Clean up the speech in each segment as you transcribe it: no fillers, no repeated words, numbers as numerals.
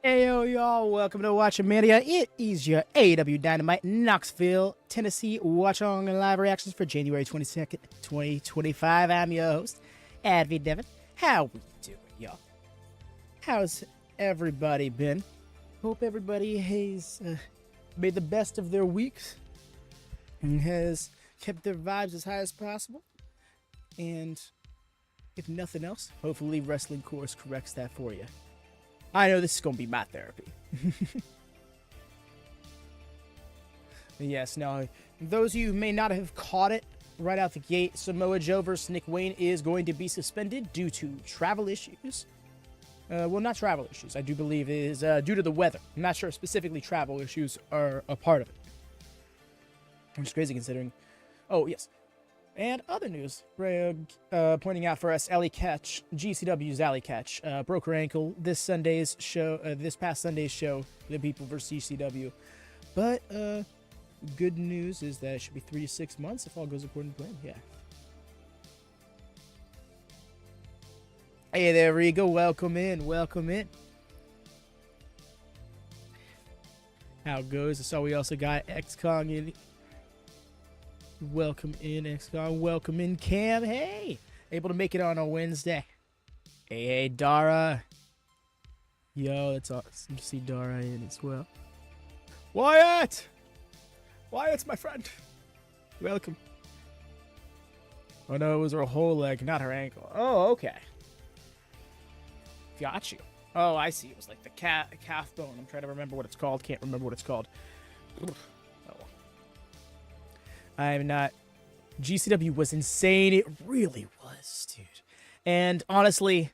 Heyo, y'all. Welcome to WatchaMania. It is your AEW Dynamite Knoxville, Tennessee watch-along and live reactions for January 22nd, 2025. I'm your host, Advi Devin. How we doing, y'all? How's everybody been? Hope everybody has made the best of their weeks and has kept their vibes as high as possible. And if nothing else, hopefully Wrestling Course corrects that for you. I know this is going to be my therapy. Yes, now, those of you who may not have caught it right out the gate, Samoa Joe versus Nick Wayne is going to be suspended due to travel issues. Well, not travel issues. I do believe it is due to the weather. I'm not sure specifically travel issues are a part of it. Which is crazy considering... Oh, yes. And other news, pointing out for us, Allie Catch, GCW's Allie Catch, broke her ankle this past Sunday's show, The People vs. GCW. But good news is that it should be 3 to 6 months if all goes according to plan. Yeah. Hey there, Rigo. Welcome in. Welcome in. How it goes. I saw we also got X-Kong in. Welcome in, X-Con. Welcome in, Cam. Hey! Able to make it on a Wednesday. Hey, Dara. Yo, it's awesome to see Dara in as well. Wyatt! Wyatt's my friend. Welcome. Oh, no, it was her whole leg, not her ankle. Oh, okay. Got you. Oh, I see. It was like the calf bone. I'm trying to remember what it's called. Can't remember what it's called. Oof. I'm not... GCW was insane. It really was, dude. And honestly,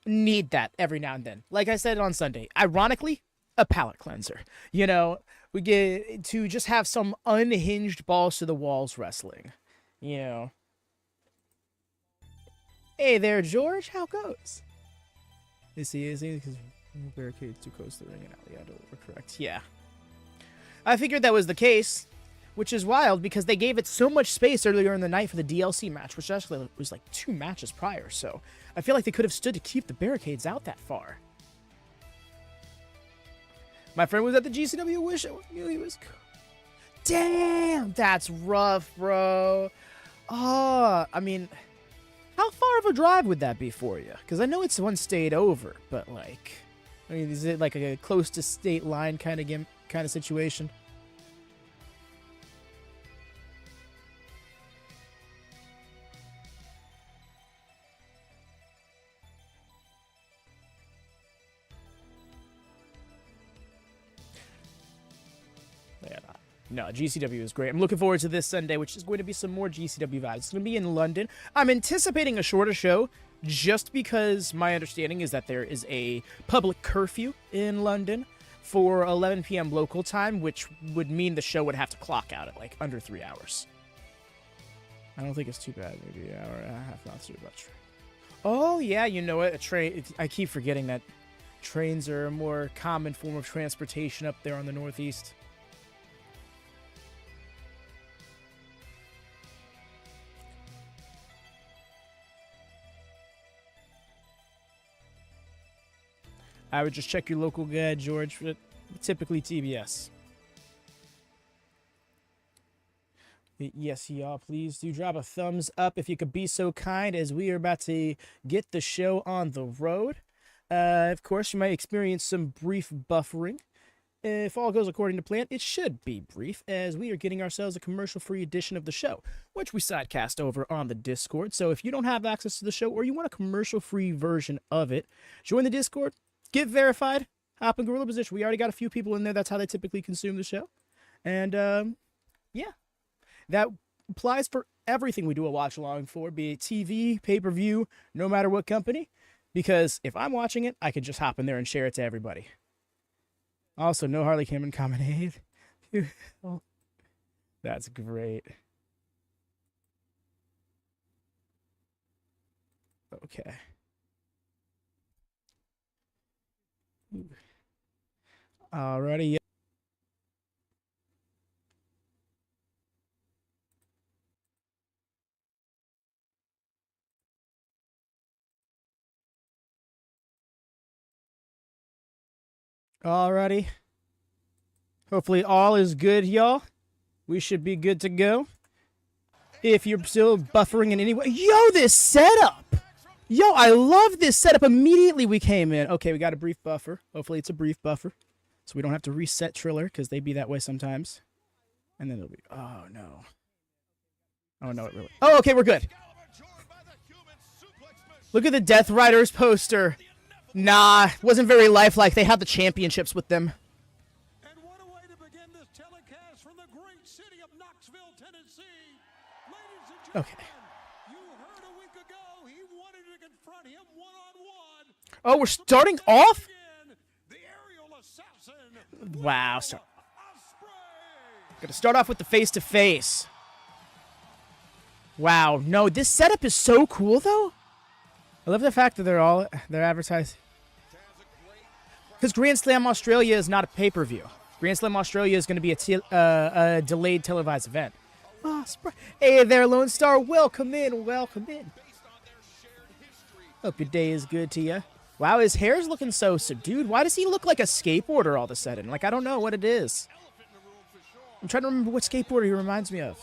need that every now and then. Like I said on Sunday, ironically, a palate cleanser. You know, we get to just have some unhinged balls to the walls wrestling. You know. Hey there, George. How goes? Is he? Because barricade's too close to the ring and alley. I correct. Yeah. I figured that was the case. Which is wild because they gave it so much space earlier in the night for the DLC match, which actually was like 2 matches prior. So I feel like they could have stood to keep the barricades out that far. My friend was at the GCW. Wish I knew he was. Damn, that's rough, bro. Oh, I mean, how far of a drive would that be for you? Because I know it's one state over, but like, I mean, is it like a close to state line kind of situation? No, GCW is great. I'm looking forward to this Sunday, which is going to be some more GCW vibes. It's going to be in London. I'm anticipating a shorter show just because my understanding is that there is a public curfew in London for 11 p.m. local time, which would mean the show would have to clock out at like under 3 hours. I don't think it's too bad. Maybe an hour and a half, not too much. Oh, yeah, you know what? A train. I keep forgetting that trains are a more common form of transportation up there on the Northeast. I would just check your local guide, George. Typically TBS. Yes, y'all, please do drop a thumbs up if you could be so kind, as we are about to get the show on the road. Of course, you might experience some brief buffering. If all goes according to plan, it should be brief, as we are getting ourselves a commercial-free edition of the show, which we sidecast over on the Discord. So if you don't have access to the show or you want a commercial-free version of it, join the Discord. Get verified. Hop in Gorilla Position. We already got a few people in there. That's how they typically consume the show. And, yeah. That applies for everything we do a watch-along for, be it TV, pay-per-view, no matter what company. Because if I'm watching it, I can just hop in there and share it to everybody. Also, no Harley Cameron comment. That's great. Okay. Alrighty. Alrighty. Hopefully all is good, y'all. We should be good to go. If you're still buffering in any way. Yo, this setup! Yo, I love this setup. Immediately we came in. Okay, we got a brief buffer. Hopefully it's a brief buffer. So we don't have to reset Triller, because they be that way sometimes. And then it'll be... Oh, no. Oh, no, it really... Oh, okay, we're good. Look at the Death Riders poster. Nah, wasn't very lifelike. They had the championships with them. And what a way to begin this telecast from the great city of Knoxville, Tennessee. Ladies and gentlemen, Okay. you heard a week ago he wanted to confront him one-on-one. Oh, we're starting off? The aerial assassin. Wow. Ospreay. Gonna start off with the face-to-face. Wow. No, this setup is so cool, though. I love the fact that they're advertised. Because Grand Slam Australia is not a pay-per-view. Grand Slam Australia is going to be a delayed televised event. Ospreay. Hey there, Lone Star. Welcome in. Welcome in. Hope your day is good to you. Wow, his hair's looking so subdued. Why does he look like a skateboarder all of a sudden? Like, I don't know what it is. I'm trying to remember what skateboarder he reminds me of.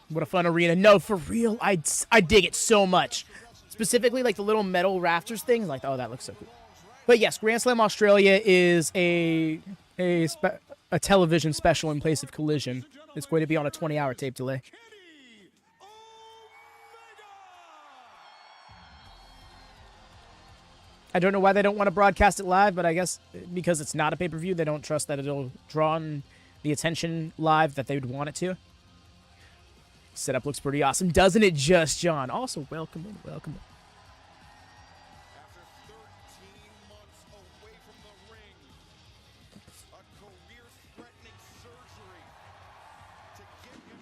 What a fun arena. No, for real. I dig it so much. Specifically, like the little metal rafters thing. Like, oh, that looks so cool. But yes, Grand Slam Australia is a television special in place of Collision. It's going to be on a 20-hour tape delay. I don't know why they don't want to broadcast it live, but I guess because it's not a pay-per-view, they don't trust that it'll draw in the attention live that they would want it to. Setup looks pretty awesome, doesn't it just, John? Also, welcome in, welcome in. After 13 months away from the ring, a career-threatening surgery to get him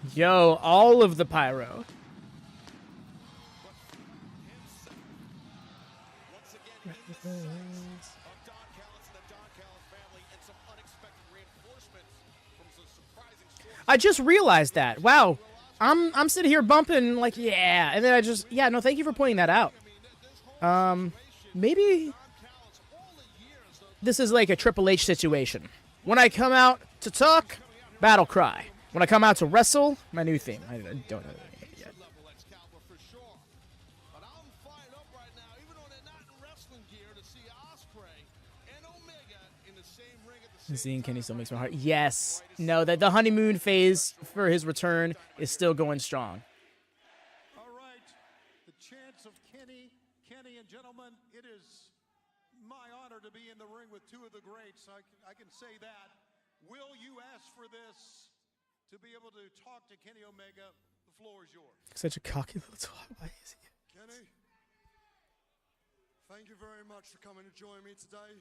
in Yo, all of the pyro. I just realized that. Wow. I'm sitting here bumping like, yeah. And then yeah, no, thank you for pointing that out. Maybe this is like a Triple H situation. When I come out to talk, battle cry. When I come out to wrestle, my new theme. I don't know that yet. But I'm fired up right now, even though they're not in wrestling gear, to see Ospreay and Omega in the same ring at the same Seeing Kenny still makes my heart. Yes. No, that the honeymoon phase for his return is still going strong. All right. The chance of Kenny and gentlemen, it is my honor to be in the ring with two of the greats. I can say that. Will you ask for this to be able to talk to Kenny Omega? The floor is yours. Such a cocky little twat. Why is he? Kenny, thank you very much for coming to join me today.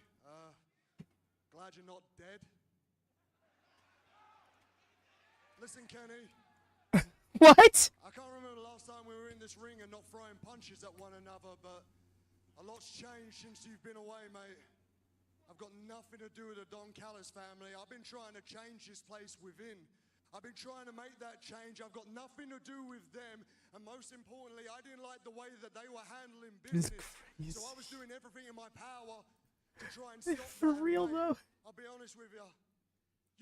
Glad you're not dead. Listen, Kenny. What? I can't remember the last time we were in this ring and not throwing punches at one another, but a lot's changed since you've been away, mate. I've got nothing to do with the Don Callis family. I've been trying to change this place within. I've been trying to make that change. I've got nothing to do with them. And most importantly, I didn't like the way that they were handling business. So I was doing everything in my power to try and stop For that, real, mate. though. I'll be honest with you.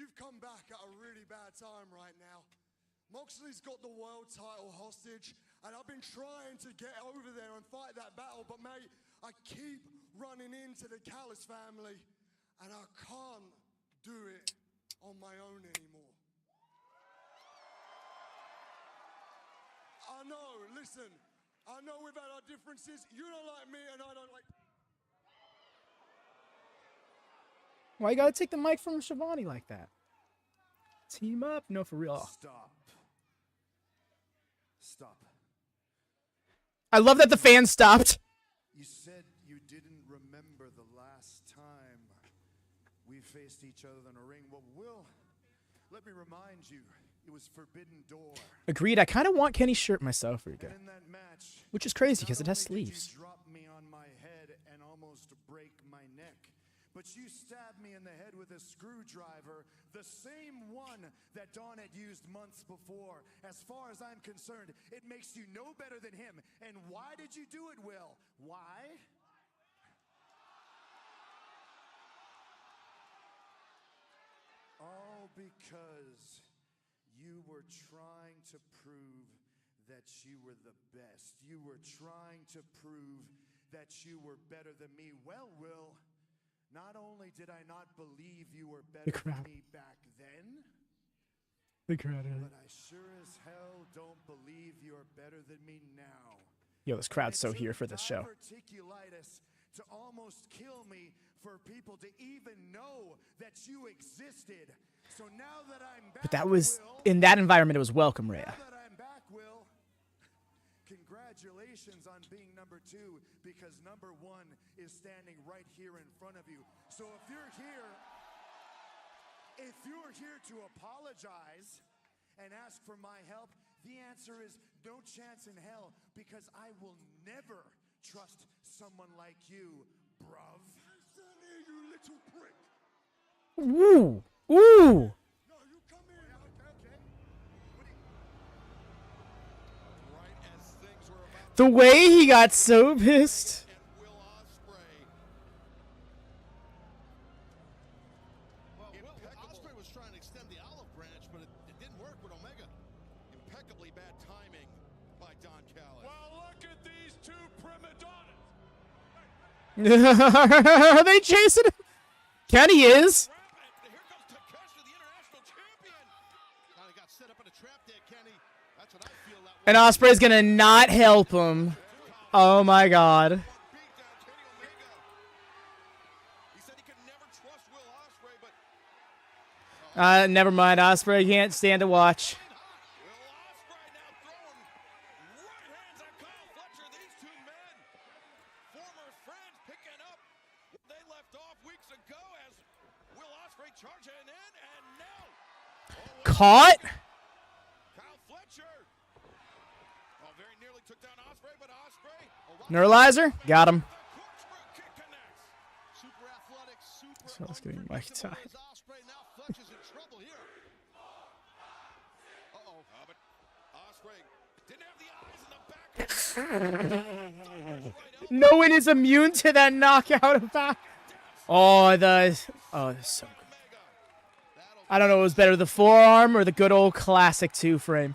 You've come back at a really bad time right now. Moxley's got the world title hostage, and I've been trying to get over there and fight that battle, but mate, I keep running into the Callis family, and I can't do it on my own anymore. I know, listen, I know we've had our differences. You don't like me, and I don't like... Why you gotta take the mic from Shivani like that? Team up? No, for real. Stop. I love that the fans stopped. You said you didn't remember the last time we faced each other in a ring. Well, let me remind you, it was Forbidden Door. Agreed. I kind of want Kenny's shirt myself. Here you go. And in that match, Which is crazy because it has not only did sleeves. you drop me on my head and almost break my neck, but you stabbed me in the head with a screwdriver, the same one that Dawn had used months before. As far as I'm concerned, it makes you no better than him. And why did you do it, Will? Why? All because you were trying to prove that you were the best. You were trying to prove that you were better than me. Well, Will, not only did I not believe you were better than me back then, but I sure as hell don't believe you're better than me now. Yo, this crowd's so here for this show. Diverticulitis to almost kill me for people to even know that you existed. So now that I'm back, But that was, Will, in that environment, it was welcome, Rhea. now that I'm back, Will, congratulations on being number 2, because number 1 is standing right here in front of you. So if you're here to apologize and ask for my help, the answer is no chance in hell, because I will never trust someone like you, bruv. You little prick. Ooh, ooh. No, you come here. Okay. Right as things were about The way he got so pissed. and Will Ospreay. Well, Ospreay was trying to extend the olive branch, but it didn't work with Omega. Impeccably bad timing by Don Callis. Well, look at these two prima donnas. Are they chasing him? Kenny is. Here comes Takeshita, the international champion. Kind of got set up in a trap there, Kenny. That's what I feel that way. And Ospreay's gonna not help him. Oh my god. Beat down Kenny Omega. He said he could never trust Will Ospreay, but Never mind. Ospreay can't stand to watch. Will Ospreay now throwing right hands at Kyle Fletcher. These two men, former friends, picking up where they left off weeks ago as Will Ospreay charging in, and now Caught. Kyle Fletcher. Oh, very nearly took down Ospreay, but Ospreay. Neuralizer. Got him. The corkscrew kick connects. Super athletic, super So let's get him mic time. unpredictable is Ospreay. Now Fletcher's in trouble here. Uh-oh. But Ospreay didn't have the eyes in the back. No one is immune to that knockout attack. Oh, this is so good. I don't know what was better, the forearm or the good old classic 2-frame.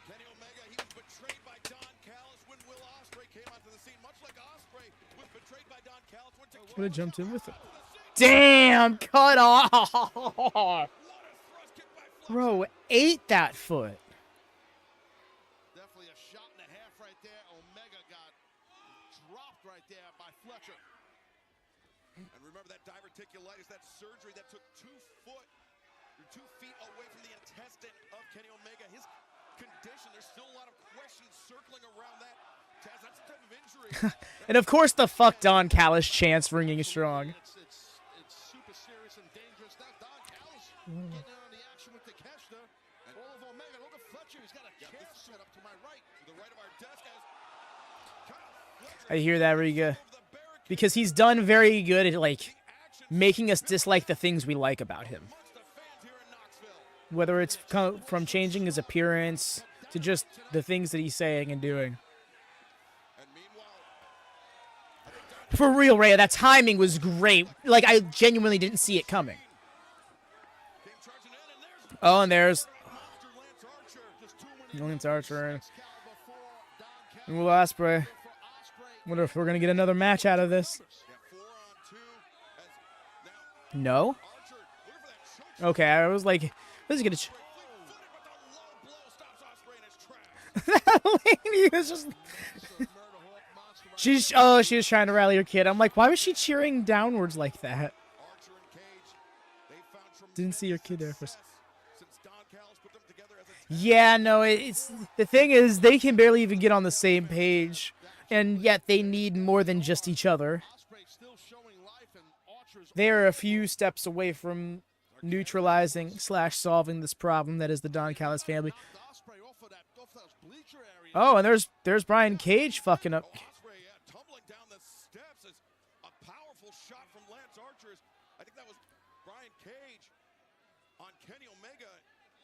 Kenny Omega, he was betrayed by Don Callis when Will Ospreay came onto the scene, much like Ospreay was betrayed by Don Callis when Takeshita Would have jumped in with it. onto the scene. Damn, cut off. What a thrust kick by Fletcher. Bro, ate that foot. Definitely a shot and a half right there. Omega got dropped right there by Fletcher. And remember that diverticulitis, that surgery that took 2 feet away from the intestine of Kenny Omega. His condition, there's still a lot of questions circling around that. Taz, that's the type of injury. And of course the fuck Don Callis chants ringing strong. It's super serious and dangerous. Now Don Callis getting in on the action with Takeshita. And all of Omega. Look at Fletcher. He's got a chair set up to my right. To the right of our desk as Kyle Fletcher I hear that, Riga. over the barricade. Because he's done very good at, like, making us dislike the things we like about him. Amongst the fans here in Knoxville. Whether it's from changing his appearance to just the things that he's saying and doing. And meanwhile, For real, Rhea, that timing was great. Like, I genuinely didn't see it coming. came charging in, and there's Oh, and there's Mr. Lance Archer. Just 2 winning Lance Archer and Excalibur for Don Callis. Will Ospreay. For Ospreay. Wonder if we're gonna get another match out of this. Yeah, 4 on 2. As now No? Archer looking for that choke. Okay, I was like, this is gonna. Fleet-footed, but the low blow stops Ospreay in his tracks. That lady was just. She was trying to rally her kid. I'm like, why was she cheering downwards like that? Archer and Cage, they found Didn't see her kid there for. success since Don Callis put them together as a Yeah, no, it's the thing is they can barely even get on the same page, and yet they need more than just each other. Ospreay still showing life, and Archer's They are a few steps away from neutralizing / solving this problem that is the Don Callis family. Ospreay off of those bleacher areas. Oh, and there's Brian Cage fucking up. Ospreay tumbling down the steps as from Lance Archer. I think that was Brian Cage on Kenny Omega.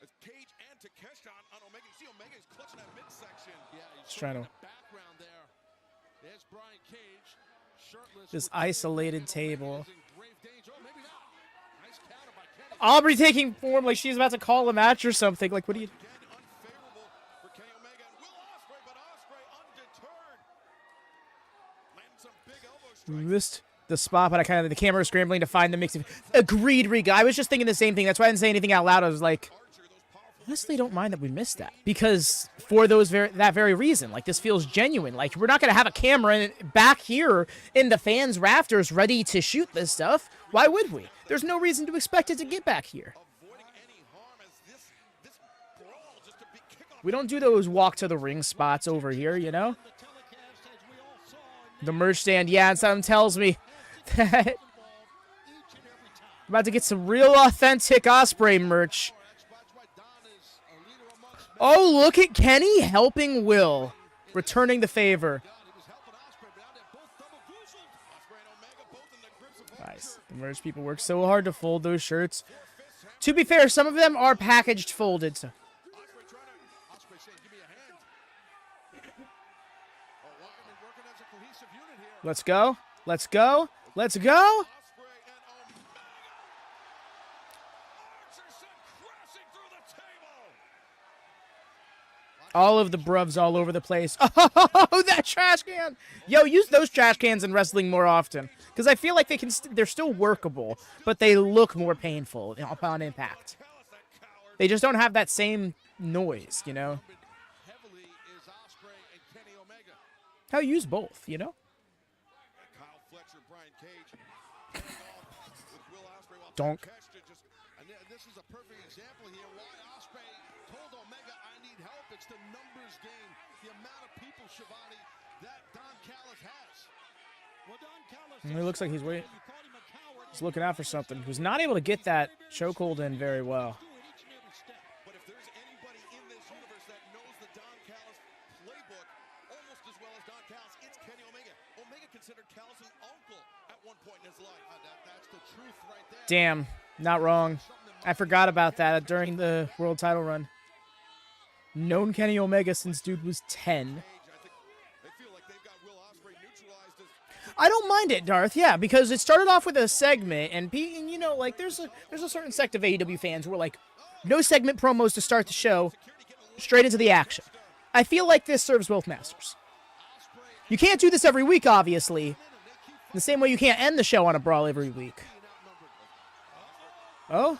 It's Cage and Takeshita on Omega. You see Omega is clutching that midsection. Yeah, he's trying to. the background there. There's Brian Cage, shirtless. This isolated table. Grave danger. Oh, maybe not. Nice counter by Kenny. Aubrey taking form like she's about to call a match or something. Like, what do you? Again, unfavorable for Kenny Omega and Will Ospreay, but Ospreay undeterred. Landing some big elbow strikes. Missed the spot, but the camera was scrambling to find the mix. Agreed, Riga. I was just thinking the same thing. That's why I didn't say anything out loud. I was like, honestly, don't mind that we missed that, because for that very reason, like, this feels genuine. Like, we're not gonna have a camera back here in the fans' rafters ready to shoot this stuff. Why would we? There's no reason to expect it to get back here. We don't do those walk to the ring spots over here, you know. The merch stand, yeah, and something tells me that I'm about to get some real authentic Ospreay merch. Oh, look at Kenny helping Will, returning the favor. Nice. The merch people work so hard to fold those shirts. To be fair, some of them are packaged folded. So. Let's go. Let's go. Let's go. All of the bruvs all over the place. Oh, that trash can. Yo, use those trash cans in wrestling more often, because I feel like they're still workable, but they look more painful upon impact. They just don't have that same noise, you know? How use both, you know? Donk. This is a perfect example here why Ospreay told Omega, I need help. It's the numbers game. The amount of people, Shivani, that Don Callis has. Well, Don Callis, it looks like he's waiting. He's looking out for something. He was not able to get that chokehold in very well. But if there's anybody in this universe that knows the Don Callis playbook almost as well as Don Callis, it's Kenny Omega. Omega considered Callis an uncle at one point in his life. That's the truth right there. Damn, not wrong. I forgot about that during the world title run. Known Kenny Omega since dude was 10. I don't mind it, Darth. Yeah, because it started off with a segment, and you know, like there's a certain sect of AEW fans who are like, no segment promos to start the show, straight into the action. I feel like this serves both masters. You can't do this every week, obviously. The same way you can't end the show on a brawl every week. Oh?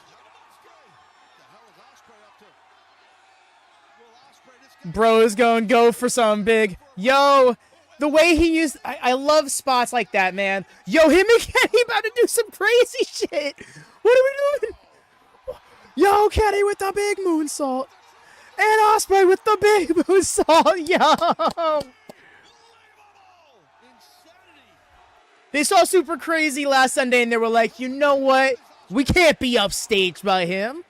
Bro is going go for something big. Yo, the way he used... I love spots like that, man. Yo, him and Kenny about to do some crazy shit. What are we doing? Yo, Kenny with the big moonsault. And Ospreay with the big moonsault. Yo. They saw Super Crazy last Sunday, and they were like, you know what? We can't be upstaged by him.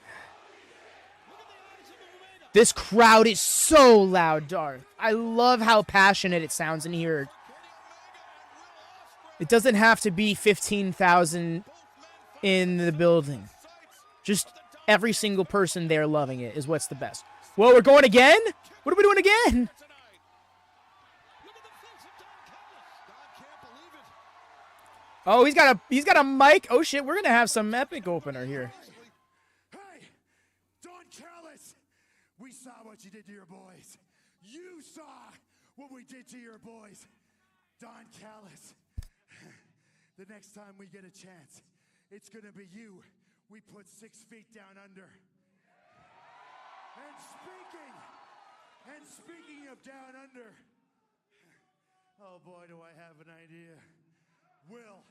This crowd is so loud, Darth. I love how passionate it sounds in here. It doesn't have to be 15,000 in the building. Just every single person there loving it is what's the best. Whoa, we're going again? What are we doing again? Oh, he's got a mic. Oh shit, we're gonna have some epic opener here. Hey, Don Callis, we saw what you did to your boys. You saw what we did to your boys. Don Callis, the next time we get a chance, it's gonna be you. We put 6 feet down under. And speaking of down under, oh boy, do I have an idea. Will,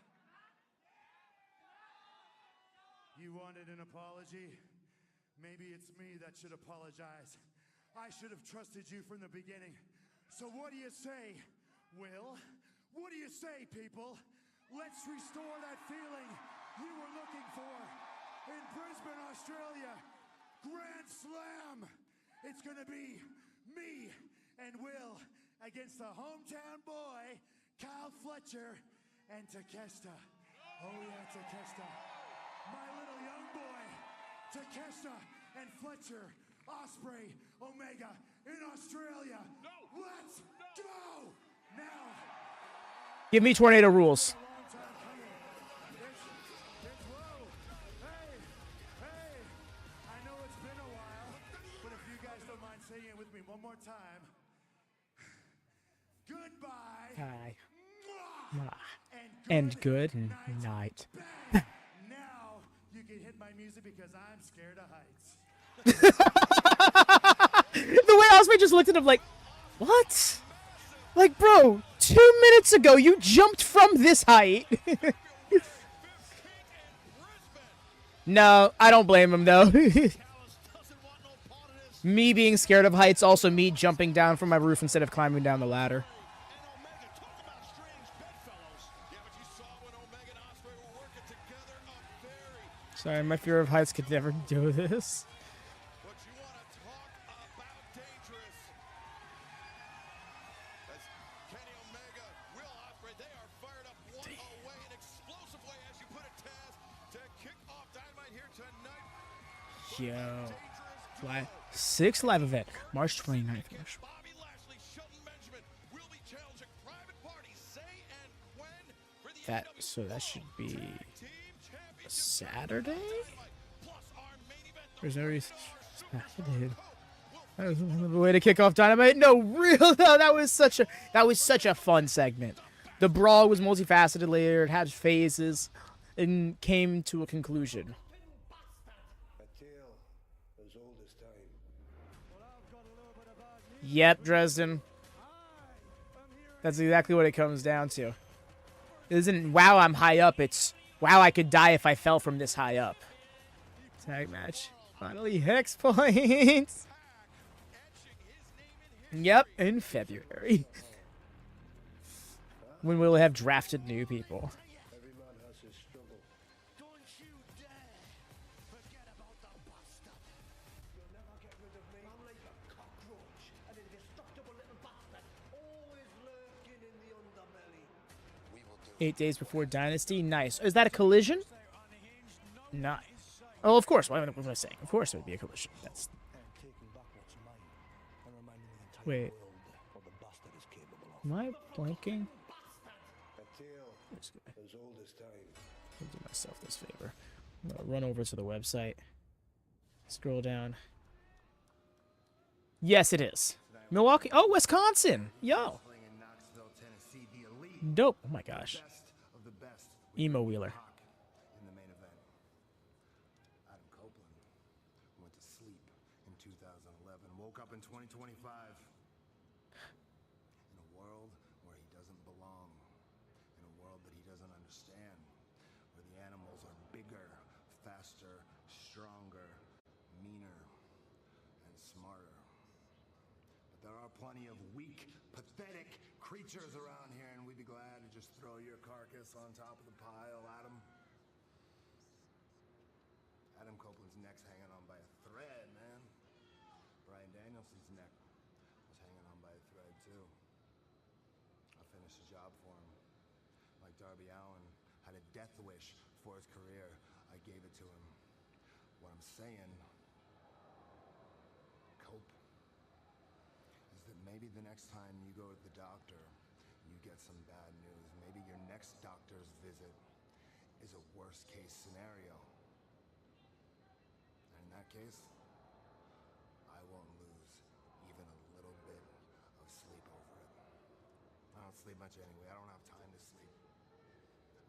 you wanted an apology? Maybe it's me that should apologize. I should have trusted you from the beginning. So what do you say, Will? What do you say, people? Let's restore that feeling you were looking for in Brisbane, Australia. Grand Slam. It's going to be me and Will against the hometown boy, Kyle Fletcher, and Takeshita. Oh Takeshita. My little young boy, Takeshita and Fletcher, Ospreay, Omega in Australia. Let's go! Now, Give me tornado rules. a long time coming. There's whoa. Hey, I know it's been a while, but if you guys don't mind saying it with me one more time. Goodbye. Hi. Mwah. And good night. Now you can hit my music because I'm scared of heights. The way Ospreay just looked at him like, what? Like, bro, 2 minutes ago you jumped from this height. No, I don't blame him, though. Me being scared of heights, also me jumping down from my roof instead of climbing down the ladder. Sorry, my fear of heights could never do this. But you want to talk about dangerous. As Kenny Omega, Will Ospreay, they are fired up one away, an explosive way, as you put it, Taz, to kick off Dynamite here tonight. Yo. Live. 6th live event, March 29th. Bobby Lashley, Shelton Benjamin will be challenging Private Party, Say and Gwen for the That, AEW so that should be Team Championship. Saturday? Plus our main event. There's no reason. Saturday. That was the way to kick off Dynamite. No, real. No, that was such a fun segment. The brawl was multifaceted later. It had phases, and came to a conclusion. Yep, Dresden. That's exactly what it comes down to. It isn't, wow, I'm high up. It's, wow, I could die if I fell from this high up. Tag match. Finally, Hex points. Yep, in February. When we'll have drafted new people. Eight days before Dynasty. Nice. Is that a collision? Nice. Oh, of course. What was I saying? Of course it would be a collision. That's. Wait. Am I blanking? I'll do myself this favor. I'm going to run over to the website. Scroll down. Yes, it is. Milwaukee. Oh, Wisconsin. Yo. In Knoxville, Tennessee, the elite Dope. Oh my gosh. best of the best. Emo Wheeler. In the main event, Adam Copeland went to sleep in 2011, woke up in 2025 in a world where he doesn't belong, in a world that he doesn't understand, where the animals are bigger, faster, stronger, meaner, and smarter. But there are plenty of weak, pathetic creatures around here, and we'd be glad to just throw your carcass on top of the pile, Adam. Adam Copeland's neck's hanging on by a thread, man. Bryan Danielson's neck was hanging on by a thread, too. I finished the job for him. Like Darby Allin had a death wish for his career, I gave it to him. What I'm saying, Cope, is that maybe the next time you go to the doctor, you get some bad news. Maybe your next doctor's visit is a worst case scenario. And in that case, I won't lose even a little bit of sleep over it. I don't sleep much anyway. I don't have time to sleep.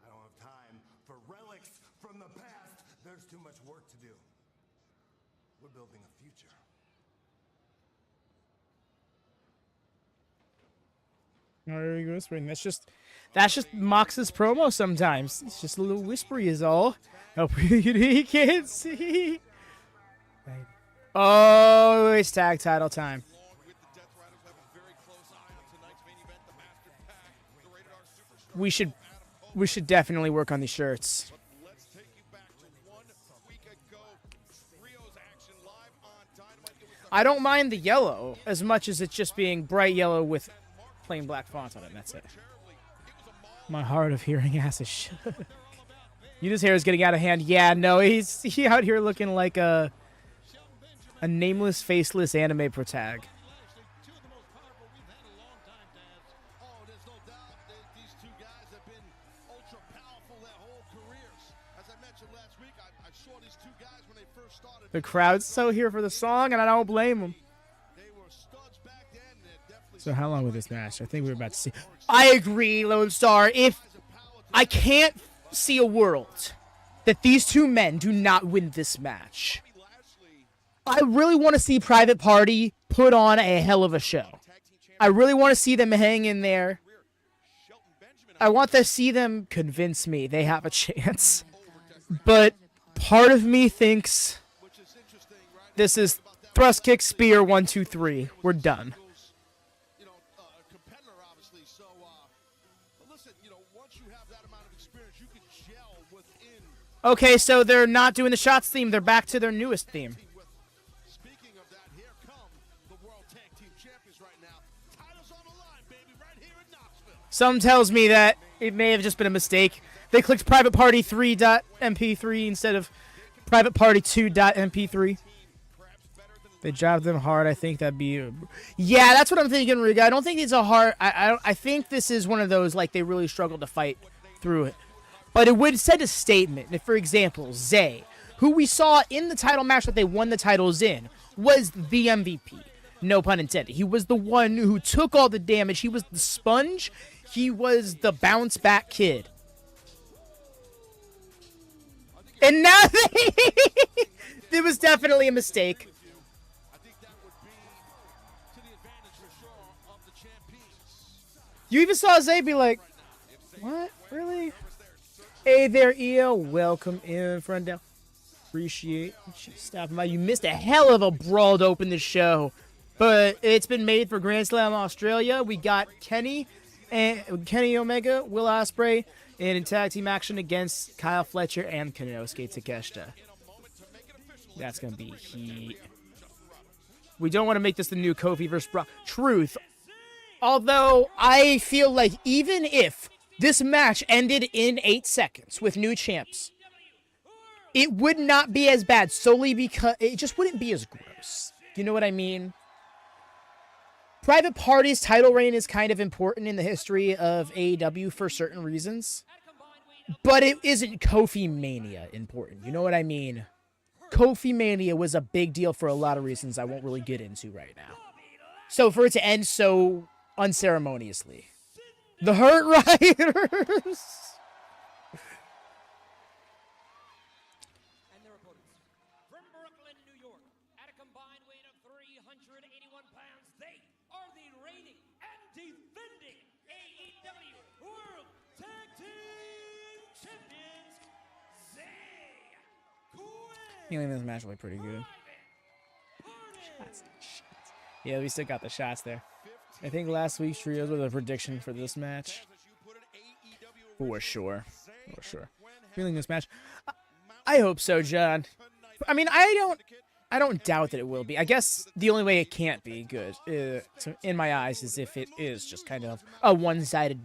I don't have time for relics from the past. There's too much work to do. We're building a future. Are you whispering? That's just Mox's promo sometimes. It's just a little whispery is all. Hope he can't see. Oh, it's tag title time. We should definitely work on these shirts. Let's take you back to 1 week ago. Rio's action live on Dynamite. It was the I don't mind the yellow as much as it's just being bright yellow with plain black font on it. That's it. My heart of hearing ass is shook. Yuda's hair is getting out of hand. Yeah, no, he's out here looking like a nameless, faceless anime protag. Two of the most powerful we've had in a long time, Taz. Oh, there's no doubt these two guys have been ultra powerful their whole careers. As I mentioned last week, I saw these two guys when they first started. The crowd's so here for the song, and I don't blame them. They were studs back then. They're definitely So how long with this match? I think we're about to see. I agree, Lone Star. If I can't see a world that these two men do not win this match, I really want to see Private Party put on a hell of a show. I really want to see them hang in there. I want to see them convince me they have a chance. But part of me thinks this is thrust, kick, spear, 1, 2, 3. We're done. competitor, obviously. So, but listen, once you have that amount of experience, you can gel within. Okay, so they're not doing the shots theme. They're back to their newest theme. Speaking of that, here come the World Tag Team Champions right now. Titles on the line, baby, right here in Knoxville. Some tells me that it may have just been a mistake. They clicked Private Party 3.mp3 instead of Private Party 2.mp3. They jabbed them hard. I think that'd be... Yeah, that's what I'm thinking, Riga. I don't think it's a hard... I think this is one of those, like, they really struggled to fight through it. But it would send a statement. If, for example, Zay, who we saw in the title match that they won the titles in, was the MVP. No pun intended. He was the one who took all the damage. He was the sponge. He was the bounce-back kid. And now it was definitely a mistake. I think that would be to the advantage for sure of the champions. You even saw Zay be like, what? Really? Hey there, EO. Welcome in, friend down. Appreciate you stopping by. You missed a hell of a brawl to open the show. But it's been made for Grand Slam Australia. We got Kenny Omega, Will Ospreay, in tag team action against Kyle Fletcher and Konosuke Takeshita. That's going to be heat. We don't want to make this the new Kofi versus Brock. Truth. Although, I feel like even if this match ended in 8 seconds with new champs, it would not be as bad solely because it just wouldn't be as gross. You know what I mean? Private Party's title reign is kind of important in the history of AEW for certain reasons. But it isn't Kofi Mania important. You know what I mean? Kofi Mania was a big deal for a lot of reasons I won't really get into right now. So for it to end so unceremoniously. The Hurt Riders! And their opponents, from Brooklyn, New York, at a combined weight of 381 pounds, they are the reigning and defending AEW World Tag Team Champions, Zay Quinn. Feeling this match will be pretty good. Shots. Yeah, we still got the shots there. I think last week's trios was a prediction for this match. For sure. For sure. Feeling this match. I hope so, John. I mean, I don't doubt that it will be. I guess the only way it can't be good, in my eyes, is if it is just kind of a one-sided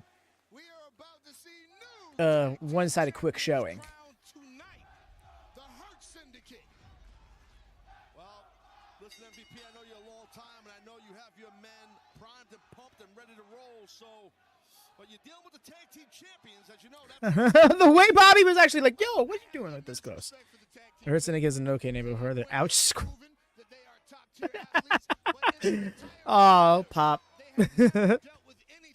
quick showing. The Hart Syndicate. Well, listen, MVP, I know you a long time, and I know you have your men primed and pumped and ready to roll, so... But you're dealing with the tag team champions, as you know. The way Bobby was actually like, yo, what are you doing with this close? Hurt Syndicate is an okay name, but her, ouch. Oh, Pop. Shelton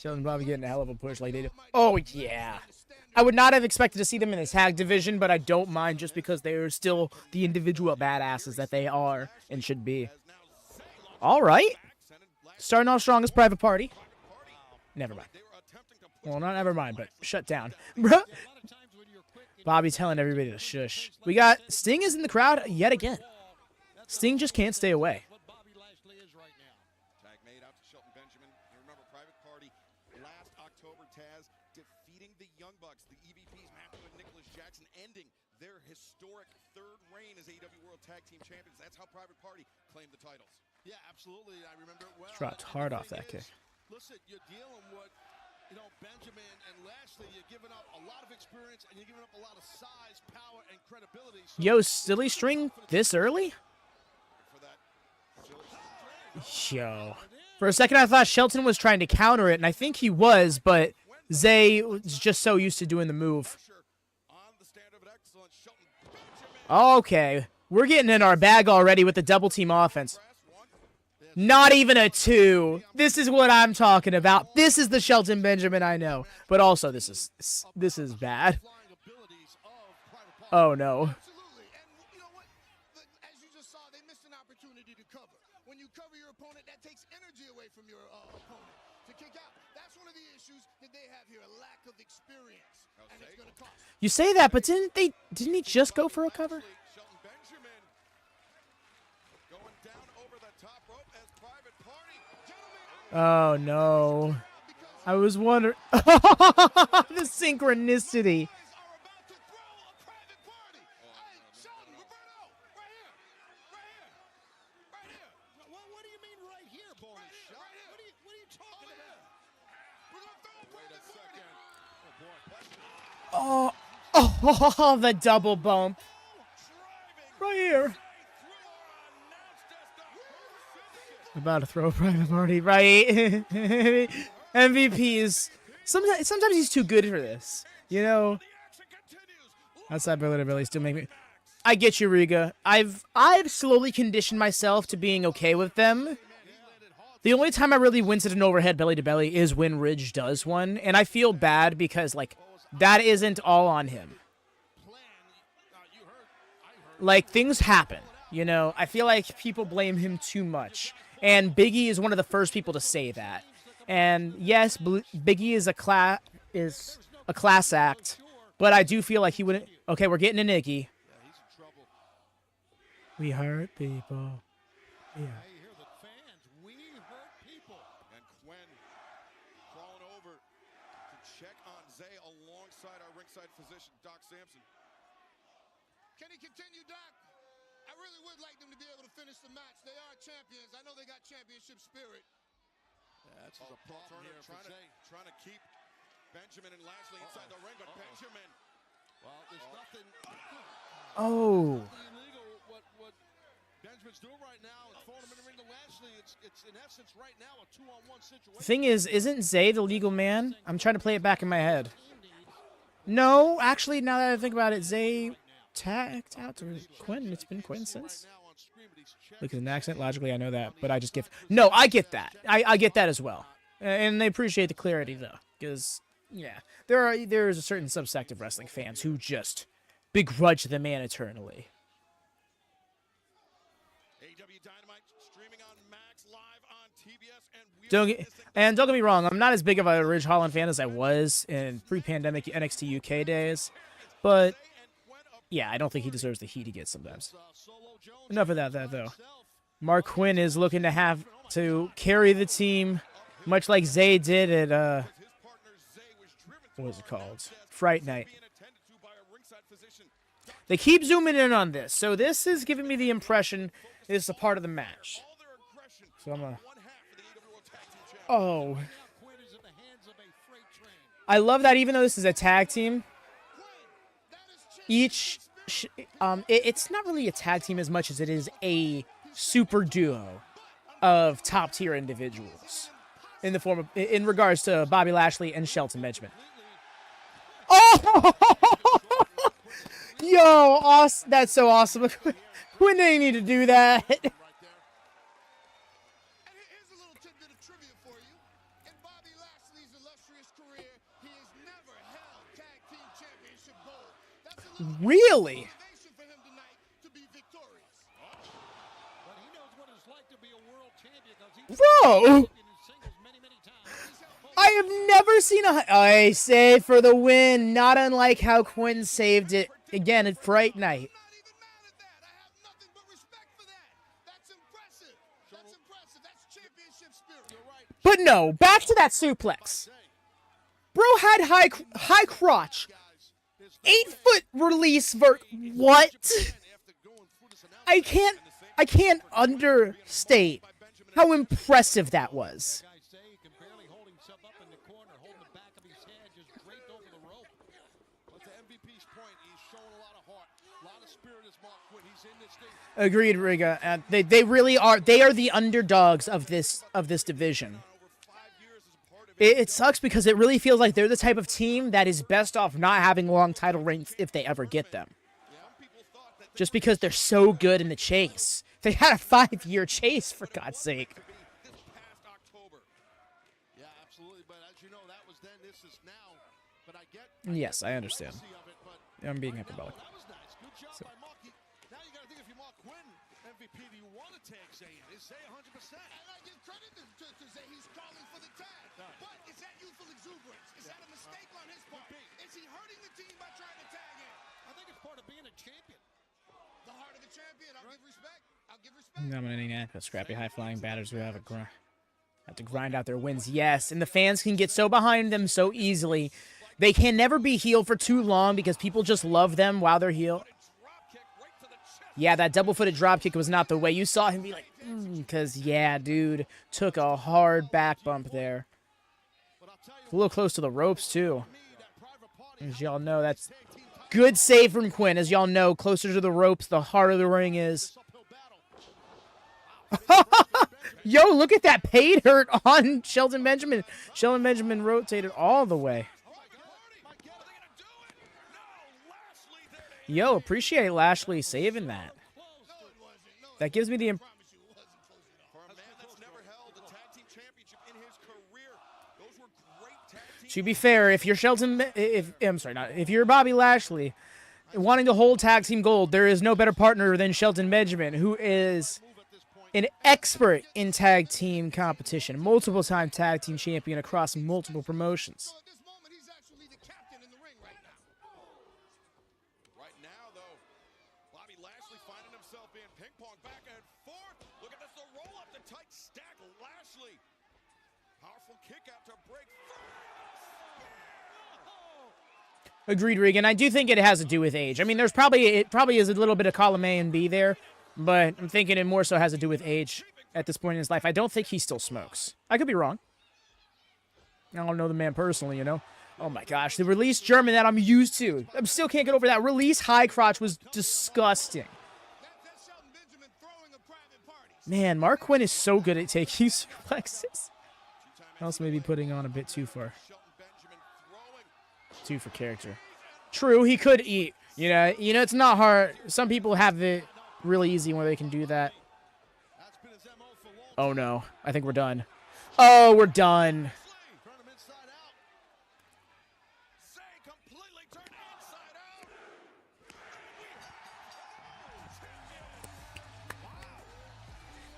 and Bobby getting a hell of a push like they do. Oh, yeah. I would not have expected to see them in the tag division, but I don't mind just because they are still the individual badasses that they are and should be. All right. Starting off strong as Private Party. Never mind. Well, not never mind, but shut down. Bobby telling everybody to shush. We got Sting is in the crowd yet again. Sting just can't stay away. Tag made out to Shelton Benjamin. You remember Private Party last October, Taz defeating the Young Bucks, the EVPs, Matthew and Nicholas Jackson, ending their historic third reign as AEW World Tag Team Champions. That's how Private Party claimed the titles. Yeah, absolutely. I remember it well. Dropped hard off that kick. Listen, you're dealing with you know, Benjamin and Lashley, you're giving up a lot of experience and you're giving up a lot of size, power, and credibility. So Yo, silly string this early? for that silly Yo. For a second, I thought Shelton was trying to counter it, and I think he was, but Zay was just so used to doing the move. pressure on the standard of excellence. Shelton Benjamin. Okay. We're getting in our bag already with the double team offense. Press one. Not even a 2. This is what I'm talking about. This is the Shelton Benjamin I know. But also, this is bad. Flying abilities of Private Party. Oh, no. Absolutely. And you know what? As you just saw, they missed an opportunity to cover. When you cover your opponent, that takes energy away from your opponent to kick out. That's one of the issues that they have here, a lack of experience. And it's going to cost. You say that, but didn't he just go for a cover? Shelton Benjamin going down over the top rope as Private Party. Oh, Gentlemen, no. I was wondering. The synchronicity. Are about to throw a private party. Hey, Shelton, Roberto, right here. Right here. Right here. what do you mean right here, Bonus? Right here, right here. What are you talking about? We're going to throw a Wait a private party. second. Oh, boy. Oh, the double bump. Right here. About to throw a private party, right? MVPs. Sometimes he's too good for this. You know, outside Billy to Billy still make me. I get you, Riga. I've slowly conditioned myself to being okay with them. The only time I really wince at an overhead belly to belly is when Ridge does one, and I feel bad because like that isn't all on him. Like things happen, you know. I feel like people blame him too much, and Biggie is one of the first people to say that. And yes, Biggie is a class act, but I do feel like he wouldn't. Okay, we're getting a Nikki. We hurt people. Yeah. I hear the fans. We hurt people. And Quinn crawling over to check on Zay alongside our ringside physician, Doc Sampson. Can he continue, Doc? I really would like them to be able to finish the match. They are champions. I know they got championship spirit. That's the problem here trying to keep Benjamin and Lashley inside the ring, but Benjamin. Well, there's nothing Oh. illegal. What Benjamin's doing right now is throwing him in the ring to Lashley. It's in essence right now a 2-on-1 situation. Thing is, isn't Zay the legal man? I'm trying to play it back in my head. No, actually, now that I think about it, Zay tagged out to Quinn. It's been Quinn since. Look at an accent. Logically, I know that, but I just give. No, I get that. I get that as well, and they appreciate the clarity though, because yeah, there's a certain subsect of wrestling fans who just begrudge the man eternally. AEW Dynamite streaming on Max live on TBS and Don't get me wrong. I'm not as big of a Ridge Holland fan as I was in pre-pandemic NXT UK days, but yeah, I don't think he deserves the heat he gets sometimes. Enough of that though. Mark Quinn is looking to have to carry the team, much like Zay did at what was it called? Fright Night. They keep zooming in on this, so this is giving me the impression it's a part of the match. So I'm gonna. Oh. I love that even though this is a tag team, it's not really a tag team as much as it is a super duo of top tier individuals in regards to Bobby Lashley and Shelton Benjamin. Oh, yo, that's so awesome. When they need to do that. And here's a little tidbit of trivia for you. In Bobby Lashley's illustrious career, he has never held tag team championship gold. That's a little Really? motivation for him tonight to be victorious. But he knows what it's like to be a world champion because he's Bro, in singles many times. I have never seen I save for the win, not unlike how Quinn saved it again at Fright Night. I'm not even mad at that. I have nothing but respect for that. That's impressive. That's impressive. That's championship spirit. You're right. But no, back to that suplex. Bro had high crotch. 8-foot release what? I can't understate how impressive that was. Agreed, Riga. They really are. They are the underdogs of this division. It sucks because it really feels like they're the type of team that is best off not having long title reigns if they ever get them. Just because they're so good in the chase. They had a 5-year chase, for God's sake. Yes, I understand. I'm being hyperbolic. So. MVP, do you want to tag Zayn? Is Zayn 100%? And I give credit to Zayn. He's calling for the tag. But is that youthful exuberance? Is that a mistake on his part? Is he hurting the team by trying to tag in? I think it's part of being a champion. The heart of the champion. I'll give respect. I'll give respect. Nominating scrappy, high-flying batters who have to grind out their wins. Yes, and the fans can get so behind them so easily. They can never be heel for too long because people just love them while they're heel. Yeah, that double-footed dropkick was not the way. You saw him be like, because, yeah, dude, took a hard back bump there. A little close to the ropes, too. As y'all know, that's good save from Quinn. As y'all know, closer to the ropes, the harder the ring is. Yo, look at that paid hurt on Shelton Benjamin. Shelton Benjamin rotated all the way. Yo, appreciate Lashley saving that. That gives me the To be fair, if you're if you're Bobby Lashley wanting to hold tag team gold, there is no better partner than Shelton Benjamin, who is an expert in tag team competition, multiple-time tag team champion across multiple promotions. Agreed, Regan. I do think it has to do with age. I mean, it probably is a little bit of column A and B there, but I'm thinking it more so has to do with age at this point in his life. I don't think he still smokes. I could be wrong. I don't know the man personally, you know. Oh my gosh, the release German that I'm used to. I still can't get over that. Release high crotch was disgusting. Man, Mark Quinn is so good at taking suplexes. Also maybe putting on a bit too far. Too for character. True, he could eat. You know, it's not hard. Some people have it really easy where they can do that. Oh no, I think we're done. Oh, we're done.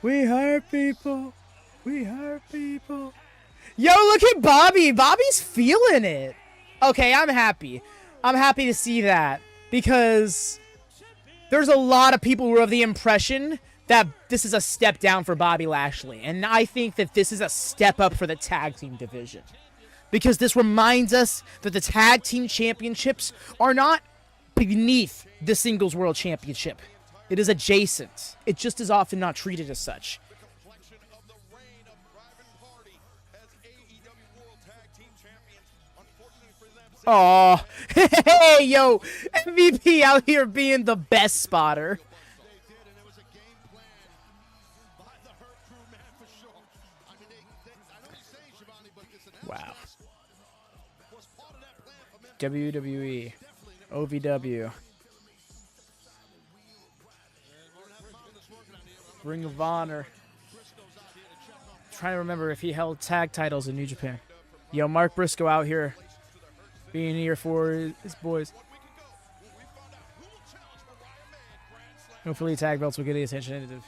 We hurt people. We hurt people. Yo, look at Bobby. Bobby's feeling it. Okay, I'm happy. I'm happy to see that because there's a lot of people who are of the impression that this is a step down for Bobby Lashley. And I think that this is a step up for the tag team division because this reminds us that the tag team championships are not beneath the singles world championship. It is adjacent. It just is often not treated as such. Oh, hey, yo, MVP out here being the best spotter. Wow. WWE, OVW, Ring of Honor. Trying to remember if he held tag titles in New Japan. Yo, Mark Briscoe out here being here for his boys. Hopefully tag belts will get the attention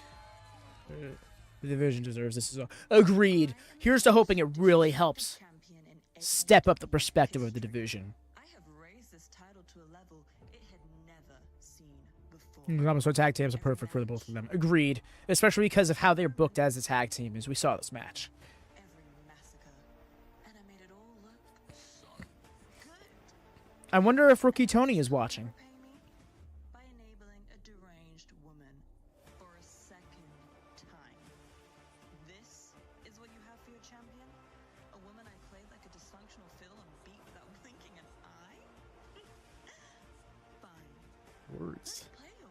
the division deserves. This is all. Agreed. Here's to hoping it really helps step up the perspective of the division. So tag teams are perfect for the both of them. Agreed. Especially because of how they're booked as a tag team as we saw this match. I wonder if Rookie Tony is watching. By enabling a deranged woman for a second time. This is what you have for your champion? A woman I played like a dysfunctional fiddle and beat without blinking an eye? Fine. Words. Play your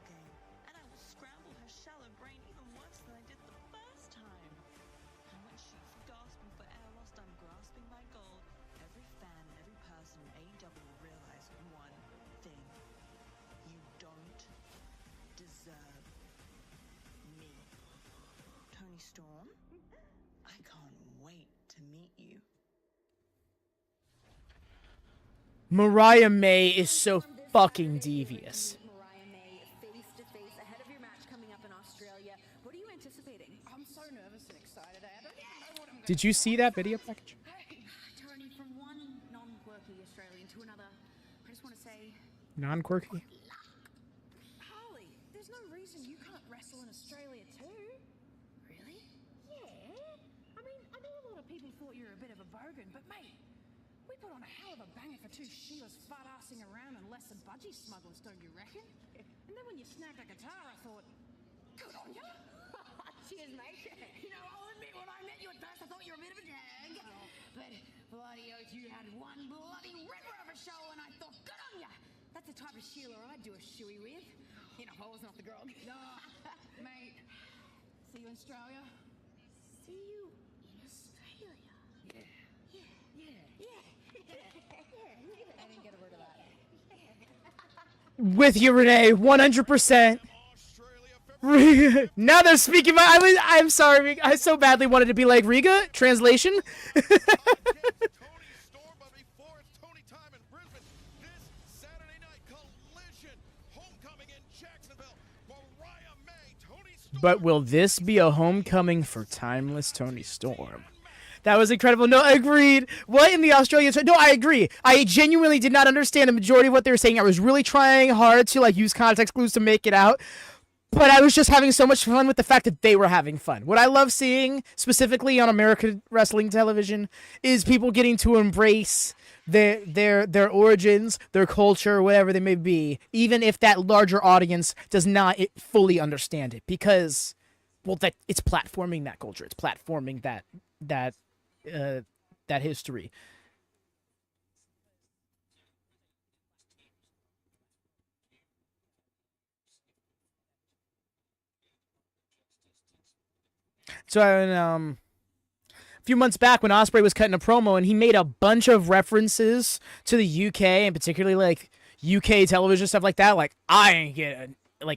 Mariah May is so fucking devious. Mariah May face to face ahead of your match coming up in Australia. What are you anticipating? I'm so nervous and excited. I don't even know what I'm going Did you see that video package? Tony, from one non-quirky Australian to another, I just want to say, Non-quirky? Harley, there's no reason you can't wrestle in Australia too. Really? Yeah. I mean, I know a lot of people thought you were a bit of a bogan, but mate, we put on a hell of a banger for two Sheilas fart-assing around and less than budgie smugglers, don't you reckon? And then when you snagged a guitar, I thought, good on ya. Cheers, mate. You know, I'll admit, when I met you at first, I thought you were a bit of a jag. But bloody oath, you had one bloody ripper of a show, and I thought, good on ya. That's the type of Sheila I'd do a shoey with. You know, I was not the grog. No, mate. See you in Australia? See you in Australia. Yeah. I didn't get a word of that. With you, Renee, 100%. Now they're speaking my. I'm sorry. I so badly wanted to be like Riga. Translation. Tony Storm, but before it's Tony time in Brisbane, this Saturday night collision, homecoming in Jacksonville. Mariah May, Tony Storm. But will this be a homecoming for timeless Tony Storm? That was incredible. No, agreed. What in the Australian? No, I agree. I genuinely did not understand the majority of what they were saying. I was really trying hard to use context clues to make it out. But I was just having so much fun with the fact that they were having fun. What I love seeing, specifically on American wrestling television, is people getting to embrace their origins, their culture, whatever they may be, even if that larger audience does not fully understand it. Because, well, that it's platforming that culture. It's platforming that history. So, a few months back when Ospreay was cutting a promo and he made a bunch of references to the UK and particularly UK television, stuff like that, I ain't getting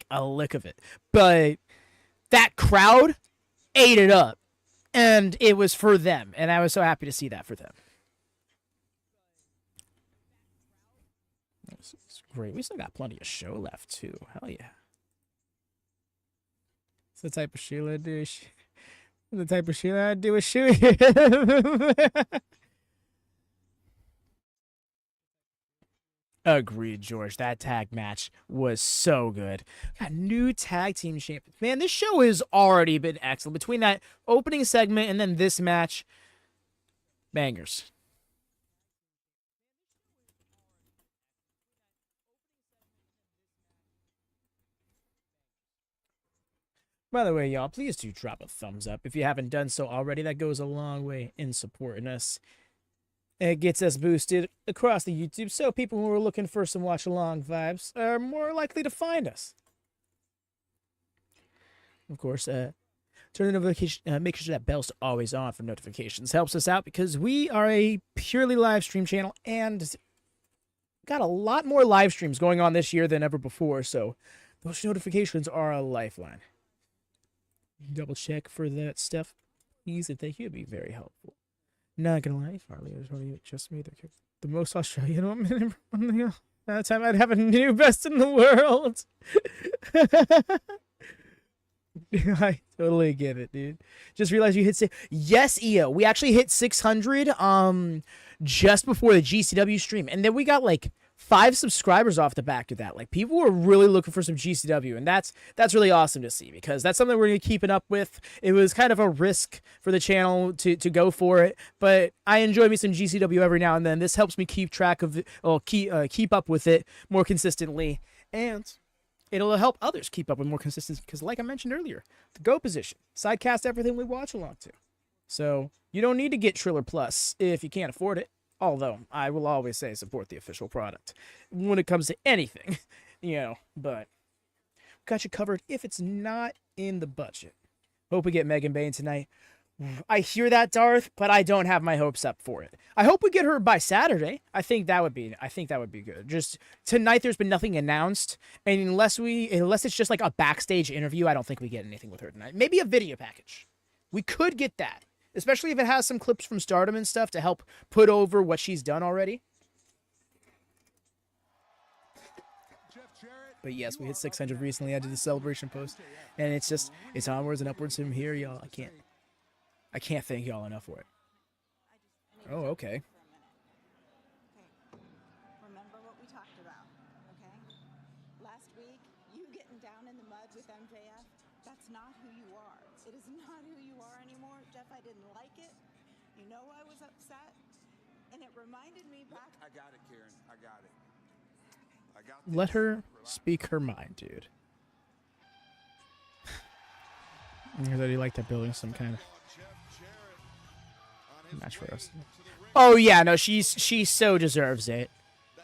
a lick of it. But that crowd ate it up. And it was for them. And I was so happy to see that for them. It's great. We still got plenty of show left, too. Hell yeah. It's the type of Sheila I do. The type of Sheila I do a shoe. Agreed, George. That tag match was so good. Got new tag team champions. Man, this show has already been excellent. Between that opening segment and then this match, bangers. By the way, y'all, please do drop a thumbs up if you haven't done so already. That goes a long way in supporting us. It gets us boosted across the YouTube, so people who are looking for some watch-along vibes are more likely to find us. Of course, turn the notification, make sure that bell's always on for notifications. Helps us out because we are a purely live stream channel and got a lot more live streams going on this year than ever before, so those notifications are a lifeline. Double check for that stuff, please, and thank you. It'd be very helpful. Not gonna lie, Farley was only just me the most Australian woman in the that time I'd have a new best in the world. I totally get it, dude. Just realized you hit yes, EO. We actually hit 600 just before the GCW stream, and then we got 5 subscribers off the back of that. People were really looking for some GCW, and that's really awesome to see because that's something we're gonna keep up with. It was kind of a risk for the channel to go for it, but I enjoy me some GCW every now and then. This helps me keep track of it, or keep up with it more consistently, and it'll help others keep up with more consistency because, like I mentioned earlier, the go position, sidecast everything we watch along to. So you don't need to get Triller Plus if you can't afford it. Although, I will always say support the official product when it comes to anything, but got you covered if it's not in the budget. Hope we get Megan Bayne tonight. I hear that, Darth, but I don't have my hopes up for it. I hope we get her by Saturday. I think that would be good. Just tonight, there's been nothing announced, and unless it's just a backstage interview, I don't think we get anything with her tonight. Maybe a video package. We could get that. Especially if it has some clips from Stardom and stuff to help put over what she's done already. But yes, we hit 600 recently. I did the celebration post, and it's onwards and upwards from here, y'all. I can't thank y'all enough for it. Oh, okay. Remember what we talked about, okay? Last week, you getting down in the mud with MJF, that's not who you are. It is not who you are anymore. Jeff, I didn't like it. You know I was upset. And it reminded me back... I got it, Karen. I got it. Let her speak her mind, dude. I thought he liked that building some kind of match for us. Oh yeah, no, she so deserves it.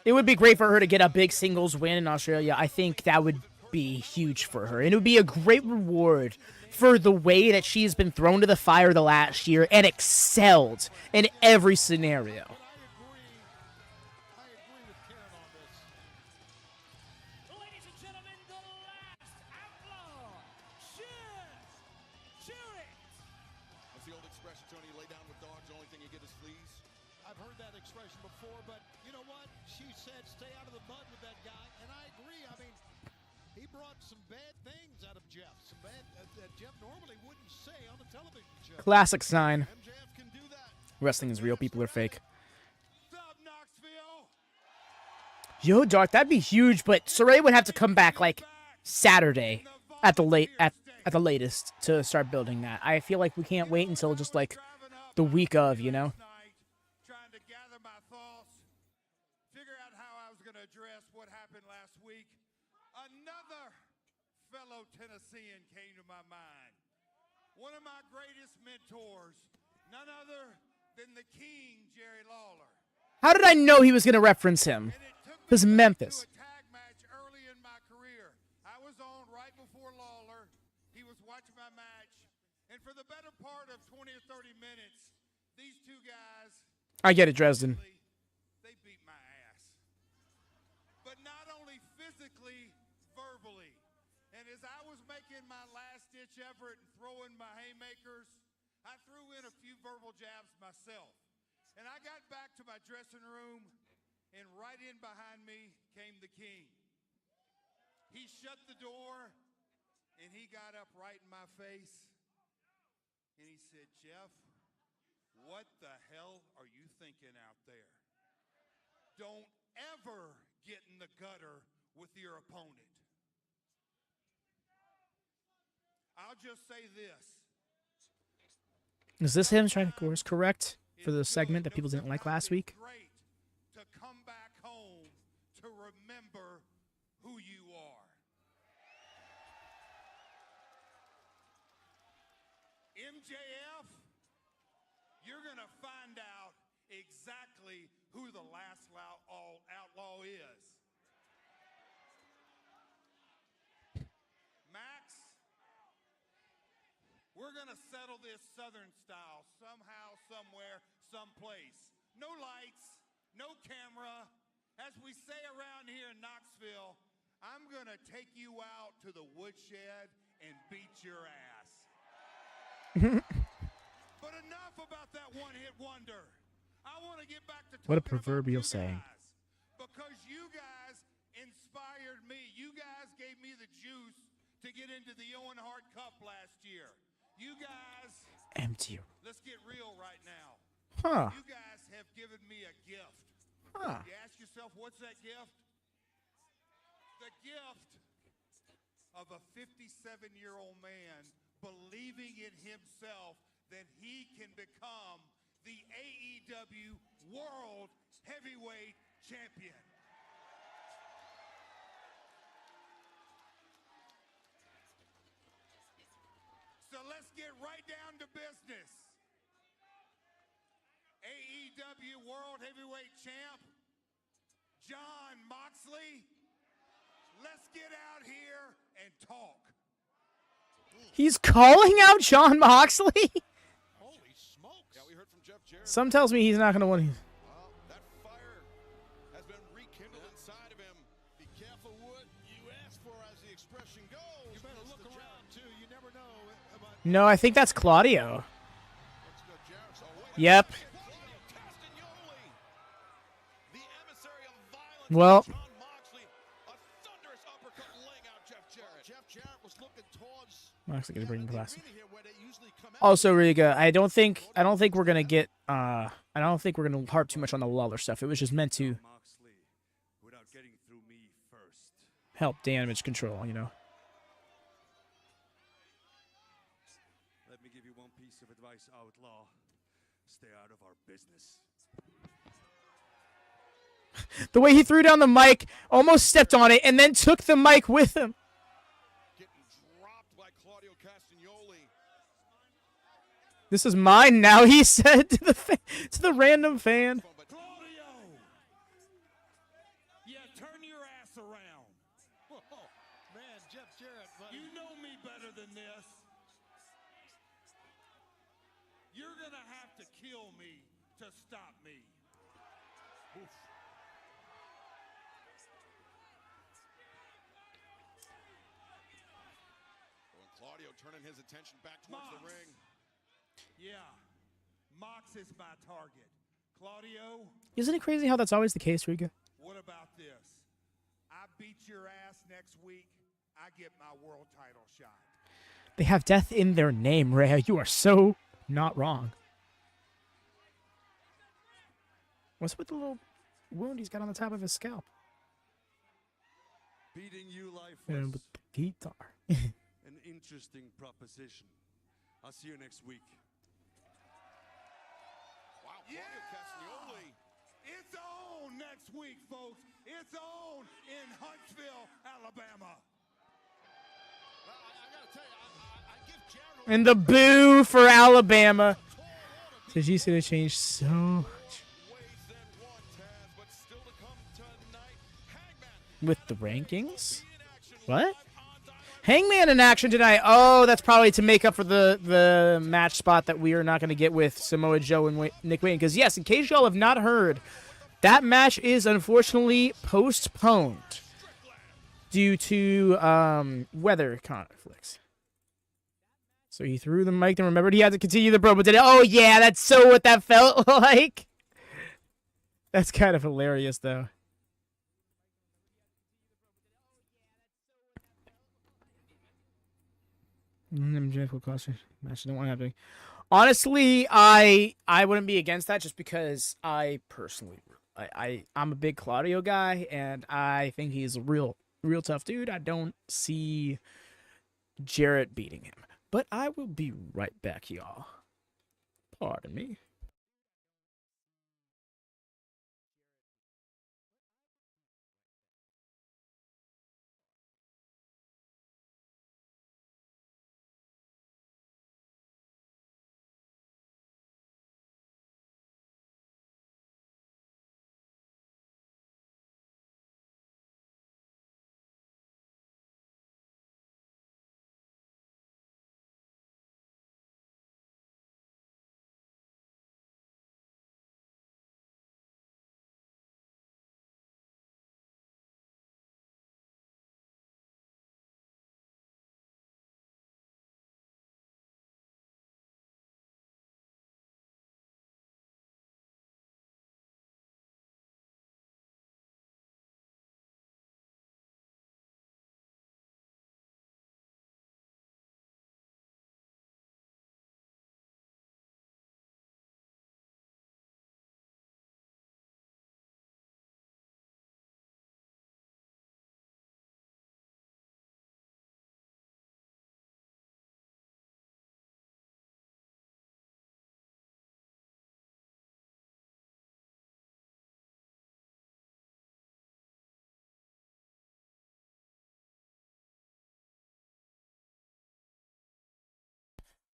It would be great for her to get a big singles win in Australia. I think that would be huge for her, and it would be a great reward for the way that she's been thrown to the fire the last year and excelled in every scenario. Classic sign. Wrestling is real, people are fake. Yo, Dark, that'd be huge, but Saray would have to come back like Saturday at the latest to start building that. I feel like we can't wait until just like the week of, you know. Trying to gather my thoughts, figure out how I was going to address what happened last week. Another fellow Tennessean came to my mind. One of my greatest mentors, none other than the King, Jerry Lawler. How did I know he was going to reference him? It was Memphis. A tag match early in my career. I was on right before Lawler. He was watching my match. And for the better part of 20 or 30 minutes, these two guys... I get it, Dresden. They beat my ass. But not only physically, verbally. And as I was making my last-ditch effort and throwing my haymakers, I threw in a few verbal jabs myself. And I got back to my dressing room, and right in behind me came the King. He shut the door, and he got up right in my face, and he said, "Jeff, what the hell are you thinking out there? Don't ever get in the gutter with your opponent." I'll just say this. Is this him trying to course correct for the segment that people didn't like last week? Great to come back home to remember who you are. MJF, you're going to find out exactly who the last outlaw is. Max, we're going to settle this Southern style somehow, somewhere, someplace. No lights, no camera. As we say around here in Knoxville, I'm going to take you out to the woodshed and beat your ass. But enough about that one-hit wonder. I want to get back to what a talking proverbial about you saying. guys, because you guys inspired me. You guys gave me the juice to get into the Owen Hart Cup last year. You guys, Empty. let's get real right now. Huh. You guys have given me a gift. Huh. You ask yourself, what's that gift? The gift of a 57-year-old man believing in himself that he can become the AEW World Heavyweight Champion. So let's get right down to business. AEW World Heavyweight Champ, John Moxley. Let's get out here and talk. He's calling out John Moxley? Holy smokes. Yeah, we heard from Jeff Jarrett. Some tells me he's not going to win. Well, that fire has been rekindled inside of him. Be careful what you ask for, as the expression goes. You better look around, too. You never know. No, I think that's Claudio. Yep. Well, Jeff Jarrett was looking towards Moxley gonna bring the glass. arena here where they usually come out. Also, Riga, I don't think we're gonna get I don't think we're gonna harp too much on the Lawler stuff. It was just meant to Moxley, without getting through me first. help damage control, you know. Let me give you one piece of advice, Outlaw. Stay out of our business. The way he threw down the mic, almost stepped on it, and then took the mic with him. Getting dropped by Claudio Castagnoli. This is mine now, he said to the random fan. Claudio! Yeah, turn your ass around. Oh, man, Jeff Jarrett, buddy. You know me better than this. You're going to have to kill me to stop me. Oof. Well, Claudio turning his attention back towards the Mox. ring. Yeah, Mox is my target. Claudio, Isn't it crazy how that's always the case, Riga? what about this? I beat your ass next week. I get my world title shot. They have death in their name, Rhea. You are so not wrong. What's with the little wound he's got on the top of his scalp? Beating you life And was with the guitar. an interesting proposition. I'll see you next week. Wow, Claudio Castagnoli. It's on next week, folks. It's on in Huntsville, Alabama. Well, I gotta tell you, I give Jarrett And the boo for Alabama. So she's gonna change so much. ways than one, Taz, but still to come tonight. Hangman With the rankings? in action. What? Live on Dynamite. Hangman in action tonight. Oh, that's probably to make up for the match spot that we are not going to get with Samoa Joe and Nick Wayne. Because, yes, in case y'all have not heard, that match is unfortunately postponed due to weather conflicts. So he threw the mic and remembered he had to continue the promo today. Oh, yeah, that's so what that felt like. That's kind of hilarious, though. MJF will cost match. I don't want to have to. Honestly, I wouldn't be against that just because I personally I'm a big Claudio guy and I think he's a real tough dude. I don't see Jarrett beating him. But I will be right back, y'all. Pardon me.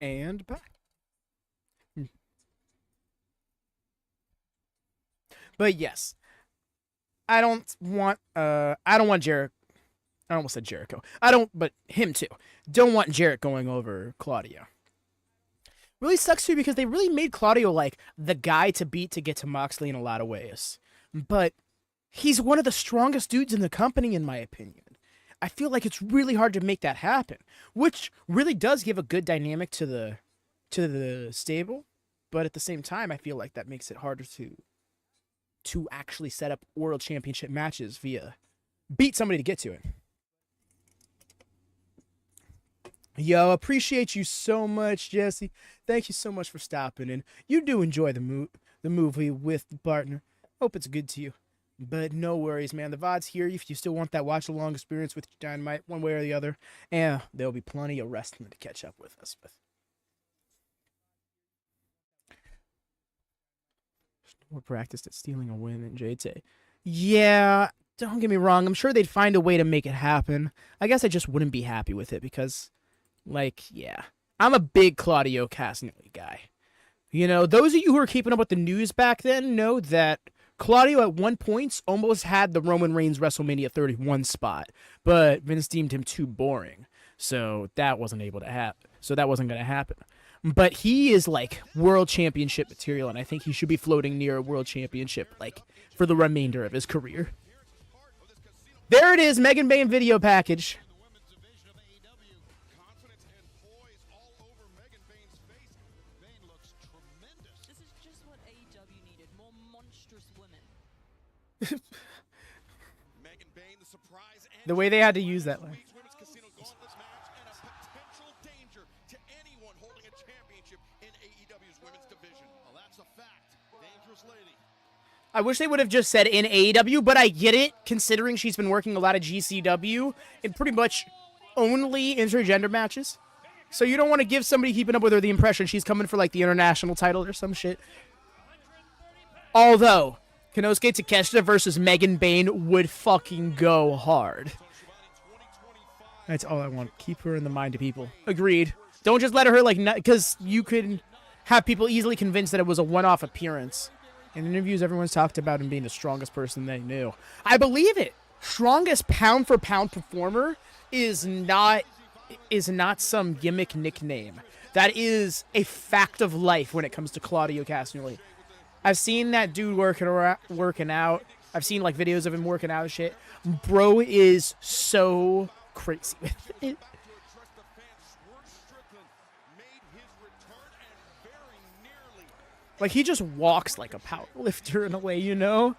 And back. But yes, I don't want Jarrett. I almost said Jericho. But him too. Don't want Jarrett going over Claudio. Really sucks too because they really made Claudio like the guy to beat to get to Moxley in a lot of ways. But he's one of the strongest dudes in the company, in my opinion. I feel like it's really hard to make that happen, which really does give a good dynamic to the stable. But at the same time, I feel like that makes it harder to actually set up world championship matches via beat somebody to get to it. Yo, appreciate you so much, Jesse. Thank you so much for stopping in. You do enjoy the movie with the partner. Hope it's good to you. But no worries, man. The VOD's here if you still want that watch-along experience with Dynamite one way or the other. And there'll be plenty of wrestling to catch up with us with. More practiced at stealing a win in JT. Yeah, don't get me wrong. I'm sure they'd find a way to make it happen. I guess I just wouldn't be happy with it because, like, yeah. I'm a big Claudio Castagnoli guy. You know, those of you who are keeping up with the news back then know that Claudio at one point almost had the Roman Reigns WrestleMania 31 spot, but Vince deemed him too boring. So that wasn't able to happen. So that wasn't going to happen. But he is like world championship material, and I think he should be floating near a world championship like for the remainder of his career. There it is, Megan Bayne video package. This is just what AEW needed, more monstrous women. Megan Bayne, the surprise The way they had to use that line. Women's Casino Gauntlet match and a potential danger to anyone holding a championship in AEW's women's division. Well, that's a fact. Dangerous lady. I wish they would have just said in AEW, but I get it, considering she's been working a lot of GCW in pretty much only intergender matches. So you don't want to give somebody keeping up with her the impression she's coming for like the international title or some shit. Although, Konosuke Takeshita versus Megan Bayne would fucking go hard. That's all I want. Keep her in the mind of people. Agreed. Don't just let her like, because you could have people easily convinced that it was a one-off appearance. In interviews, everyone's talked about him being the strongest person they knew. I believe it. Strongest pound-for-pound performer is not some gimmick nickname. That is a fact of life when it comes to Claudio Castagnoli. I've seen that dude working out. I've seen like videos of him working out and shit. Bro is so crazy with it. Like, he just walks like a power lifter in a way, you know?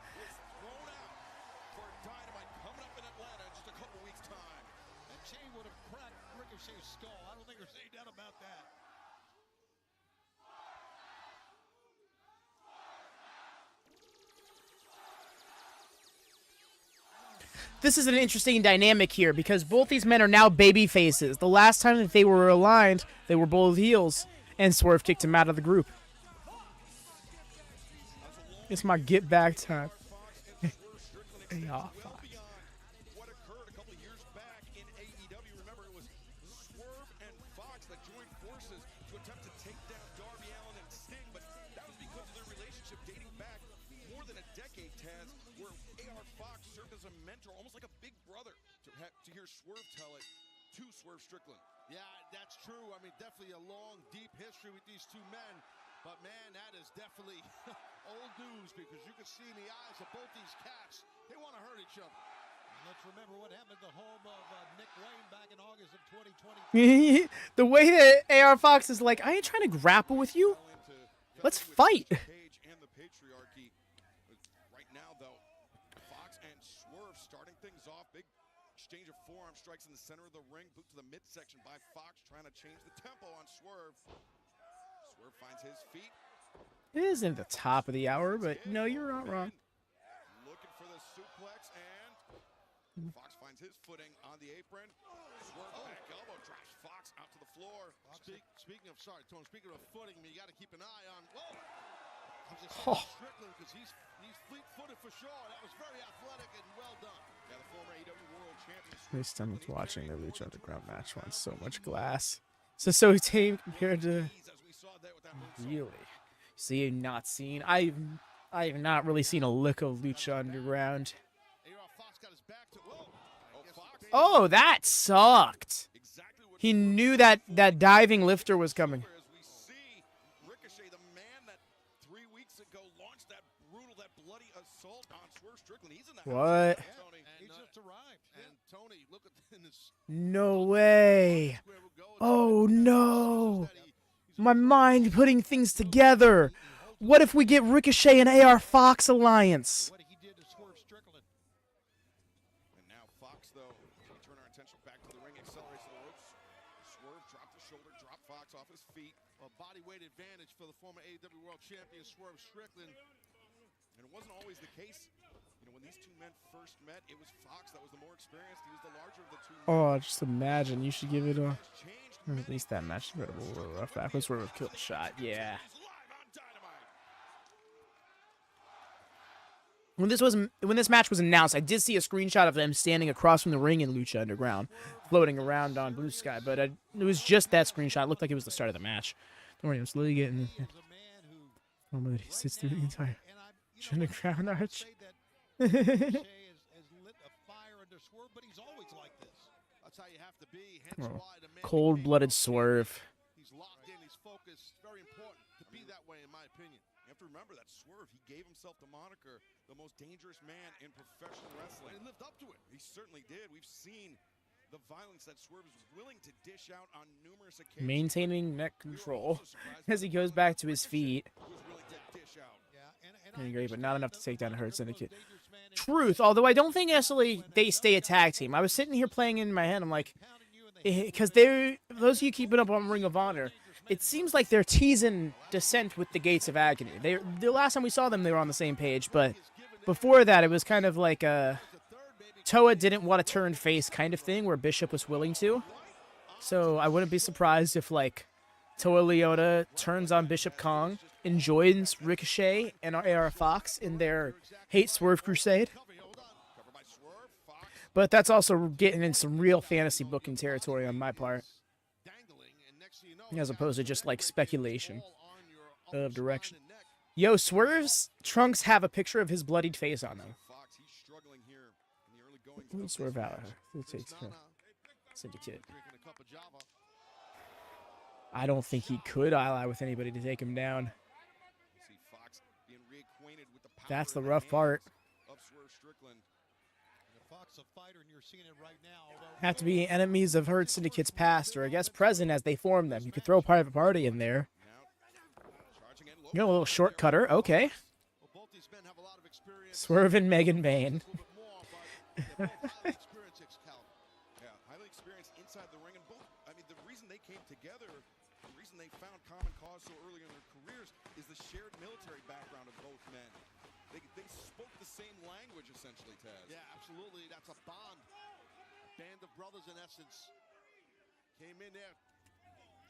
This is an interesting dynamic here because both these men are now baby faces. The last time that they were aligned, they were both heels, and Swerve kicked him out of the group. It's my get back time. What occurred a couple of years back in AEW, remember it was Swerve and Fox that joined forces to attempt to take down Darby Allin and Sting, but that was because of their relationship dating back more than a decade, Taz, where AR Fox served as a mentor, almost like a big brother, to hear Swerve tell it to Swerve Strickland. Yeah, that's true. I mean, definitely a long, deep history with these two men. But, man, that is definitely old news because you can see in the eyes of both these cats, they want to hurt each other. And let's remember what happened at the home of Nick Wayne back in August of 2020. The way that AR Fox is like, I ain't trying to grapple with you. Let's fight. And the patriarchy. Right now, though, Fox and Swerve starting things off. Big exchange of forearm strikes in the center of the ring. Boot to the midsection by Fox, trying to change the tempo on Swerve. Swerve finds his feet. It isn't the top of the hour, but no, you're not wrong. Looking for the suplex, and Fox finds his footing on the apron. Swerve back elbow drives Fox out to the floor. Speaking of footing, you got to keep an eye on. Whoa! Strickland, because he's fleet-footed for sure. That was very athletic and well done. Yeah, the former AEW World Champion. Waste time watching the Lucha Underground match on so much glass. So tame compared to really. See, you've not seen. I have not really seen a lick of Lucha Underground. Oh, that sucked. He knew that diving lifter was coming. Ricochet, the man that 3 weeks ago launched that brutal, that bloody assault on Swerve Strickland. He's in the What? He just arrived. And Tony, look at this. No way. Oh no. My mind putting things together. What if we get Ricochet and AR Fox alliance? What he did to Swerve Strickland. And now Fox, though, we turn our attention back to the ring, accelerates to the ropes. Swerve dropped the shoulder, dropped Fox off his feet. A body weight advantage for the former AEW World Champion Swerve Strickland. And it wasn't always the case. You know, when these two men first met, it was Fox that was the more experienced. He was the larger of the two men. Oh, just imagine. You should give it a... At least that match. Incredible. Rough backwards where we've killed a shot. Yeah. When this match was announced, I did see a screenshot of them standing across from the ring in Lucha Underground, floating around on Blue Sky. But it was just that screenshot. It looked like it was the start of the match. Don't worry, I'm slowly getting... Normally he sits through the entire Underground arch. Oh, cold-blooded Swerve. He's locked in, he's focused. Very important to be that way, in my opinion. You have to remember that Swerve, he gave himself the moniker, the most dangerous man in professional wrestling. And lived up to it. He certainly did. We've seen the violence that Swerve is willing to dish out on numerous occasions. Maintaining neck control as he goes back to his feet. Pretty great, but not enough to take down a Hurt Syndicate. Truth, although I don't think necessarily they stay a tag team. I was sitting here playing in my head, I'm like, because those of you keeping up on Ring of Honor, it seems like they're teasing Descent with the Gates of Agony. The last time we saw them, they were on the same page, but before that, it was kind of like a Toa didn't want to turn face kind of thing, where Bishop was willing to. So I wouldn't be surprised if, like, Toa Leota turns on Bishop Kong and joins Ricochet and AR Fox in their Hate Swerve crusade. But that's also getting in some real fantasy booking territory on my part, as opposed to just like speculation of direction. Yo, Swerve's trunks have a picture of his bloodied face on them. Swerve out. Syndicate. I don't think he could ally with anybody to take him down. That's the rough part. Have to be enemies of Hurt Syndicate's past, or I guess present as they form them. You could throw Private Party in there. You know, a little shortcutter. Okay. Swerve and Megan Vane. Highly experienced inside the ring, and both. I mean, the reason they came together, the reason they found common cause so early in their careers, is the shared military background of both men. They spoke the same language, essentially, Taz. Yeah, absolutely. That's a bond. Band of brothers, in essence. Came in there,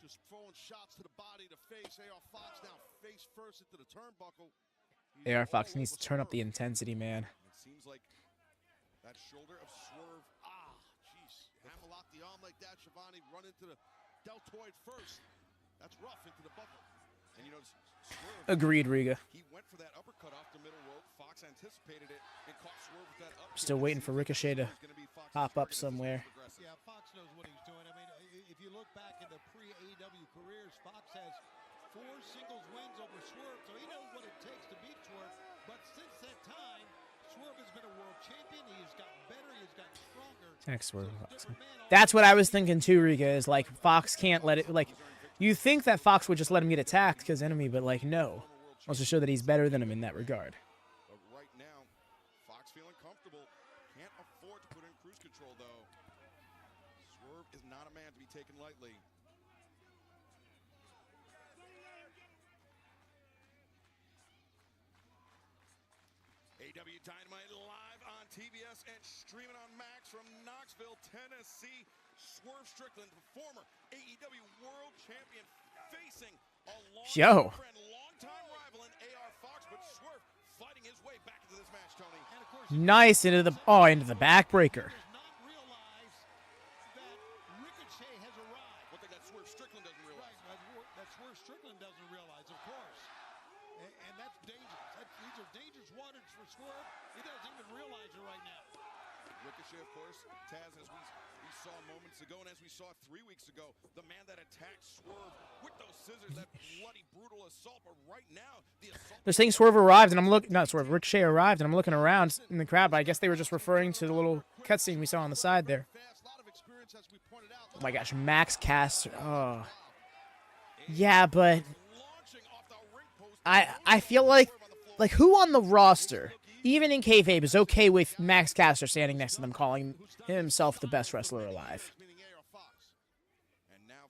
just throwing shots to the body, the face. AR Fox now face first into the turnbuckle. AR Fox needs to turn up the intensity, man. It seems like that shoulder of Swerve. Jeez. Hammerlock the arm like that. Shivani run into the deltoid first. That's rough into the buckle. And you know, Swerve, agreed, Riga. He went for that uppercut off the middle rope. Fox anticipated it and caught Swerve with that uppercut. Still waiting for Ricochet to pop up somewhere. Yeah, Fox knows what he's doing. I mean, if you look back in the pre-AEW careers, Fox has 4 singles wins over Swerve, so he knows what it takes to beat Swerve. But since that time, Swerve has been a world champion. He has gotten better. He has gotten stronger. Thanks, Swerve. That's what I was thinking too, Riga, is like Fox can't let it, like, you think that Fox would just let him get attacked because enemy, but like, no. Wants to show that he's better than him in that regard. But right now, Fox feeling comfortable. Can't afford to put in cruise control, though. Swerve is not a man to be taken lightly. AEW Dynamite live on TBS and streaming on Max from Knoxville, Tennessee. Swerve Strickland, the former AEW World Champion, facing a long friend, longtime rival in AR Fox, but Swerve fighting his way back into this match, Tony. And of course, nice into the backbreaker. Ricochet has arrived. One thing that Swerve Strickland doesn't realize. Right, that Swerve Strickland doesn't realize, of course. And that's dangerous. These are dangerous waters for Swerve. He doesn't even realize it right now. Ricochet, of course, Taz, as we saw moments ago, and as we saw 3 weeks ago, the man that attacked Swerve with those scissors, that bloody, brutal assault. But right now, the assault. They're saying Swerve arrived, and I'm looking, not Swerve, Ricochet arrived, and I'm looking around in the crowd, but I guess they were just referring to the little cutscene we saw on the side there. Oh my gosh, Max Caster. Oh. Yeah, but I feel like who on the roster, even in kayfabe, is okay with Max Caster standing next to them, calling himself the best wrestler alive? And now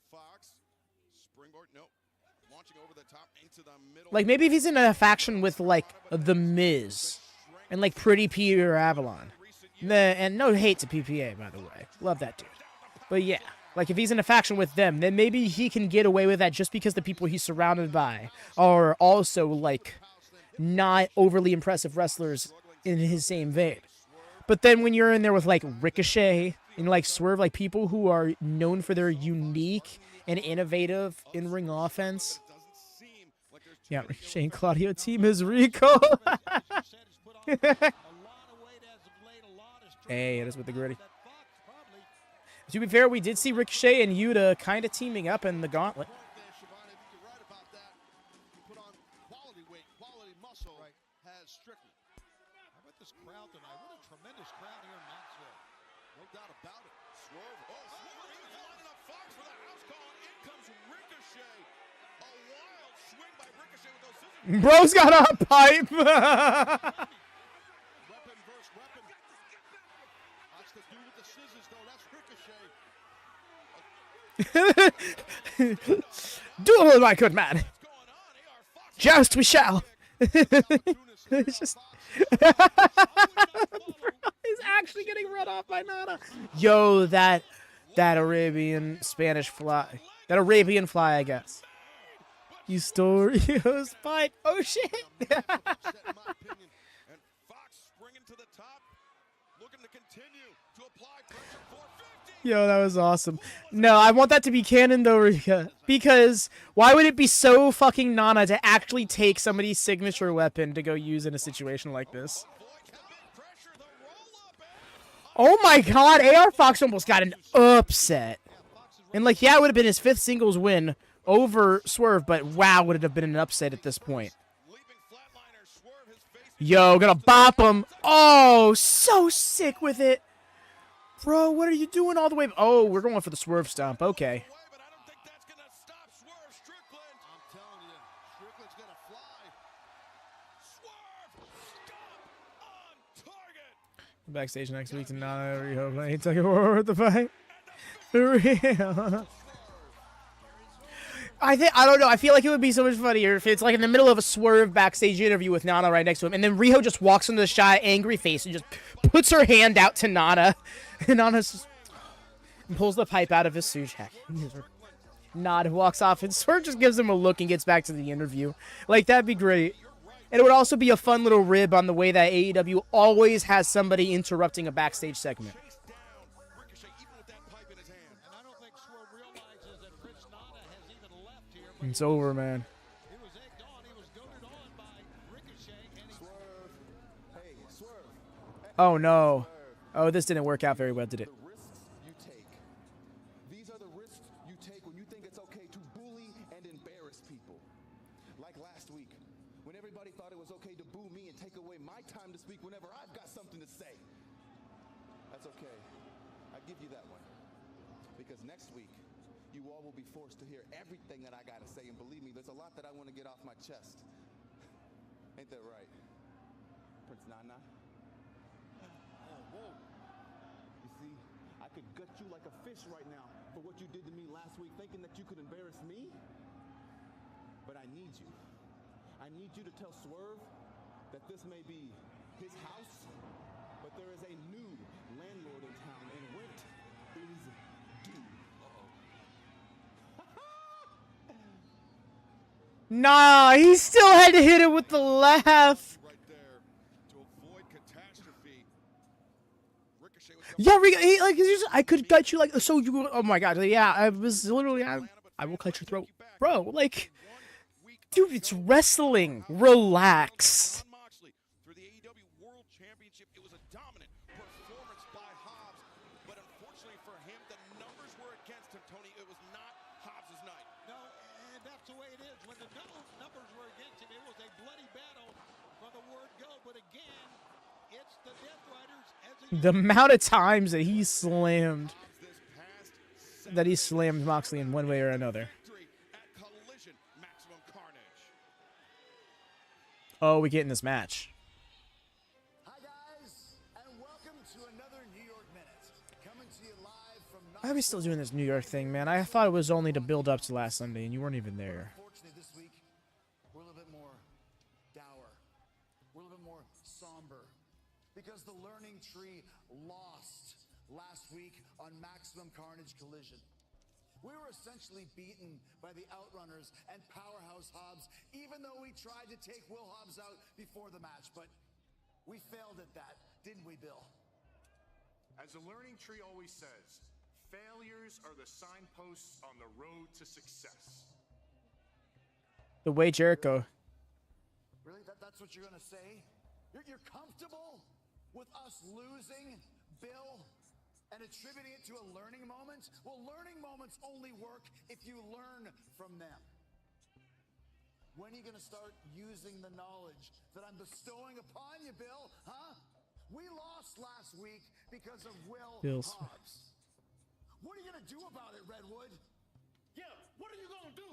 Like, maybe if he's in a faction with, like, The Miz and, like, Pretty Peter Avalon. And no hate to PPA, by the way. Love that dude. But, yeah. Like, if he's in a faction with them, then maybe he can get away with that just because the people he's surrounded by are also, like, not overly impressive wrestlers in his same vein. But then when you're in there with, like, Ricochet and, like, Swerve, like, people who are known for their unique and innovative in-ring offense. Yeah, Ricochet and Claudio team is Rico. Hey, it is with the gritty. To be fair, we did see Ricochet and Yuta kind of teaming up in the gauntlet. How about this crowd tonight? What a tremendous crowd here in Knoxville. No doubt about it. Swerve. Oh, Swerve. He was lining up Fox for the house call. In comes Ricochet. A wild swing by Ricochet with those scissors. Bro's got a pipe. Weapon versus weapon. Watch the dude with the scissors, though. That's Ricochet. Duel, my good man. Joust we shall. It's just he's actually getting run off by Nana. Yo, that Arabian Spanish fly. That Arabian fly, I guess. You stole Rio's pipe. Oh shit. Yo, that was awesome. No, I want that to be canon though, Rika. Because why would it be so fucking Nana to actually take somebody's signature weapon to go use in a situation like this? Oh my god, AR Fox almost got an upset. And like, yeah, it would have been his 5th singles win over Swerve, but wow, would it have been an upset at this point. Yo, gonna bop him. Oh, so sick with it. Bro, what are you doing all the way? Oh, we're going for the Swerve stomp. Okay. Backstage next week to Nana Riho playing Tucker War with the fight. For real. I don't know. I feel like it would be so much funnier if it's like in the middle of a Swerve backstage interview with Nana right next to him, and then Riho just walks into the shot, angry face, and just puts her hand out to Nana, and Nana just pulls the pipe out of his suit jacket. Nana walks off, and Swerve just gives him a look and gets back to the interview. Like, that'd be great. And it would also be a fun little rib on the way that AEW always has somebody interrupting a backstage segment. It's over, man. Oh, no. Oh, this didn't work out very well, did it? These are the risks you take when you think it's okay to bully and embarrass people. Like last week, when everybody thought it was okay to boo me and take away my time to speak whenever I've got something to say. That's okay. I give you that one. Because next week, you all will be forced to hear everything that I gotta say, and believe me, there's a lot that I want to get off my chest. Ain't that right, Prince Nana? Oh, whoa. You see, I could gut you like a fish right now for what you did to me last week, thinking that you could embarrass me. But I need you. I need you to tell Swerve that this may be his house, but there is a new landlord in town, and rent is due. Nah, he still had to hit it with the laugh. Yeah, he, like, I could cut you like, so you, oh my god, yeah, I was literally, I will cut your throat. Bro, like, dude, it's wrestling. Relax. For the AEW World Championship, it was a dominant performance by Hobbs, but unfortunately for him, the numbers were against him, Tony. It was not Hobbs' night. No, and that's the way it is. When the numbers were against him, it was a bloody battle from the word go. But again, it's the Death Riders. The amount of times that he slammed Moxley in one way or another. Oh, we get in this match. Hi guys, and welcome to another New York Minute. Coming to you live from Why are we still doing this New York thing, man? I thought it was only to build up to last Sunday, and you weren't even there. Unfortunately, this week Tree lost last week on Maximum Carnage Collision. We were essentially beaten by the Outrunners and Powerhouse Hobbs, even though we tried to take Will Hobbs out before the match, but we failed at that, didn't we, Bill? As the Learning Tree always says, failures are the signposts on the road to success. The way Jericho. Really? That's what you're going to say? You're comfortable with us losing, Bill, and attributing it to a learning moment? Well, learning moments only work if you learn from them. When are you going to start using the knowledge that I'm bestowing upon you, Bill? Huh? We lost last week because of Will Hobbs. What are you going to do about it, Redwood? Yeah, what are you going to do?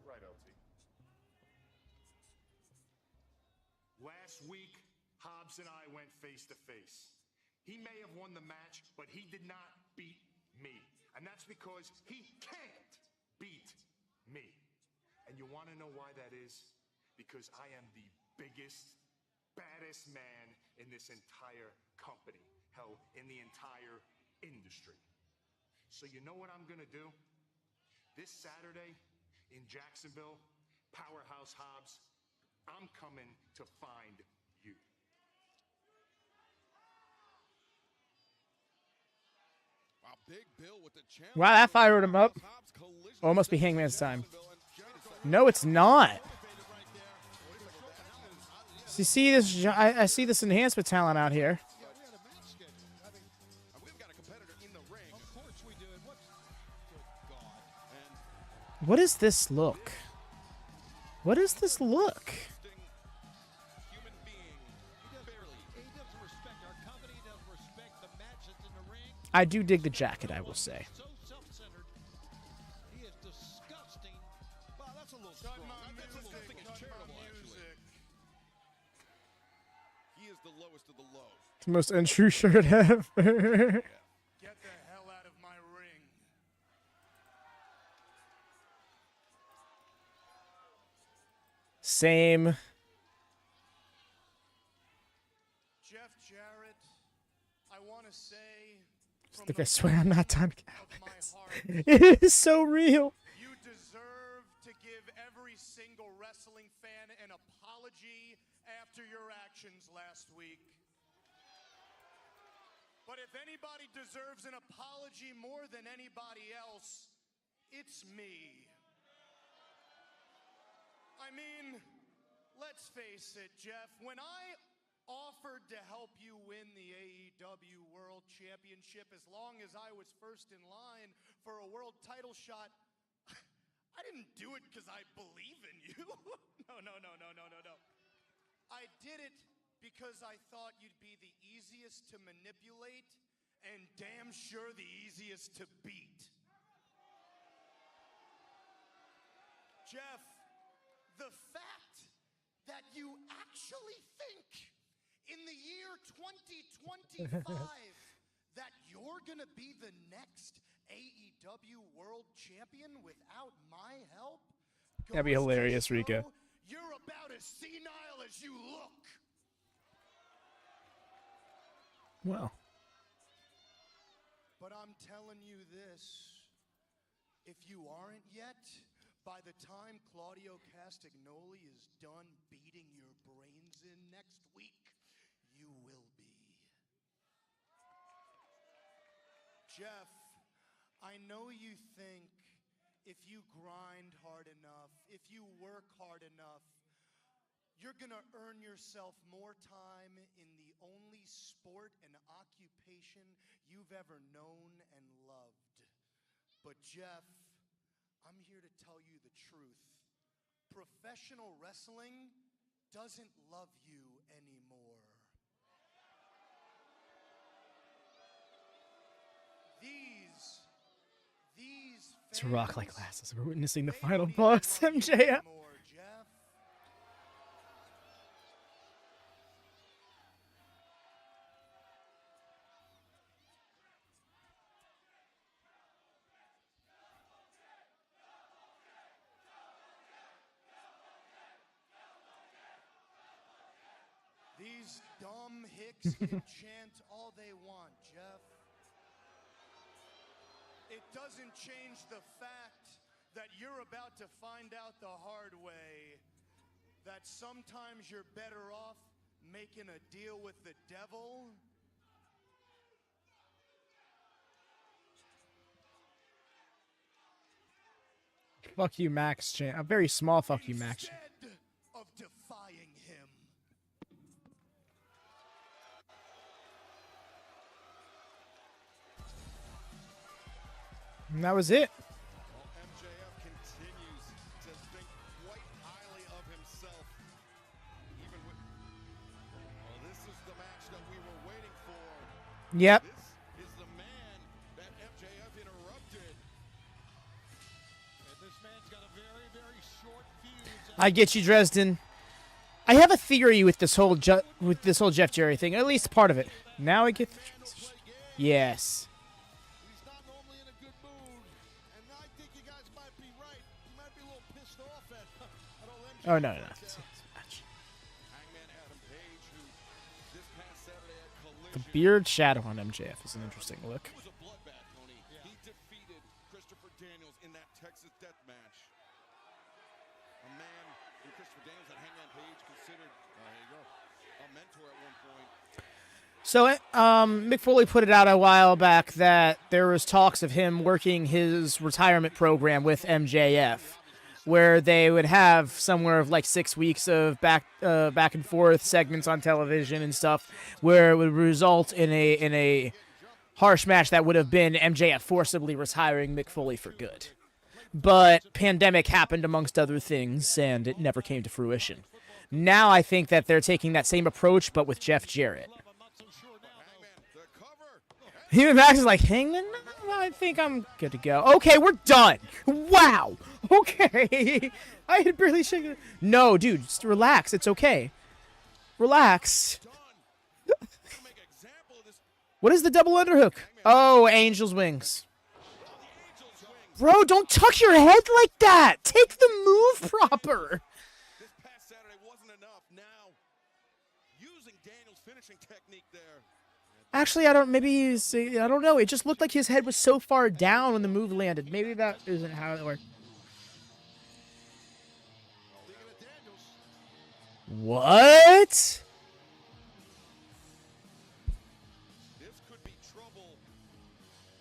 Right, LT. Last week, Hobbs and I went face to face. He may have won the match, but he did not beat me. And that's because he can't beat me. And you want to know why that is? Because I am the biggest, baddest man in this entire company. Hell, in the entire industry. So you know what I'm going to do? This Saturday in Jacksonville, Powerhouse Hobbs, I'm coming to find you. Wow, Big Bill with the challenge. Wow, that fired him up. Oh, it must be Hangman's time. No, it's not. So you see this? I see this enhancement talent out here. What is this look? What is this look? I do dig the jacket, I will say. It's the most untrue shirt ever. Get the hell out of my ring. Same. Jeff Jarrett, I want to say, I think I swear I'm not Tom Callis. It is so real. you deserve to give every single wrestling fan an apology after your actions last week. But if anybody deserves an apology more than anybody else, it's me. I mean, let's face it, Jeff, when I offered to help you win the AEW World Championship as long as I was first in line for a world title shot, I didn't do it because I believe in you. No. I did it because I thought you'd be the easiest to manipulate and damn sure the easiest to beat. Jeff, the fact that you actually think in the year 2025 that you're going to be the next AEW World Champion without my help? That'd be hilarious, Rika. You're about as senile as you look. Well. But I'm telling you this, if you aren't yet, by the time Claudio Castagnoli is done beating your brains in next week, you will be. Jeff, I know you think if you grind hard enough, if you work hard enough, you're gonna earn yourself more time in the only sport and occupation you've ever known and loved. But Jeff, I'm here to tell you the truth. Professional wrestling doesn't love you anymore. It's rock like glasses. We're witnessing the final boss, MJF. These dumb hicks can chant all they want, Jeff. It doesn't change the fact that you're about to find out the hard way that sometimes you're better off making a deal with the devil. Fuck you, Max chant. A very small fuck you, Max. Instead of defying him. And that was it. Well, MJF continues to think quite highly of himself. Even with, well, this is the match that we were waiting for. Yep. This is the man that MJF interrupted. And this man's got a very, very short fuse. I get you, Dresden. I have a theory with this whole Jeff Jarrett thing. At least part of it. Now I get the yes. Oh, no, no, no. The beard shadow on MJF is an interesting look. It was a bloodbath, Tony. He defeated Christopher Daniels in that Texas death match. A man in Christopher Daniels that Hangman Page considered, there you go, a mentor at one point. So, Mick Foley put it out a while back that there was talks of him working his retirement program with MJF, where they would have somewhere of like 6 weeks of back and forth segments on television and stuff, where it would result in a harsh match that would have been MJF forcibly retiring Mick Foley for good. But pandemic happened amongst other things, and it never came to fruition. Now I think that they're taking that same approach, but with Jeff Jarrett. Even Max is like, Hangman? I think I'm good to go. Okay, we're done. Wow. Okay. I had barely shaken it. No, dude, just relax. It's okay. Relax. What is the double underhook? Oh, Angel's Wings. Bro, don't tuck your head like that. Take the move proper. This past Saturday wasn't enough. Now, using Daniels' finishing technique there. Actually, I don't know. It just looked like his head was so far down when the move landed. Maybe that isn't how it worked. What? This could be trouble.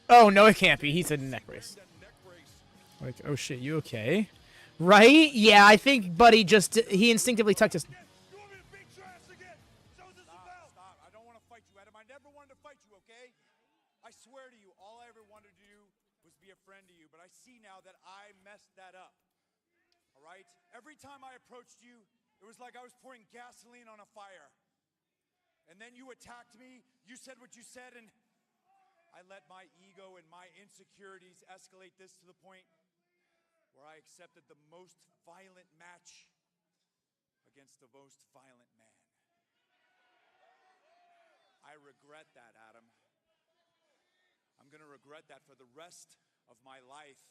Oh, no, it can't be. He's in a neck brace. Like, oh shit, you okay? Right? Yeah, I think Buddy he instinctively tucked his... I swear to you, all I ever wanted to do was be a friend to you, but I see now that I messed that up. All right? Every time I approached you, it was like I was pouring gasoline on a fire. And then you attacked me, you said what you said, and I let my ego and my insecurities escalate this to the point where I accepted the most violent match against the most violent man. I regret that, Adam. I'm going to regret that for the rest of my life.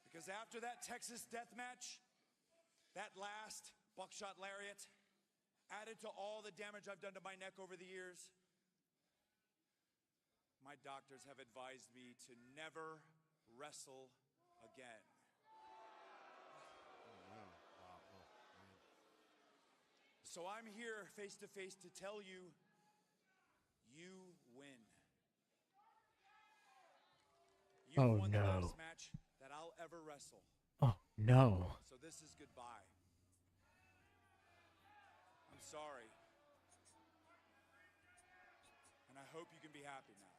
Because after that Texas death match, that last buckshot lariat, added to all the damage I've done to my neck over the years, my doctors have advised me to never wrestle again. So I'm here face to face to tell you, you win. You won the last match that I'll ever wrestle. Oh, no. So this is goodbye. I'm sorry. And I hope you can be happy now.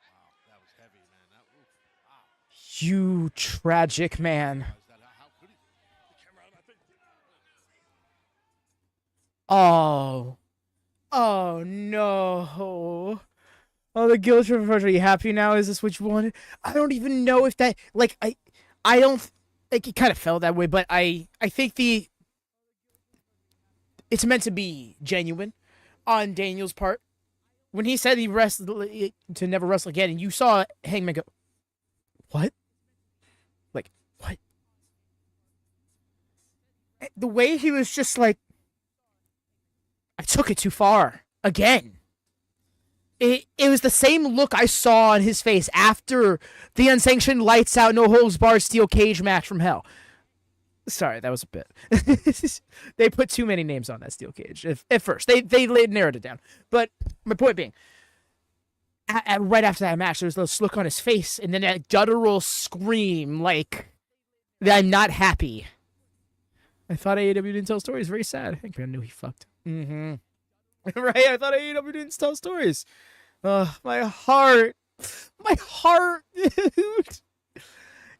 Wow, that was heavy, man. Wow. You tragic man. Oh. Oh, no. Oh, the guilt trip. Are you happy now? Is this what you wanted? I don't even know if that... Like, I don't... Like, it kind of felt that way, but I think it's meant to be genuine on Daniel's part. When he said he wrestled to never wrestle again, and you saw Hangman go, what? Like, what? The way he was just like, I took it too far. Again. It was the same look I saw on his face after the unsanctioned lights out, no holds barred steel cage match from hell. Sorry, that was a bit. They put too many names on that steel cage at first. They narrowed it down. But my point being, right after that match, there was this look on his face, and then that guttural scream like, I'm not happy. I thought AEW didn't tell stories. Very sad. I think I knew he fucked. Mm-hmm. Right? I thought AEW didn't tell stories. My heart. My heart, dude.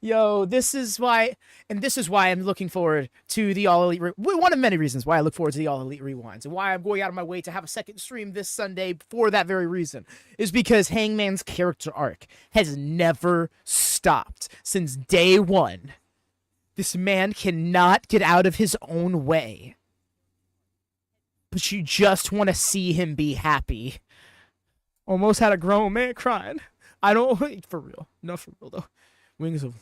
Yo, this is why I'm looking forward to the All Elite. One of many reasons why I look forward to the All Elite Rewinds, and why I'm going out of my way to have a second stream this Sunday for that very reason, is because Hangman's character arc has never stopped since day one. This man cannot get out of his own way, but you just want to see him be happy. Almost had a grown man crying. I don't, for real. Not for real, though. Wings of...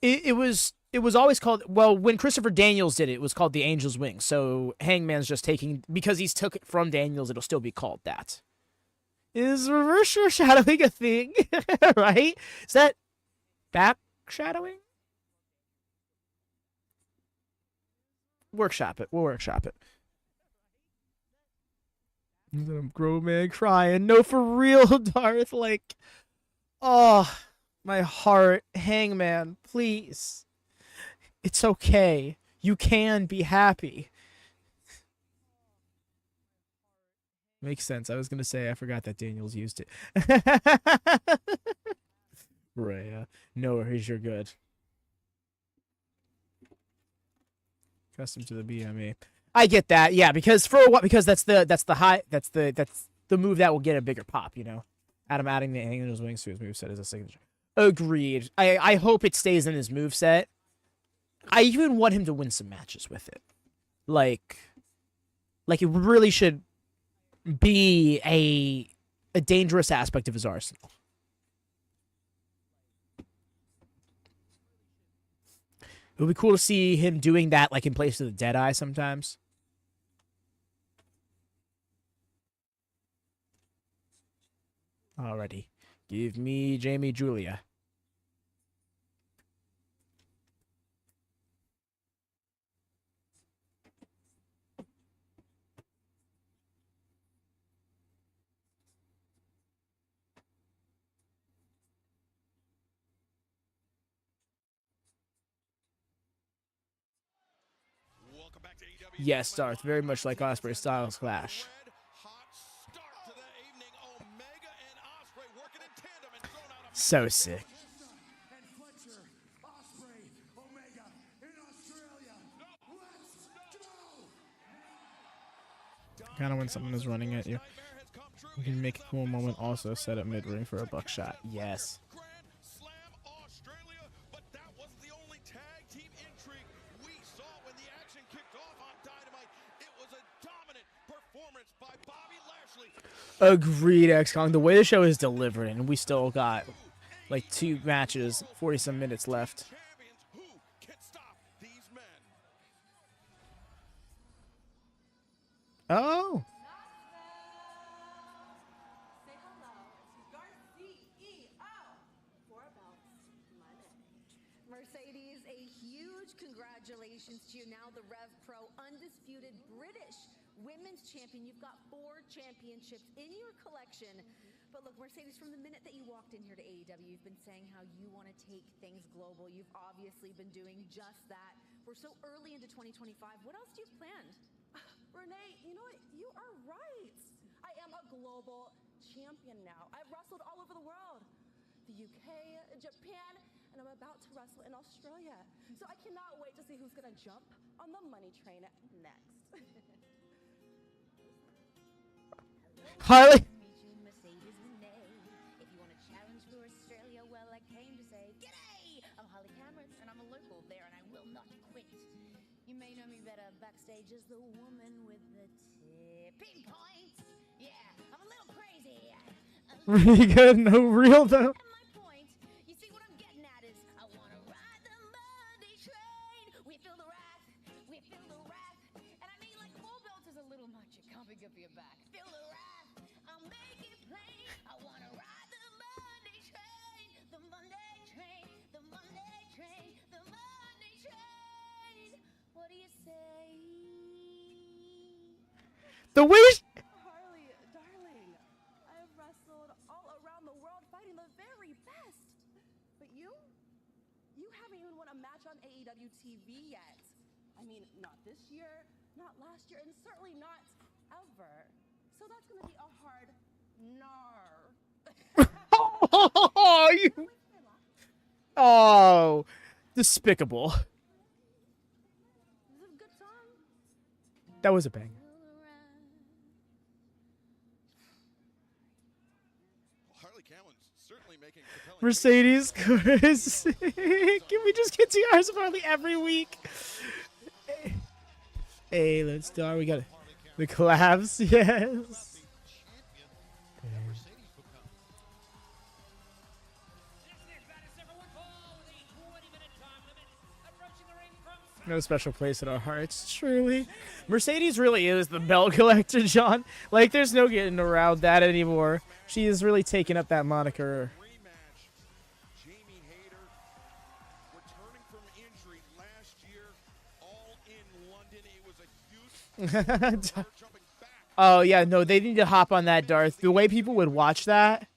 It was always called, well, when Christopher Daniels did it, it was called the Angel's Wings. So Hangman's just taking, because he's took it from Daniels, it'll still be called that. Is reverse shadowing a thing? Right? Is that back shadowing? Workshop it. We'll workshop it. I'm grown man crying. No, for real, Darth. Like, oh, my heart. Hangman, please. It's okay. You can be happy. Makes sense. I was going to say, I forgot that Daniels used it. Right, no worries, you're good. Custom to the BME. I get that, yeah, because that's the move that will get a bigger pop, you know. Adam adding the Angel's Wings to his moveset is a signature. Agreed. I hope it stays in his moveset. I even want him to win some matches with it. Like it really should be a dangerous aspect of his arsenal. It would be cool to see him doing that, like, in place of the Deadeye sometimes. Alrighty. Give me Jamie Julia. Yes, Darth. Very much like Ospreay Styles Clash. So sick. Kind of when someone is running at you. You can make a cool moment also set up mid-ring for a buckshot. Yes. Agreed, X-Kong. The way the show is delivered, and we still got like 2 matches, 40-some minutes left. Oh. Mercedes, a huge congratulations to you. Now the Rev Pro undisputed British Women's Champion. You've got 4 championships in your collection. But look, Mercedes, from the minute that you walked in here to AEW, you've been saying how you want to take things global. You've obviously been doing just that. We're so early into 2025. What else do you have planned? Renee, you know what? You are right. I am a global champion now. I've wrestled all over the world. The UK, Japan, and I'm about to wrestle in Australia. So I cannot wait to see who's going to jump on the money train next. Harley. Mercedes Renee. If you want a challenge for Australia, well, I came to say, g'day! I'm Holly Cameron, and I'm a local there, and I will not quit. You may know me better backstage as the woman with the Pinpoint. Yeah, I'm a little crazy. Really good, no real though. My point, you see what I'm getting at is, I wanna ride the Monday train. We feel the wrath, we feel the wrath. And I mean, like, 4 belts is a little much. It can't be good for your back. Feel the wrath, I'll make it plain. I wanna ride the Monday train. The Monday train, the Monday train, the Monday train. What do you say? The way Harley, darling, I have wrestled all around the world fighting the very best. But you haven't even won a match on AEW TV yet. I mean, not this year, not last year, and certainly not ever. So that's gonna be a hard nar. Oh, you. Oh, despicable. Is it a good song? That was a bang. Harley Cowan's certainly making compelling Mercedes Chris. Can we just get 2 hours of Harley every week? Hey, let's start. We got the collabs. Yes. No special place in our hearts, truly. Mercedes really is the belt collector, John. Like, there's no getting around that anymore. She has really taken up that moniker. Jamie Hayter returning from injury last year, all in London. It was a huge Oh, yeah, no, they need to hop on that, Darth. The way people would watch that.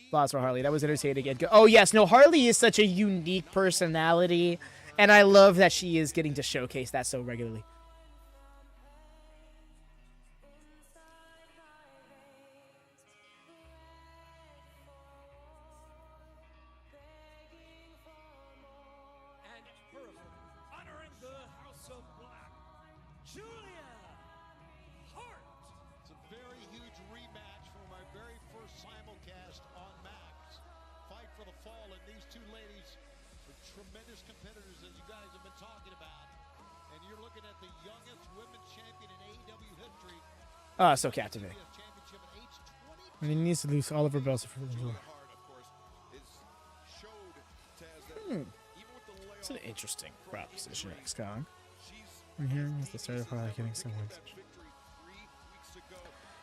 Applause for Harley. That was entertaining again. Oh, yes, no, Harley is such a unique personality. And I love that she is getting to showcase that so regularly. And honoring the House of Black, Julia Hart. It's a very huge rematch from my very first simulcast on Max. Fight for the fall, and these two ladies are tremendous competitors, as you guys have been talking about. And you're looking at the youngest women's champion in AEW history. Oh, so captivating. And he needs to lose all of her belts for the It's an interesting proposition, X-Con. We're here with the start of Harley getting someone.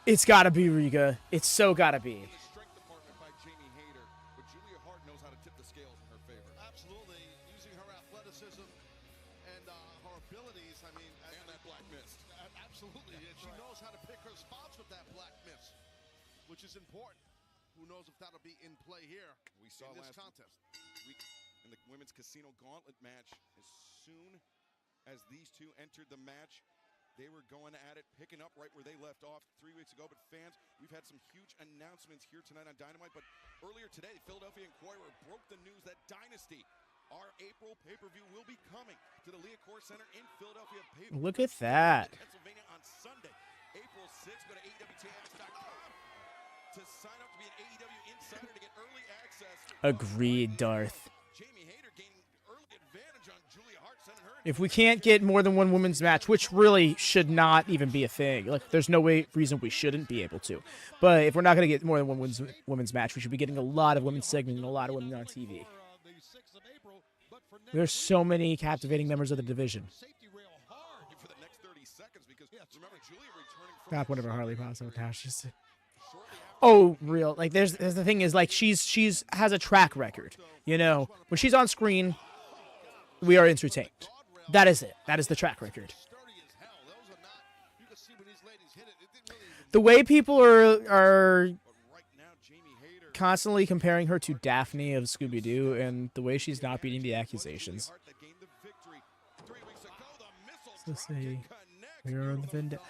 It's gotta be Riga. It's so gotta be. Absolutely, using her athleticism and her abilities. I mean, and that black mist. Absolutely, and she knows how to pick her spots with that black mist, which is important. Who knows if that'll be in play here? We saw in this contest. In the women's casino gauntlet match, as soon as these two entered the match, they were going at it, picking up right where they left off 3 weeks ago. But fans, we've had some huge announcements here tonight on Dynamite. But earlier today, Philadelphia Inquirer broke the news that Dynasty, our April pay-per-view, will be coming to the Liacouras Center in Philadelphia. Look at that. Pennsylvania on Sunday, April 6th. Go to AEWTX.com to sign up to be an AEW insider to get early access. Agreed, Darth. Jamie Hayter gaining early advantage on Julia Hart, sending her. If we can't get more than one women's match, which really should not even be a thing, like there's no reason we shouldn't be able to. But if we're not going to get more than one women's match, we should be getting a lot of women's segments and a lot of women on TV. There's so many captivating members of the division. For the next 30 seconds, because remember, Julia returning from Stop whenever Harley pops up now. She's oh, real. Like there's the thing is like she's has a track record. You know, when she's on screen, we are entertained. That is it. That is the track record. The way people are constantly comparing her to Daphne of Scooby-Doo, and the way she's not beating the accusations. Let's see. We are on the vendetta.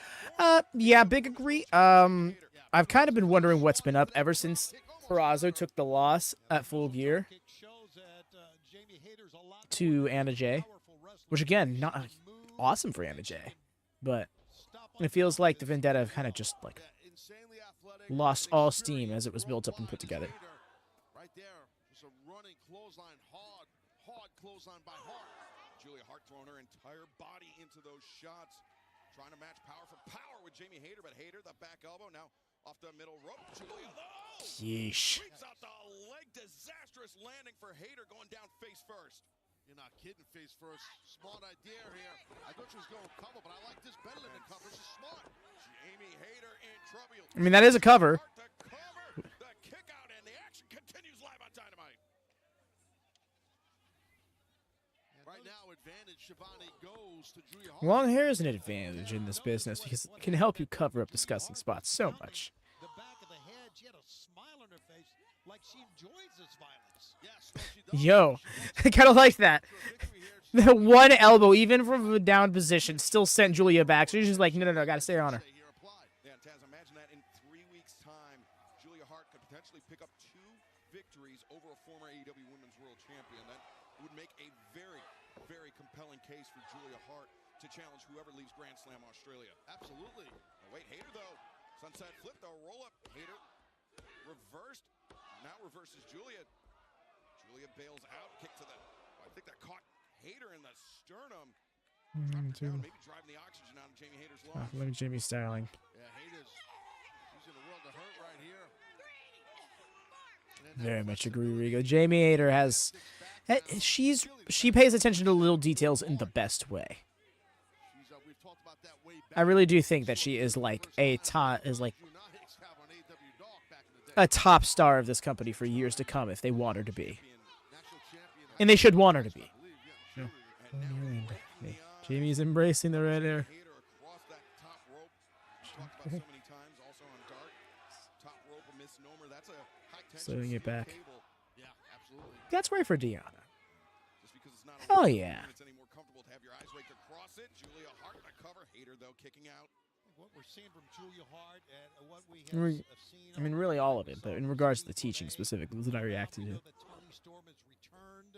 Yeah, big agree. I've kind of been wondering what's been up ever since Perazo took the loss at Full Gear to Anna Jay, which again, not awesome for Anna Jay, but it feels like the vendetta kind of just like lost all steam as it was built up and put together. Right there, just a running clothesline, hard clothesline by Hart. Julia Hart throwing her entire body into those shots. Trying to match power for power with Jamie Hayter, but Hayter, the back elbow, now off the middle rope. Julia, Yeesh. sweeps out the leg. Disastrous landing for Hayter, going down face first. You're not kidding, face first. Smart idea here. I thought she was going cover, but I like this better than the cover. This is smart. Jamie Hayter in trouble. I mean, that is a cover. The kick out, and the action continues live on Dynamite. Right now, advantage Shivani goes to Julia Hart. Long hair is an advantage in this business because it can help you cover up disgusting spots so much. The back of the head, she had a smile on her face like she enjoys this violence. Yes, she does. Yo, I kind of like that. The one elbow, even from a down position, still sent Julia back. So she's just like, no, gotta stay on her. Yeah, Taz, imagine that in 3 weeks' time, Julia Hart could potentially pick up 2 victories over a former AEW Women's World Champion. That would make a very, very compelling case for Julia Hart to challenge whoever leaves Grand Slam Australia. Absolutely. Oh, wait, Hayter, though. Sunset flip, though. Roll up. Hayter reversed. Now reverses Julia. Julia bails out. Kick to the... I think that caught Hayter in the sternum. Down, maybe driving the oxygen out of Jamie Hayter's lungs. Look at Jamie styling. Yeah, Hayter's... She's in the world of hurt right here. Very much agree, Rigo. Jamie Hayter has... She pays attention to little details in the best way. I really do think that she is like a top star of this company for years to come if they want her to be. And they should want her to be. No. Jamie's embracing the red hair. Slowing it back. That's right for Deanna. Hell yeah. What we're seeing from Julia Hart and what we have seen. I mean, really all of it, but in regards to the teaching specifically, that I reacted to. Tony Storm has returned.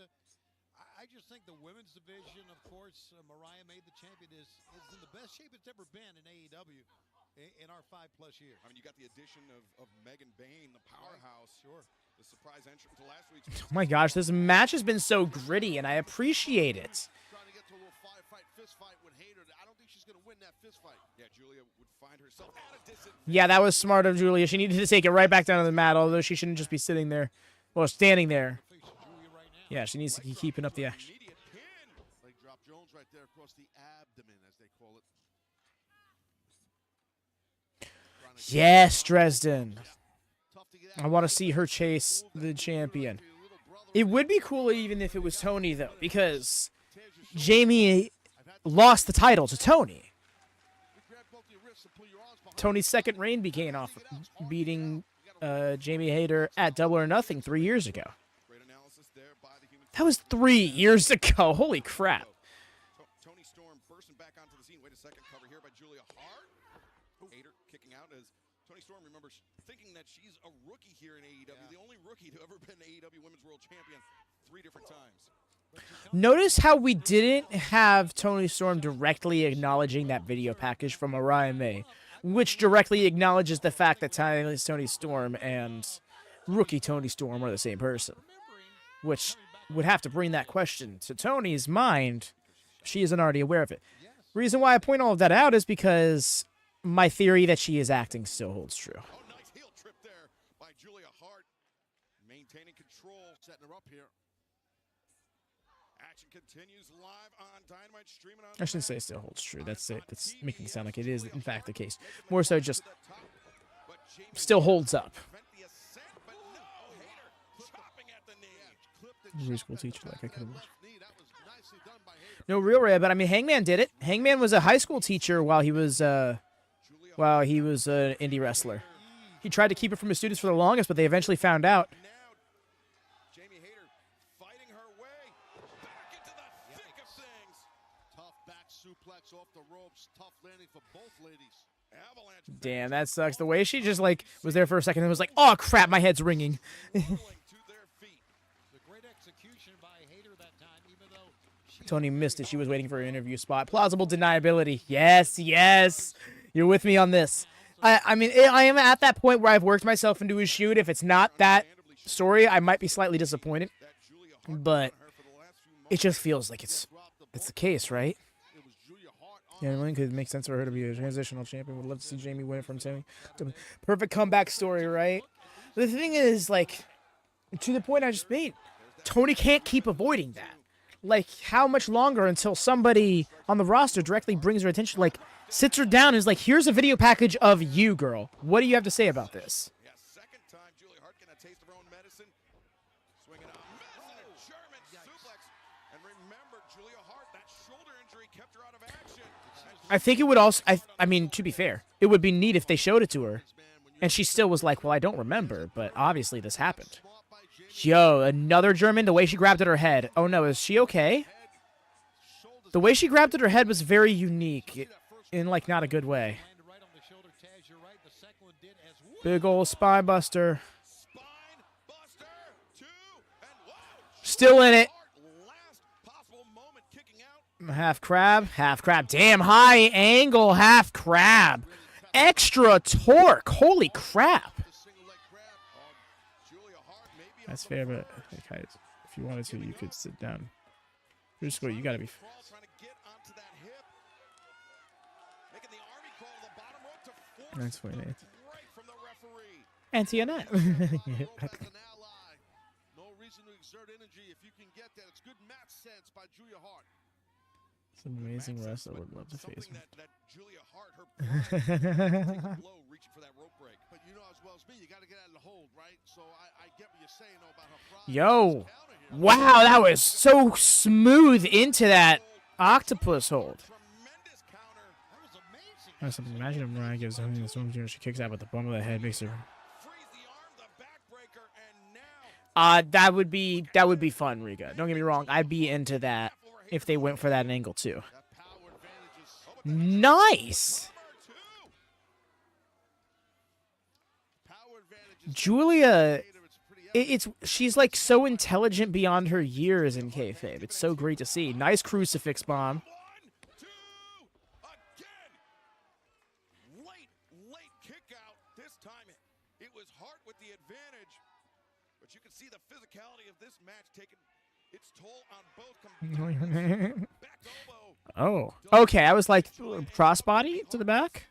I just think the women's division, of course, Mariah made the champion, is in the best shape it's ever been in AEW in our 5+ years. I mean, you got the addition of Megan Bayne, the powerhouse. Sure. The surprise entrant to last week's. Oh my gosh, this match has been so gritty, and I appreciate it. Trying to get to a little firefight, fist fight with Hayter. I don't think she's going to win that fist fight. Yeah, Julia would find herself at a disadvantage. Yeah, that was smart of Julia. She needed to take it right back down to the mat, although she shouldn't just be sitting there. Well, standing there. Yeah, she needs to keep keeping up the action. Leg drop Jones right there across the abdomen, as they call it. Yes, Dresden. I want to see her chase the champion. It would be cool even if it was Tony, though, because Jamie lost the title to Tony. Tony's second reign began off beating Jamie Hayter at Double or Nothing 3 years ago. That was 3 years ago. Holy crap. Tony Storm bursting back onto the scene. Wait a second. Cover here by Julia Hart. Hayter kicking out as Tony Storm remembers thinking that she's a rookie here in AEW. Yeah. The only rookie to ever been AEW Women's World Champion 3 different times. Notice how we didn't have Tony Storm directly acknowledging that video package from Mariah May, which directly acknowledges the fact that Tony Storm and rookie Tony Storm are the same person, which would have to bring that question to Tony's mind. She isn't already aware of it. Reason why I point all of that out is because my theory that she is acting still holds true. Oh, nice heel trip there by Julia Hart. Maintaining control, setting her up here. Action continues live on Dynamite, streaming on. I shouldn't say still holds true. That's it. That's making it sound like it is in fact the case. More so just still holds up. Really school teacher, like I could have. No, real rare, but I mean, Hangman did it. Hangman was a high school teacher while he was an indie wrestler. He tried to keep it from his students for the longest, but they eventually found out. Jamie Hayter fighting her way back into the thick of things. Tough back suplex off the ropes. Tough landing for both ladies. Avalanche. Damn, that sucks. The way she just like was there for a second and was like, "Oh crap, my head's ringing." Tony missed it. She was waiting for an interview spot. Plausible deniability. Yes, yes. You're with me on this. I mean, I am at that point where I've worked myself into a shoot. If it's not that story, I might be slightly disappointed. But it just feels like it's the case, right? Yeah, it could make sense for her to be a transitional champion. Would love to see Jamie win it from Tammy. Perfect comeback story, right? The thing is, like, to the point I just made, Tony can't keep avoiding that. Like, how much longer until somebody on the roster directly brings her attention, like, sits her down and is like, here's a video package of you, girl. What do you have to say about this? Yeah, second time Julia Hart getting a taste of her own medicine. Swinging a massive German suplex. And remember, Julia Hart, that shoulder injury kept her out of action. I think it would also, I mean, to be fair, it would be neat if they showed it to her. And she still was like, well, I don't remember, but obviously this happened. Yo, another German, the way she grabbed at her head. Oh no, is she okay? The way she grabbed at her head was very unique, in like not a good way. Big ol' spine buster. Still in it. Half crab, half crab. Damn, high angle half crab. Extra torque. Holy crap. That's fair, but okay, if you wanted to, you could sit down. You're just going, you gotta be. That's funny. Anti-Annette. No reason to exert energy if you can get that. It's good match sense by Julia Hart. It's an amazing wrestler. Would love to face him. That Julia Hart, her pride, low, reaching for that rope break. But you know as well as me, you got to get out of the hold, right? So I get what you're saying about her pride. Yo, wow, that was so smooth into that octopus hold. That's something. Imagine if Mariah gives something this woman, she kicks out with the bump of the head, makes her. That would be fun, Rika. Don't get me wrong, I'd be into that if they went for that angle too. Nice. Julia, she's like so intelligent beyond her years in kayfabe. It's so great to see. Nice crucifix bomb. Late kick out. This time it was Hart with the advantage. But you can see the physicality of this match taking its toll on both. Oh, okay. I was like crossbody to the back.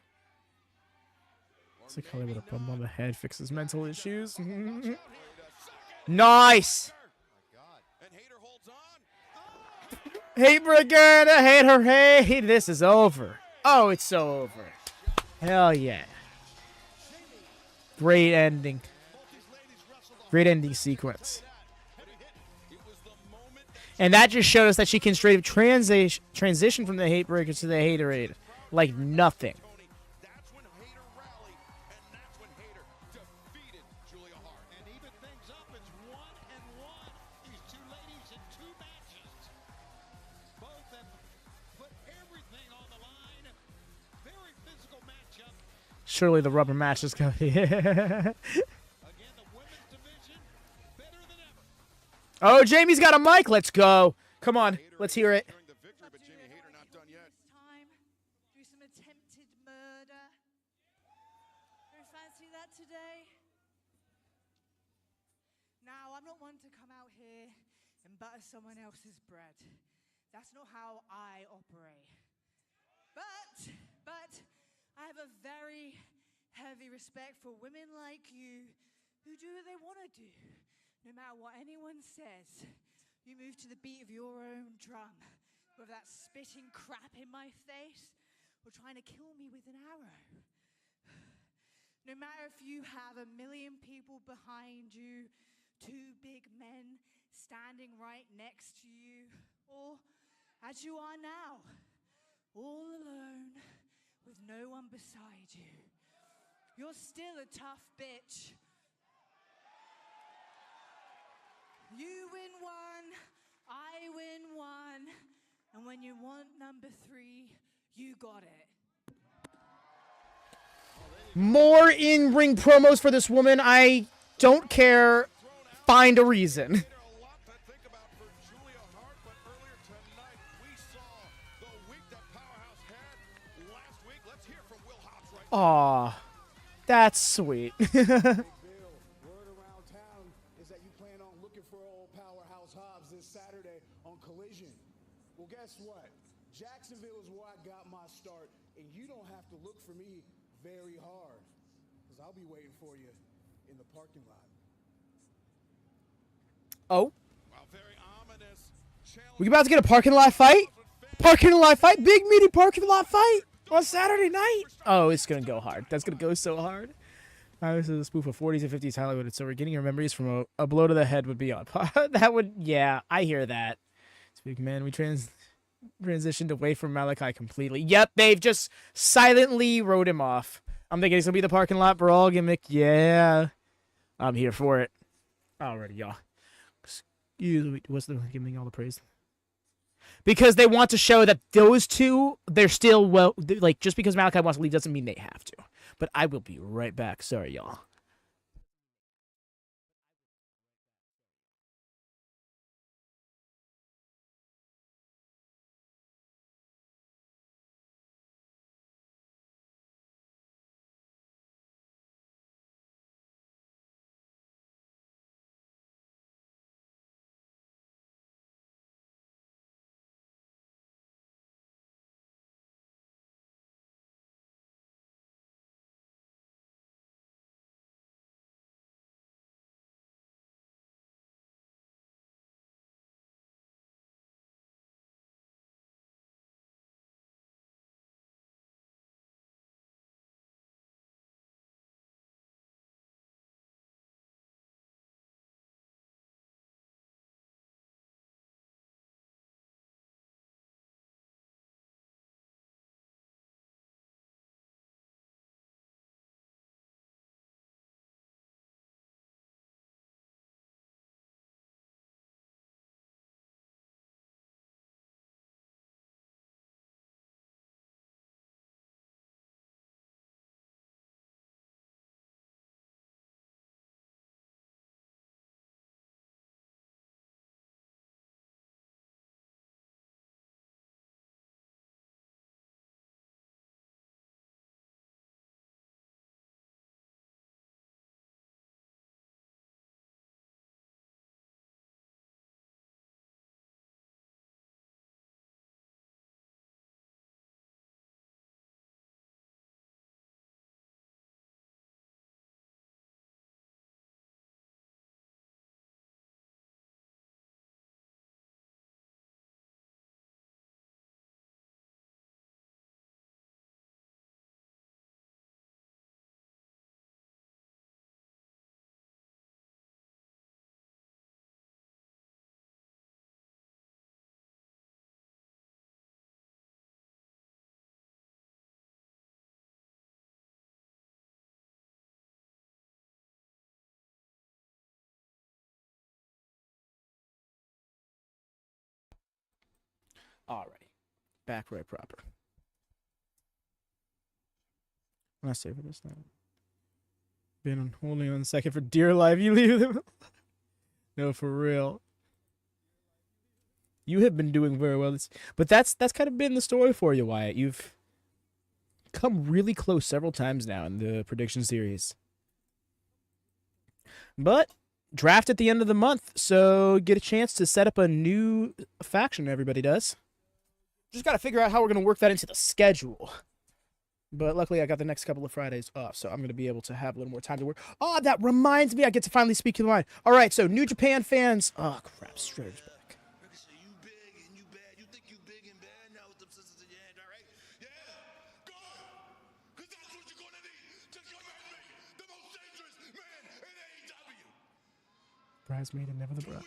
It's like how they would have bump on the head, fixes mental issues. Nice. Hate Brigada, hate her, hey, this is over. Oh, it's so over. Hell yeah. Great ending. Great ending sequence. And that just showed us that she can straight up transition from the Hate Breaker to the Haterade. Like nothing. That's when Hayter rallied, and that's when Hayter defeated Julia Hart. And even things up, it's 1-1. These two ladies in 2 matches. Both have put everything on the line. Very physical matchup. Surely the rubber match is coming. Oh, Jamie's got a mic. Let's go. Come on. Let's hear it. Do some attempted murder. Do you fancy that today? Now, I'm not one to come out here and butter someone else's bread. That's not how I operate. But I have a very heavy respect for women like you who do what they want to do. No matter what anyone says, you move to the beat of your own drum, with that spitting crap in my face, or trying to kill me with an arrow. No matter if you have 1 million people behind you, 2 big men standing right next to you, or as you are now, all alone, with no one beside you, you're still a tough bitch. You win 1, I win 1, and when you want number 3, you got it. More in-ring promos for this woman. I don't care. Find a reason. Aw, that's sweet. Saturday on Collision. Well, guess what? Jacksonville is where I got my start, and you don't have to look for me very hard, because I'll be waiting for you in the parking lot. Oh. We about to get a parking lot fight? Parking lot fight? Big meaty parking lot fight on Saturday night? Oh, it's going to go hard. That's going to go so hard. This is a spoof of 40s and 50s Hollywood, so we're getting your memories from a blow to the head would be on par. That would, yeah, I hear that. Speak, man, we transitioned away from Malachi completely. Yep, they've just silently wrote him off. I'm thinking it's going to be the parking lot brawl gimmick. Yeah, I'm here for it. Alrighty, y'all. What's the giving all the praise? Because they want to show that those two, they're still, well, like, just because Malachi wants to leave doesn't mean they have to. But I will be right back. Sorry, y'all. Alrighty. Back right proper. I'm not saving this now. Been holding on a second for dear life. You leave them. No, for real. You have been doing very well. But that's kind of been the story for you, Wyatt. You've come really close several times now in the prediction series. But draft at the end of the month, so get a chance to set up a new faction. Everybody does. Just got to figure out how we're going to work that into the schedule. But luckily, I got the next couple of Fridays off, so I'm going to be able to have a little more time to work. Oh, that reminds me, I get to finally speak your mind. All right, so New Japan fans. Oh, crap, Strader's back. Bridesmaid and never the bride.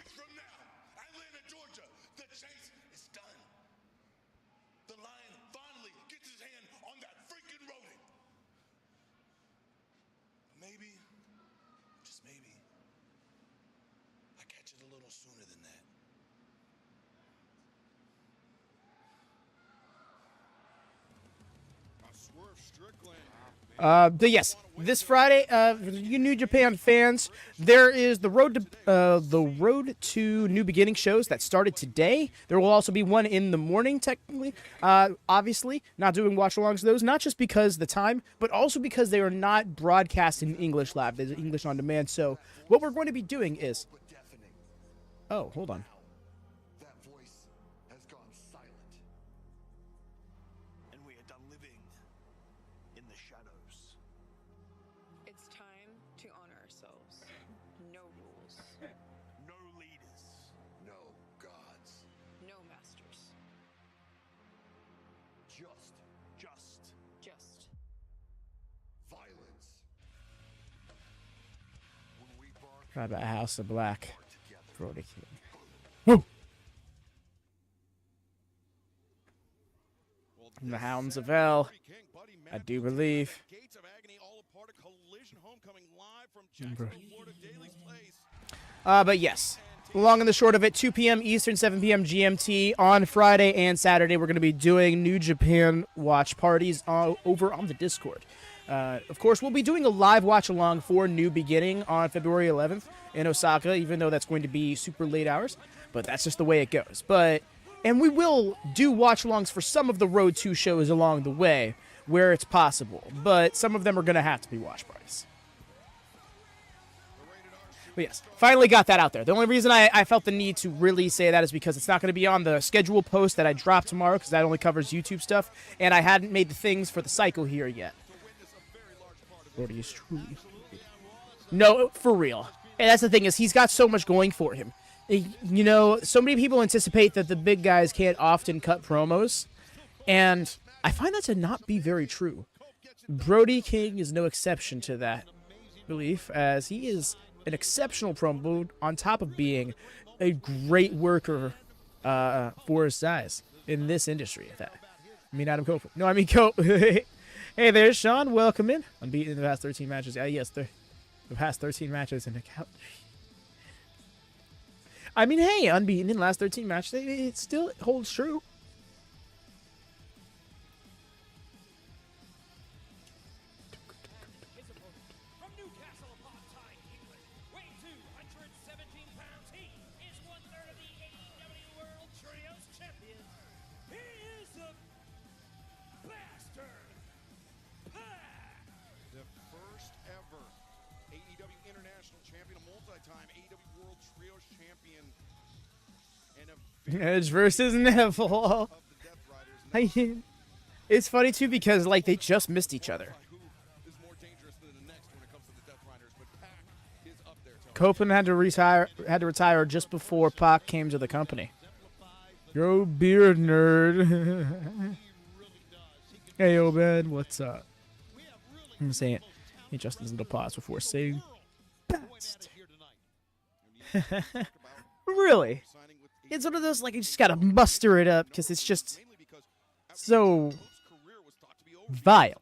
But yes, this Friday, for you New Japan fans, there is the road to New Beginning shows that started today. There will also be one in the morning, technically. Obviously, not doing watch-alongs to those, not just because the time, but also because they are not broadcast in English Live. There's English on demand. So what we're going to be doing is, oh, hold on. Right about House of Black. Brody King. Woo! And the Hounds of Hell. I do believe. But yes. The long and the short of it, 2 p.m. Eastern, 7 p.m. GMT on Friday and Saturday. We're going to be doing New Japan watch parties over on the Discord. Of course, we'll be doing a live watch-along for New Beginning on February 11th in Osaka, even though that's going to be super late hours. But that's just the way it goes. And we will do watch-alongs for some of the Road 2 shows along the way where it's possible. But some of them are going to have to be watch parties. But yes, finally got that out there. The only reason I felt the need to really say that is because it's not going to be on the schedule post that I drop tomorrow, because that only covers YouTube stuff, and I hadn't made the things for the cycle here yet. Brody is truly... No, for real. And that's the thing, is he's got so much going for him. You know, so many people anticipate that the big guys can't often cut promos, and I find that to not be very true. Brody King is no exception to that belief, as he is an exceptional promo on top of being a great worker for his size in this industry. Adam Copeland. No, I mean Cope. Hey there, Sean. Welcome in. Unbeaten in the past 13 matches. Yes, the past 13 matches in the count. I mean, hey, unbeaten in the last 13 matches. It still holds true. Edge versus Neville. It's funny too because like they just missed each other. Copeland had to retire just before Pac came to the company. Yo, beard nerd. Hey, Obed, what's up? I'm saying, hey, Justin's little pause before saying best. Really? It's one of those, like, you just gotta muster it up, because it's just so vile.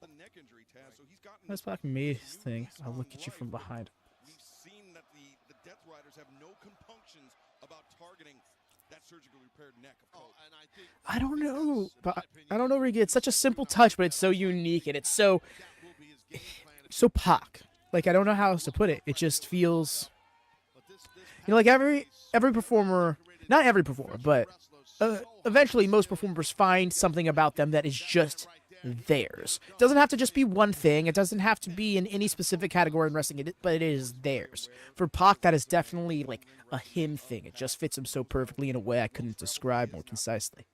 That's Pac made his thing. I'll look at you from behind. We've seen that the Death Riders have no compunctions about targeting that surgically repaired neck of Colt. I don't know, but I don't know, Ricky. It's such a simple touch, but it's so unique, and it's so Pac. Like, I don't know how else to put it. It just feels, you know, like every performer. Not every performer, but eventually most performers find something about them that is just theirs. It doesn't have to just be one thing. It doesn't have to be in any specific category in wrestling, but it is theirs. For Pac, that is definitely like a him thing. It just fits him so perfectly in a way I couldn't describe more concisely.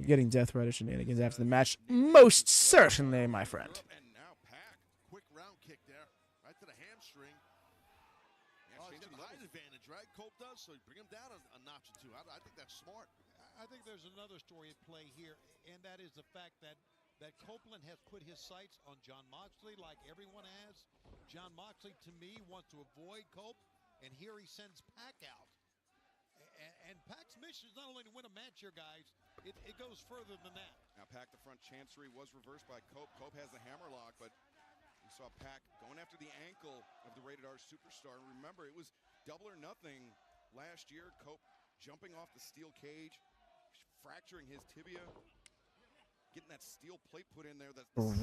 Getting Death Rider shenanigans after the match? Most certainly, my friend. So bring him down a notch or two. I think that's smart. I think there's another story at play here, and that is the fact that Copeland has put his sights on Jon Moxley like everyone has. Jon Moxley, to me, wants to avoid Cope, and here he sends Pac out. And Pac's mission is not only to win a match here, guys, it goes further than that. Now, Pac, the front chancery was reversed by Cope. Cope has the hammerlock, but we saw Pac going after the ankle of the Rated R superstar. Remember, it was double or nothing last year. Cope jumping off the steel cage, fracturing his tibia, getting that steel plate put in there.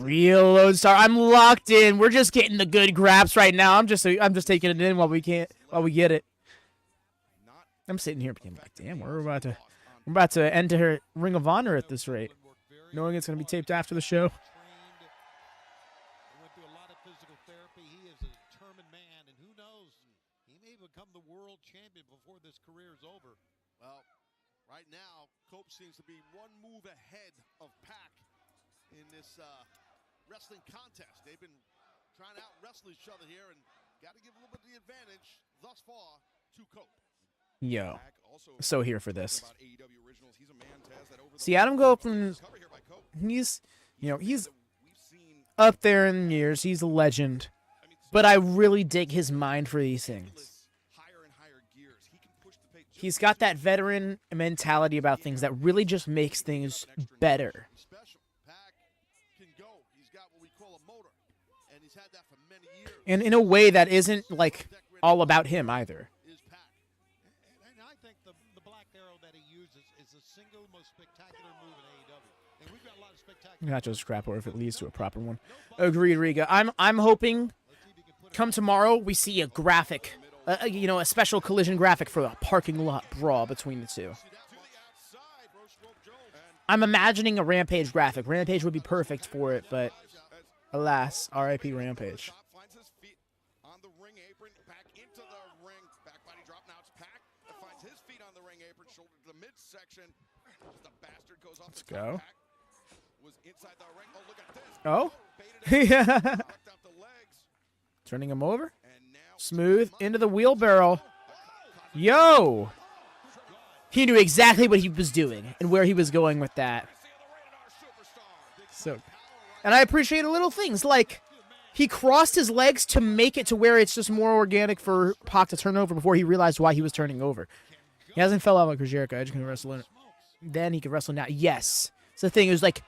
Real Lodestar. I'm locked in. We're just getting the good grabs right now. I'm just taking it in while we get it. I'm sitting here being like, damn, we're about to enter Ring of Honor at this rate, knowing it's gonna be taped after the show. Become the world champion before this career is over. Well, right now, Cope seems to be one move ahead of Pac in this wrestling contest. They've been trying to out-wrestle each other here, and got to give a little bit of the advantage thus far to Cope. Yo, so here for this. See, Adam Copeland, he's up there in years. He's a legend. but I really dig his mind for these things. He's got that veteran mentality about things that really just makes things better. And in a way that isn't, like, all about him either. And I think the black arrow that he uses is the single most spectacular move in AEW. And we've got a lot of spectacular. Not just scrap, or if it leads to a proper one. Agreed, Riga. I'm hoping come tomorrow we see a graphic, you know, a special collision graphic for a parking lot brawl between the two. I'm imagining a Rampage graphic. Rampage would be perfect for it, but alas, R.I.P. Rampage. Let's go. Oh? Yeah. Turning him over. Smooth into the wheelbarrow. Yo! He knew exactly what he was doing and where he was going with that. So, and I appreciate little things like he crossed his legs to make it to where it's just more organic for Pac to turn over before he realized why he was turning over. He hasn't fell out like Jericho. I just can wrestle in it. Then he can wrestle now. Yes. So the thing is, like,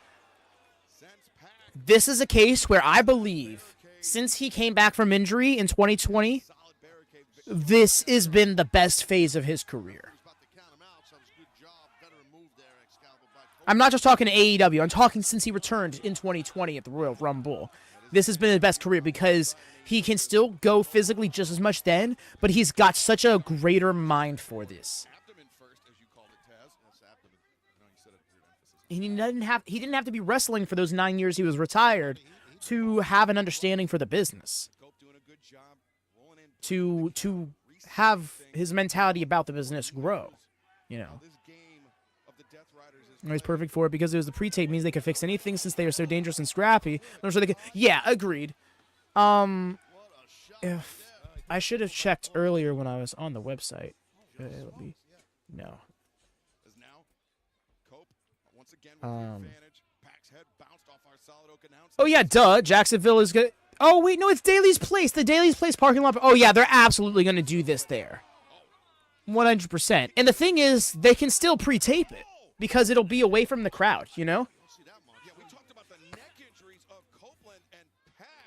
this is a case where I believe since he came back from injury in 2020, this has been the best phase of his career. I'm not just talking to AEW. I'm talking since he returned in 2020 at the Royal Rumble. This has been his best career because he can still go physically just as much then, but he's got such a greater mind for this. He didn't have to be wrestling for those 9 years he was retired to have an understanding for the business. To have his mentality about the business grow, you know. It was perfect for it because it was the pre-tape means they could fix anything since they are so dangerous and scrappy. I'm sure they could. Yeah, agreed. If I should have checked earlier when I was on the website. No. Oh yeah, duh. Jacksonville is good. Oh wait, no, it's Daly's Place. The Daly's Place parking lot. Oh yeah, they're absolutely gonna do this there. 100%. And the thing is, they can still pre-tape it because it'll be away from the crowd. You know.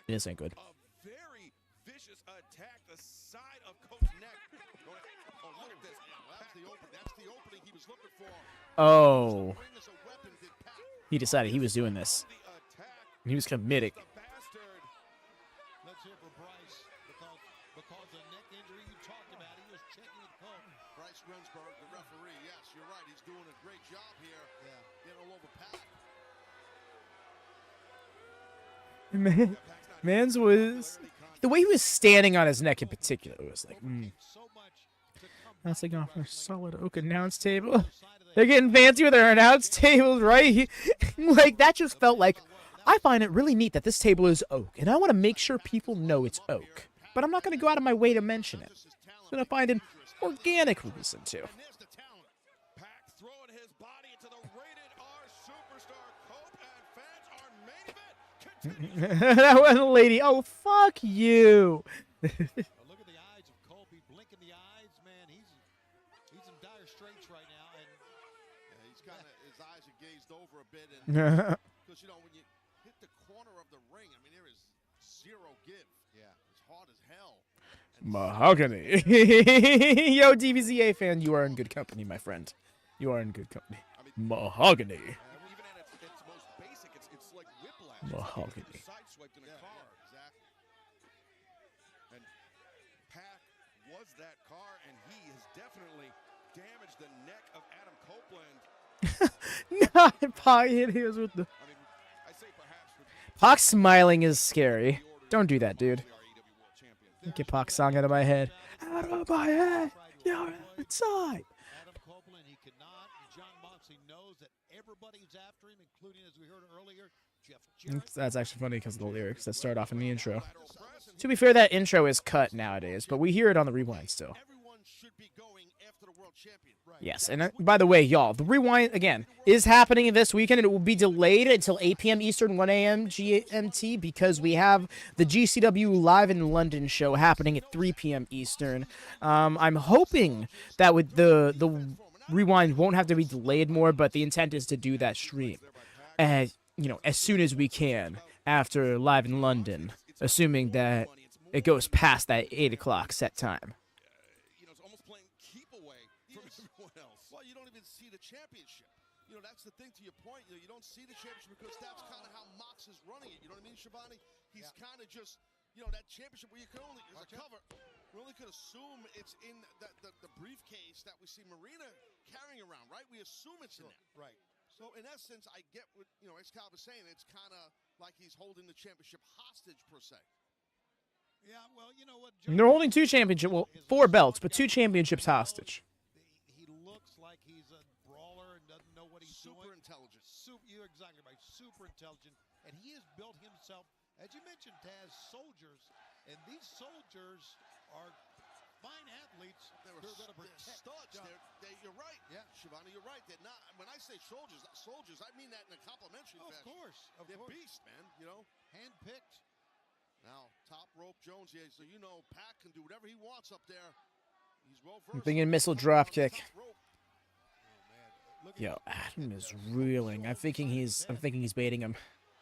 This ain't good. Oh. He decided he was doing this. He was committed. Let's hear for Bryce because the neck injury you talked about, he was checking it home. Bryce Rensburg, the referee. Yes, you're right. He's doing a great job here. Yeah. Getting all over Pac. Man's was the way he was standing on his neck in particular was like, That's like off a solid oak announce table. They're getting fancy with their announce tables, right? Like, that just felt like, I find it really neat that this table is oak, and I want to make sure people know it's oak. But I'm not going to go out of my way to mention it. I'm going to find an organic reason to. That wasn't a lady. Oh, fuck you. Look at the eyes of Colby, blinking the eyes, man. He's in dire straits right now, and he's kind of his eyes are glazed over a bit, and because you know when you hit the corner of the ring, I mean there is zero give. Yeah, it's hard as hell. Mahogany. Yo, DBZA fan, you are in good company, my friend. You are in good company. Mahogany. Even at its most basic, it's like whiplash. Mahogany. Sideswiped in a car. Exactly. And Pac was that car, and he has definitely damaged the neck of Adam Copeland. Not Pac hit his with the. I mean, I say perhaps. Pac smiling is scary. Don't do that, dude. Get Pac's song out of my head. Out of my head. You're inside. Adam Copeland, he cannot. John Moxley knows that everybody's after him, including, as we heard earlier, Jarrett. That's actually funny because of the lyrics that start off in the intro. To be fair, that intro is cut nowadays, but we hear it on the rewind still. should be going after the world champion. Right. Yes, and by the way, y'all, the Rewind, again, is happening this weekend, and it will be delayed until 8 p.m. Eastern, 1 a.m. GMT, because we have the GCW Live in London show happening at 3 p.m. Eastern. I'm hoping that with the Rewind won't have to be delayed more, but the intent is to do that stream, as soon as we can after Live in London, assuming that it goes past that 8 o'clock set time. It's almost playing keep away from everyone else. Well, you don't even see the championship. That's the thing to your point. You don't see the championship because that's kind of how Mox is running it. You know what I mean, Shivani? He's kind of just, that championship where you can only, as a cover, we only could assume it's in the briefcase that we see Marina carrying around, right? We assume it's in there. Right. So, in essence, I get what, Excalibur's saying. It's kind of like he's holding the championship hostage, per se. Yeah, well, you know what? They're holding 2 championships, 4 belts, but 2 championships hostage. He looks like he's a brawler and doesn't know what he's doing. Super intelligent. You're exactly right. Super intelligent. And he has built himself, as you mentioned, Taz, soldiers. And these soldiers are fine athletes who are going to protect. Studs. You're right. Yeah, Shivani, you're right. They're not. When I say soldiers, I mean that in a complimentary fashion. Of They're course. beasts, man. Handpicked. Now, top rope Jones here, so Pac can do whatever he wants up there. He's well versed. I'm thinking missile drop kick. Yo, Adam is reeling. I'm thinking he's baiting him.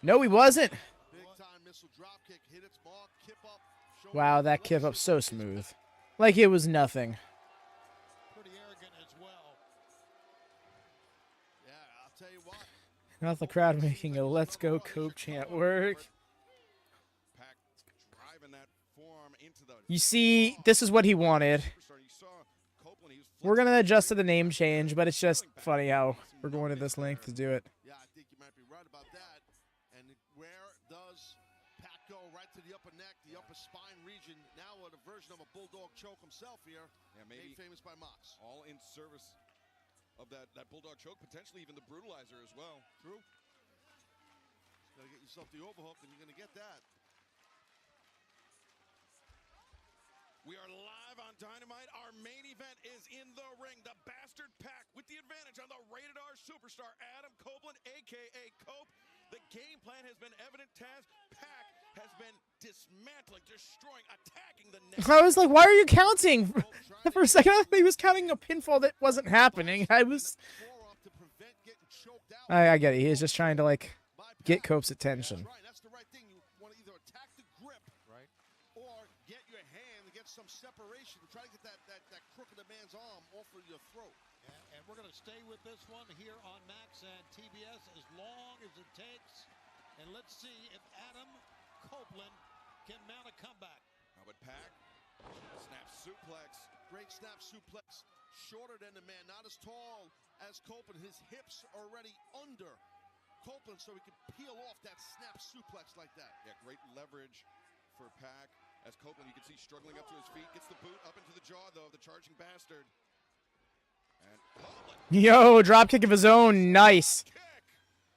No, he wasn't. Big time missile drop kick, hit its mark, kip up. Wow, that kip up so smooth. Like it was nothing. Pretty arrogant as well. Yeah, I'll tell you what. Not the crowd making a "Let's Go Cope" chant work. You see, this is what he wanted. We're going to adjust to the name change, but it's just funny how we're going to this length to do it. Yeah, I think you might be right about that. And where does Pac go? Right to the upper neck, the upper spine region. Now with a version of a bulldog choke himself here. Yeah, maybe made famous by Mox. All in service of that bulldog choke, potentially even the brutalizer as well. True. Got to get yourself the overhook, and you're going to get that. We are live on Dynamite. Our main event is in the ring. The Bastard Pac with the advantage on the Rated R superstar, Adam Copeland, a.k.a. Cope. The game plan has been evident, Taz. Pac has been dismantling, destroying, attacking the net. I was like, why are you counting? For a second, I thought he was counting a pinfall that wasn't happening. I get it. He was just trying to, get Cope's attention. That's the right thing. You want to either attack the grip, right, or get your hand and get some separation. Try to get that crook of the man's arm off of your throat. And we're going to stay with this one here on Max and TBS as long as it takes. And let's see if Adam Copeland can mount a comeback. How about Pac? Snap suplex. Great snap suplex. Shorter than the man. Not as tall as Copeland. His hips are already under Copeland, so he can peel off that snap suplex like that. Yeah, great leverage for Pac. As Copeland, you can see, struggling up to his feet. Gets the boot up into the jaw, though, of the charging bastard. And Yo, dropkick of his own. Nice.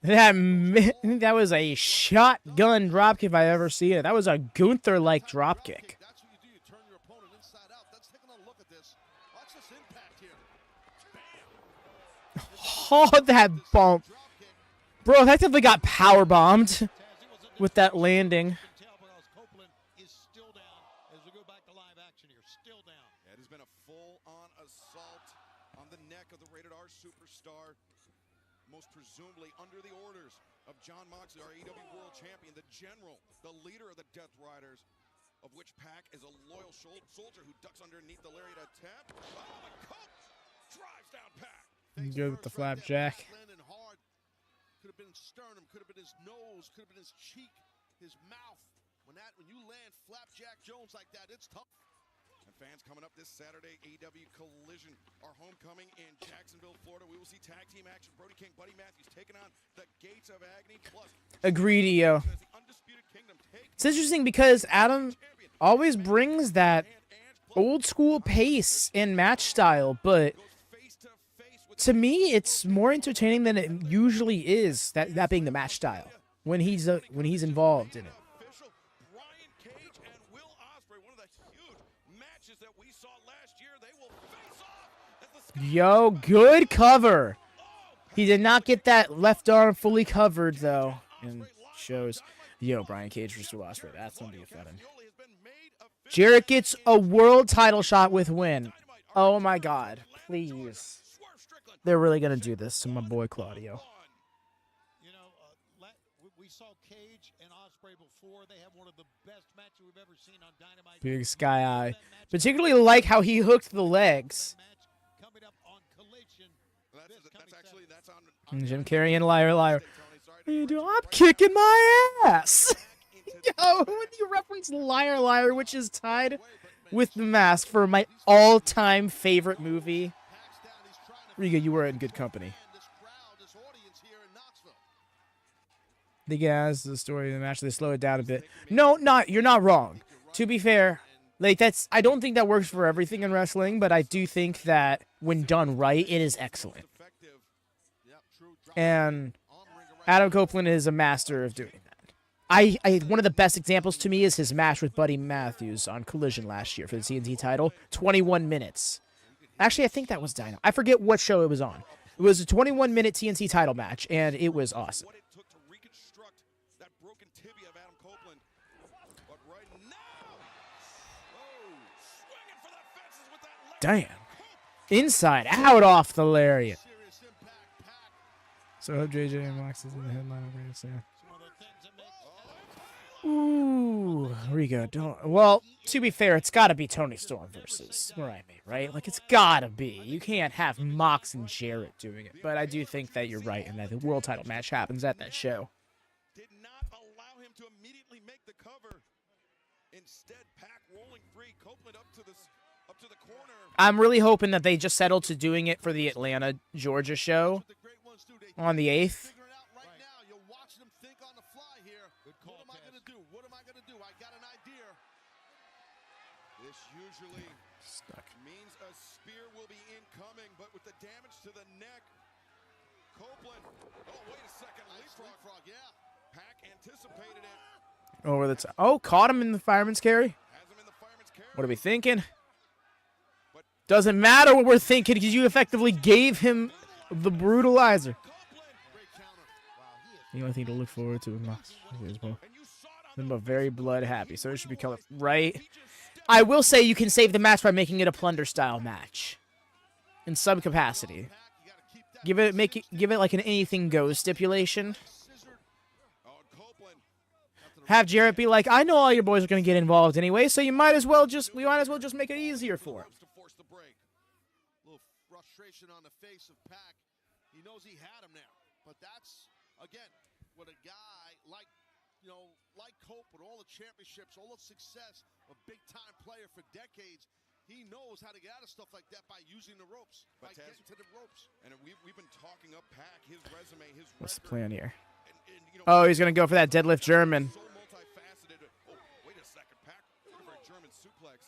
That was a shotgun dropkick if I ever seen it. That was a Gunther-like dropkick. That's what you do. You turn your opponent inside out. Let's take another look at this. Watch this impact here. Oh, that bump. Bro, effectively got power bombed with that landing. It has been a full-on assault on the neck of the Rated R superstar, most presumably under the orders of John Moxley, our AEW World Champion, the General, the leader of the Death Riders, of which Pac is a loyal soldier who ducks underneath the lariat attempt. Oh, and Cope drives down Pac. Good with the flapjack. Landing hard. Could have been sternum, could have been his nose, could have been his cheek, his mouth. When you land flapjack Jones like that, it's tough. And fans, coming up this Saturday, AEW Collision, our homecoming in Jacksonville, Florida. We will see tag team action. Brody King, Buddy Matthews taking on the Gates of Agony. Plus, Agreedio. It's interesting because Adam always brings that old school pace and match style, but to me, it's more entertaining than it usually is. That being the match style when he's involved in it. Brian Cage and Will Ospreay, one of the huge matches that we saw last year. They will Yo, good cover. He did not get that left arm fully covered, though. And shows, yo, Brian Cage versus Ospreay. That's going to be fun. Jarrett gets a world title shot with win. Oh, my God. Please. They're really going to do this to my boy Claudio. You know, we saw Cage and Ospreay before. They have one of the best matches we've ever seen on Dynamite. Big Sky Eye. Particularly like how he hooked the legs. And Jim Carrey and Liar Liar. What are you doing? I'm kicking my ass. Yo, when you reference Liar Liar, which is tied with The Mask for my all-time favorite movie. Riga, you were in good company. The guys, the story of the match, they slow it down a bit. No, you're not wrong. To be fair, like I don't think that works for everything in wrestling, but I do think that when done right, it is excellent. And Adam Copeland is a master of doing that. One of the best examples to me is his match with Buddy Matthews on Collision last year for the TNT title. 21 minutes. Actually, I think that was Dynamite. I forget what show it was on. It was a 21-minute TNT title match, and it was awesome. Damn. Inside out off the lariat. So I hope JJ and Mox is in the headline over here soon. Ooh, Rigo, don't. Well, to be fair, it's got to be Tony Storm versus Mariah May, right? Like, it's got to be. You can't have Mox and Jarrett doing it. But I do think that you're right, and that the world title match happens at that show. Did not allow him to immediately make the cover. Instead, Pac rolling free. Copeland up to the corner. I'm really hoping that they just settled to doing it for the Atlanta, Georgia show on the 8th. This usually means a spear will be incoming, but with the damage to the neck, Copeland. Oh, wait a second. Leapfrog, yeah. Pac anticipated it. Over the top. Oh, caught him in the fireman's carry. What are we thinking? Doesn't matter what we're thinking because you effectively gave him the brutalizer. The only thing to look forward to is I'm very blood happy, so it should be color right. I will say you can save the match by making it a plunder style match in some capacity. Give it like an anything goes stipulation. Have Jarrett be like, I know all your boys are going to get involved anyway, so we might as well just make it easier for him. Little frustration on the face of Pac. He knows he had him there, but that's again what a guy like Cope with all the championships, all the success, a big-time player for decades. He knows how to get out of stuff like that by using the ropes, by getting to the ropes. And we've been talking up Pac, his resume, his What's the plan here? Oh, he's going to go for that deadlift German. So multifaceted. Oh, wait a second. Pac, for a German suplex.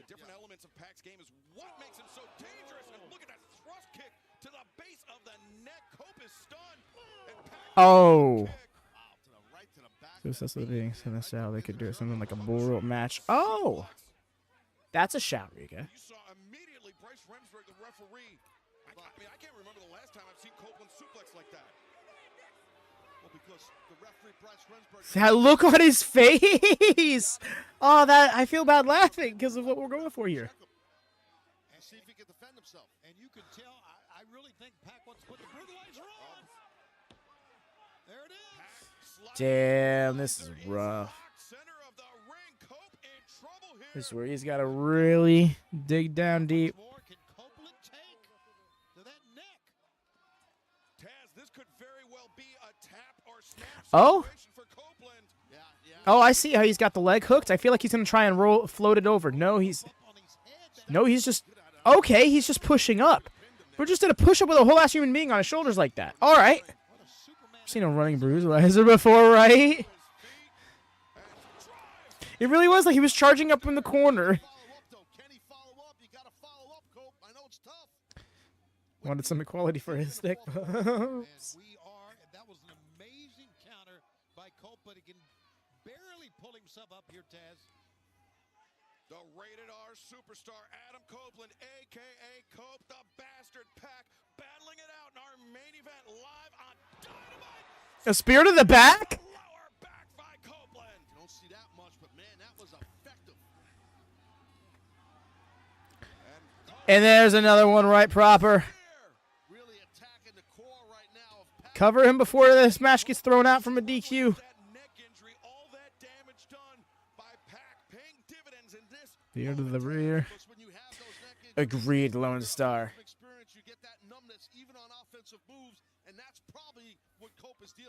The different elements of Pac's game is what makes him so dangerous. And look at that thrust kick to the base of the neck. Cope is stunned. And Pac Oh. That's the thing. So that's how they could do it. Something like a bull rope match. Oh. That's a shout, Riga. You saw immediately Bryce Remsburg, the referee. I can't remember the last time I've seen Copeland suplex like that. Well, because the referee Bryce Remsburg. That look on his face. Oh, I feel bad laughing because of what we're going for here. And see if he can defend himself. And you can tell, I really think Pac wants to put the brutalizer on. There it is. Damn, this is rough. This is where he's got to really dig down deep. Oh? Oh, I see how he's got the leg hooked. I feel like he's going to try and float it over. No, he's just... Okay, he's just pushing up. We're just in a push-up with a whole-ass human being on his shoulders like that. All right. I've seen a running brutalizer before, right? It really was like he was charging up in the corner. Wanted some equality for his thick bumps. That was an amazing counter by Cope, but he can barely pull himself up here, Taz. The rated R superstar Adam Copeland, a.k.a. Cope the Bastard Pack, battling it out in our main event live on Dynamite. A spear to the back? Lower back by Copeland. You don't see that much, but man, that was effective. And there's another one right proper. Really attacking the core right now of Pack. Cover him before this match gets thrown out from a DQ. Spear to the rear. Agreed, Lone Star.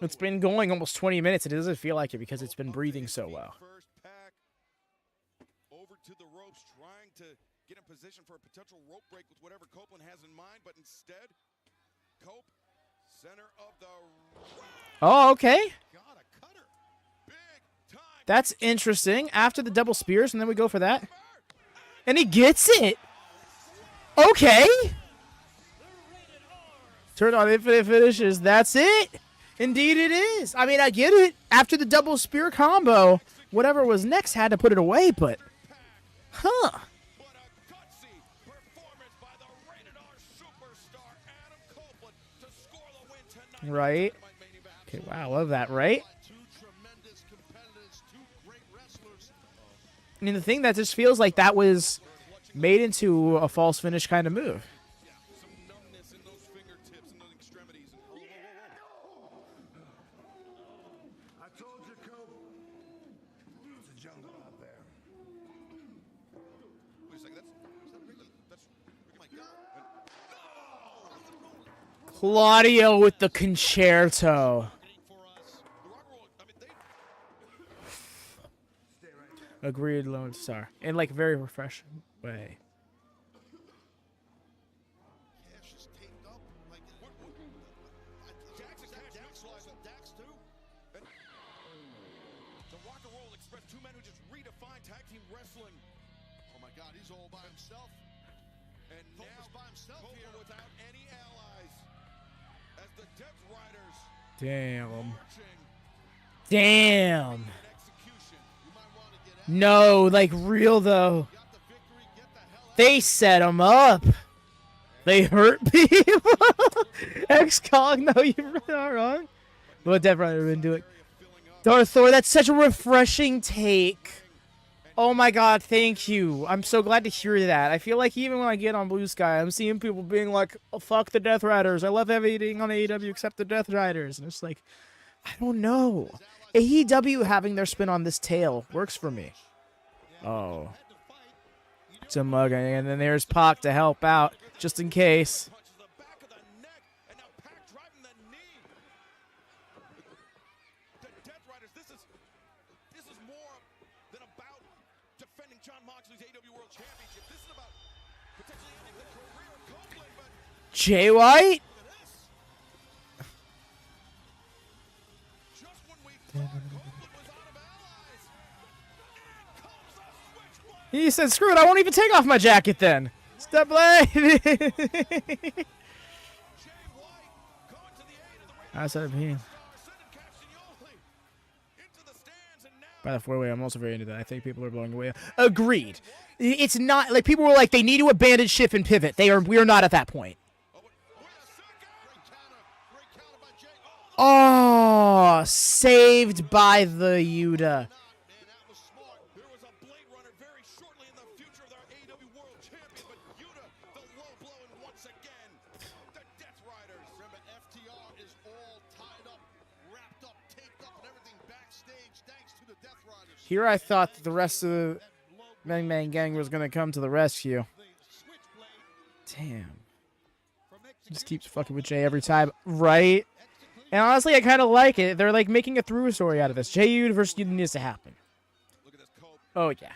It's been going almost 20 minutes. It doesn't feel like it because it's been breathing so well. Over to the ropes, trying to get in position for a potential rope break with whatever Copeland has in mind, but instead, Cope, center of the... Oh, okay. That's interesting. After the double spears, and then we go for that. And he gets it. Okay. Turn on infinite finishes. That's it. Indeed it is. I mean, I get it. After the double spear combo, whatever was next had to put it away, but... Huh. Right. Okay, wow, love that, right? I mean, the thing that just feels like that was made into a false finish kind of move. I told you, Cope. It's a jungle out there. Wait a second, that's oh my God. Claudio with the concerto. Agreed, Lone Star. In like a very refreshing way. The Rock and Roll Express, two men who just redefined tag team wrestling. Oh my God, he's all by himself. And now by himself here without any allies. As the Death Riders. Damn. Damn. No, like real though. They set him up. They hurt people. X-Cog, no, you're not wrong. What Death Rider been doing? Darth Thor, that's such a refreshing take. Oh my God, thank you. I'm so glad to hear that. I feel like even when I get on Blue Sky, I'm seeing people being like, oh, fuck the Death Riders. I love everything on AEW except the Death Riders. And it's like, I don't know. AEW having their spin on this tale works for me. Oh. It's a mug, and then there's Pac to help out, just in case. This is more than about defending John Moxley's AEW World Championship. This is about potentially ending the career of Copeland, but Jay White? He said, screw it, I won't even take off my jacket then. Step blade. I said it. By the four-way, I'm also very into that. I think people are blowing away. Agreed. It's not like people were like, they need to abandon shift and pivot. We're not at that point. Oh, saved by the Yuta. Here I thought that the rest of the Bang Bang Gang was going to come to the rescue. Damn. Just keeps fucking with Jay every time. Right? And honestly, I kind of like it. They're like making a through story out of this. Jay Ude versus Ude needs to happen. Oh, yeah.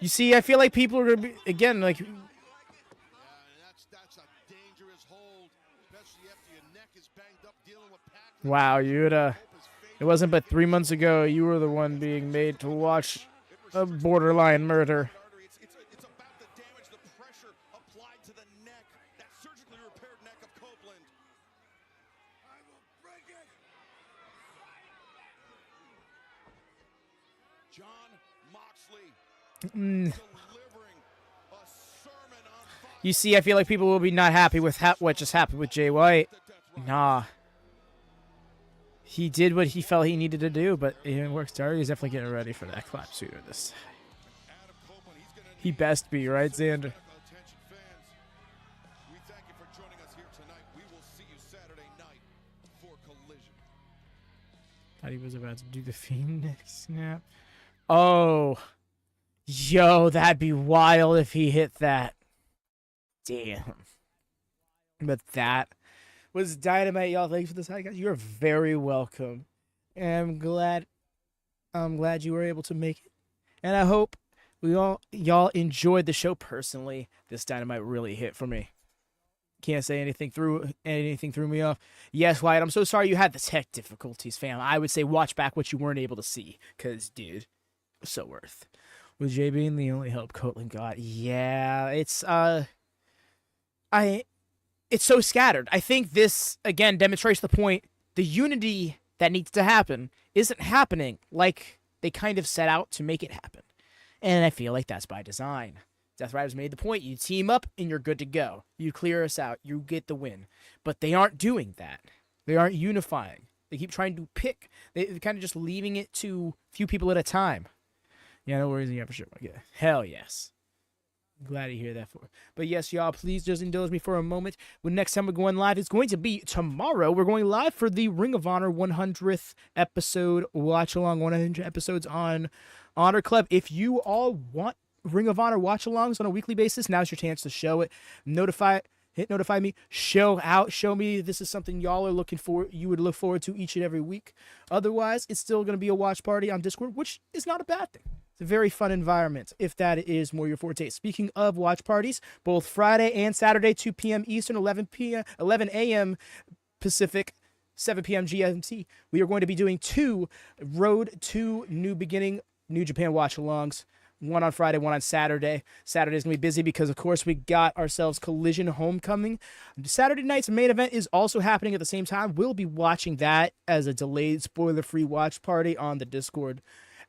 You see, I feel like people are going to be, again, like... Wow, Yuta. It wasn't but 3 months ago you were the one being made to watch a borderline murder. it's about the damage, the pressure applied to the neck. John Moxley Mm. delivering a sermon on You see, I feel like people will be not happy with what just happened with Jay White. Nah. He did what he felt he needed to do, but it didn't work. He's definitely getting ready for that clap sooner. This. He best be, right, Xander? We thank you for joining us here tonight. We will see you Saturday night for Collision. Thought he was about to do the Phoenix snap. Oh. Yo, that'd be wild if he hit that. Damn. But that was Dynamite, y'all. Thanks for this, guys. You're very welcome. And I'm glad you were able to make it. And I hope y'all enjoyed the show. Personally, this Dynamite really hit for me. Can't say anything threw me off. Yes, Wyatt, I'm so sorry you had the tech difficulties, fam. I would say watch back what you weren't able to see, cause dude, so worth. With Jay being the only help Courtland got, yeah, it's it's so scattered. I think this again demonstrates the point. The unity that needs to happen isn't happening like they kind of set out to make it happen, and I feel like that's by design. Death Riders made the point. You team up and you're good to go. You clear us out. You get the win. But they aren't doing that. They aren't unifying. They keep trying to pick. They're kind of just leaving it to a few people at a time. Yeah, no worries. Yeah, for sure. Yeah. Hell yes. Glad to hear that for. But yes, y'all, please just indulge me for a moment. When next time we're going live, it's going to be tomorrow. We're going live for the Ring of Honor 100th episode. Watch along 100 episodes on Honor Club. If you all want Ring of Honor watch-alongs on a weekly basis, now's your chance to show it. Hit notify me, show me this is something y'all are looking for, you would look forward to each and every week. Otherwise, it's still going to be a watch party on Discord, which is not a bad thing. It's a very fun environment if that is more your forte. Speaking of watch parties, both Friday and Saturday, 2 p.m. Eastern, 11 a.m. Pacific, 7 p.m. GMT, we are going to be doing 2 Road to New Beginning New Japan watch-alongs. One on Friday, one on Saturday. Saturday's going to be busy because, of course, we got ourselves Collision Homecoming. Saturday night's main event is also happening at the same time. We'll be watching that as a delayed, spoiler-free watch party on the Discord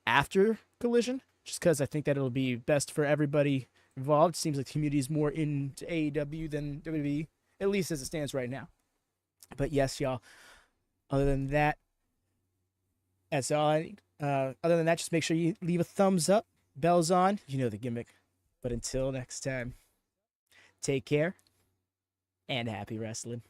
after Collision, just because I think that it'll be best for everybody involved. Seems like the community is more into AEW than WWE, at least as it stands right now. But yes, y'all, other than that, that's all I need. Other than that, just make sure you leave a thumbs up. Bells on, you know the gimmick. But until next time, take care and happy wrestling.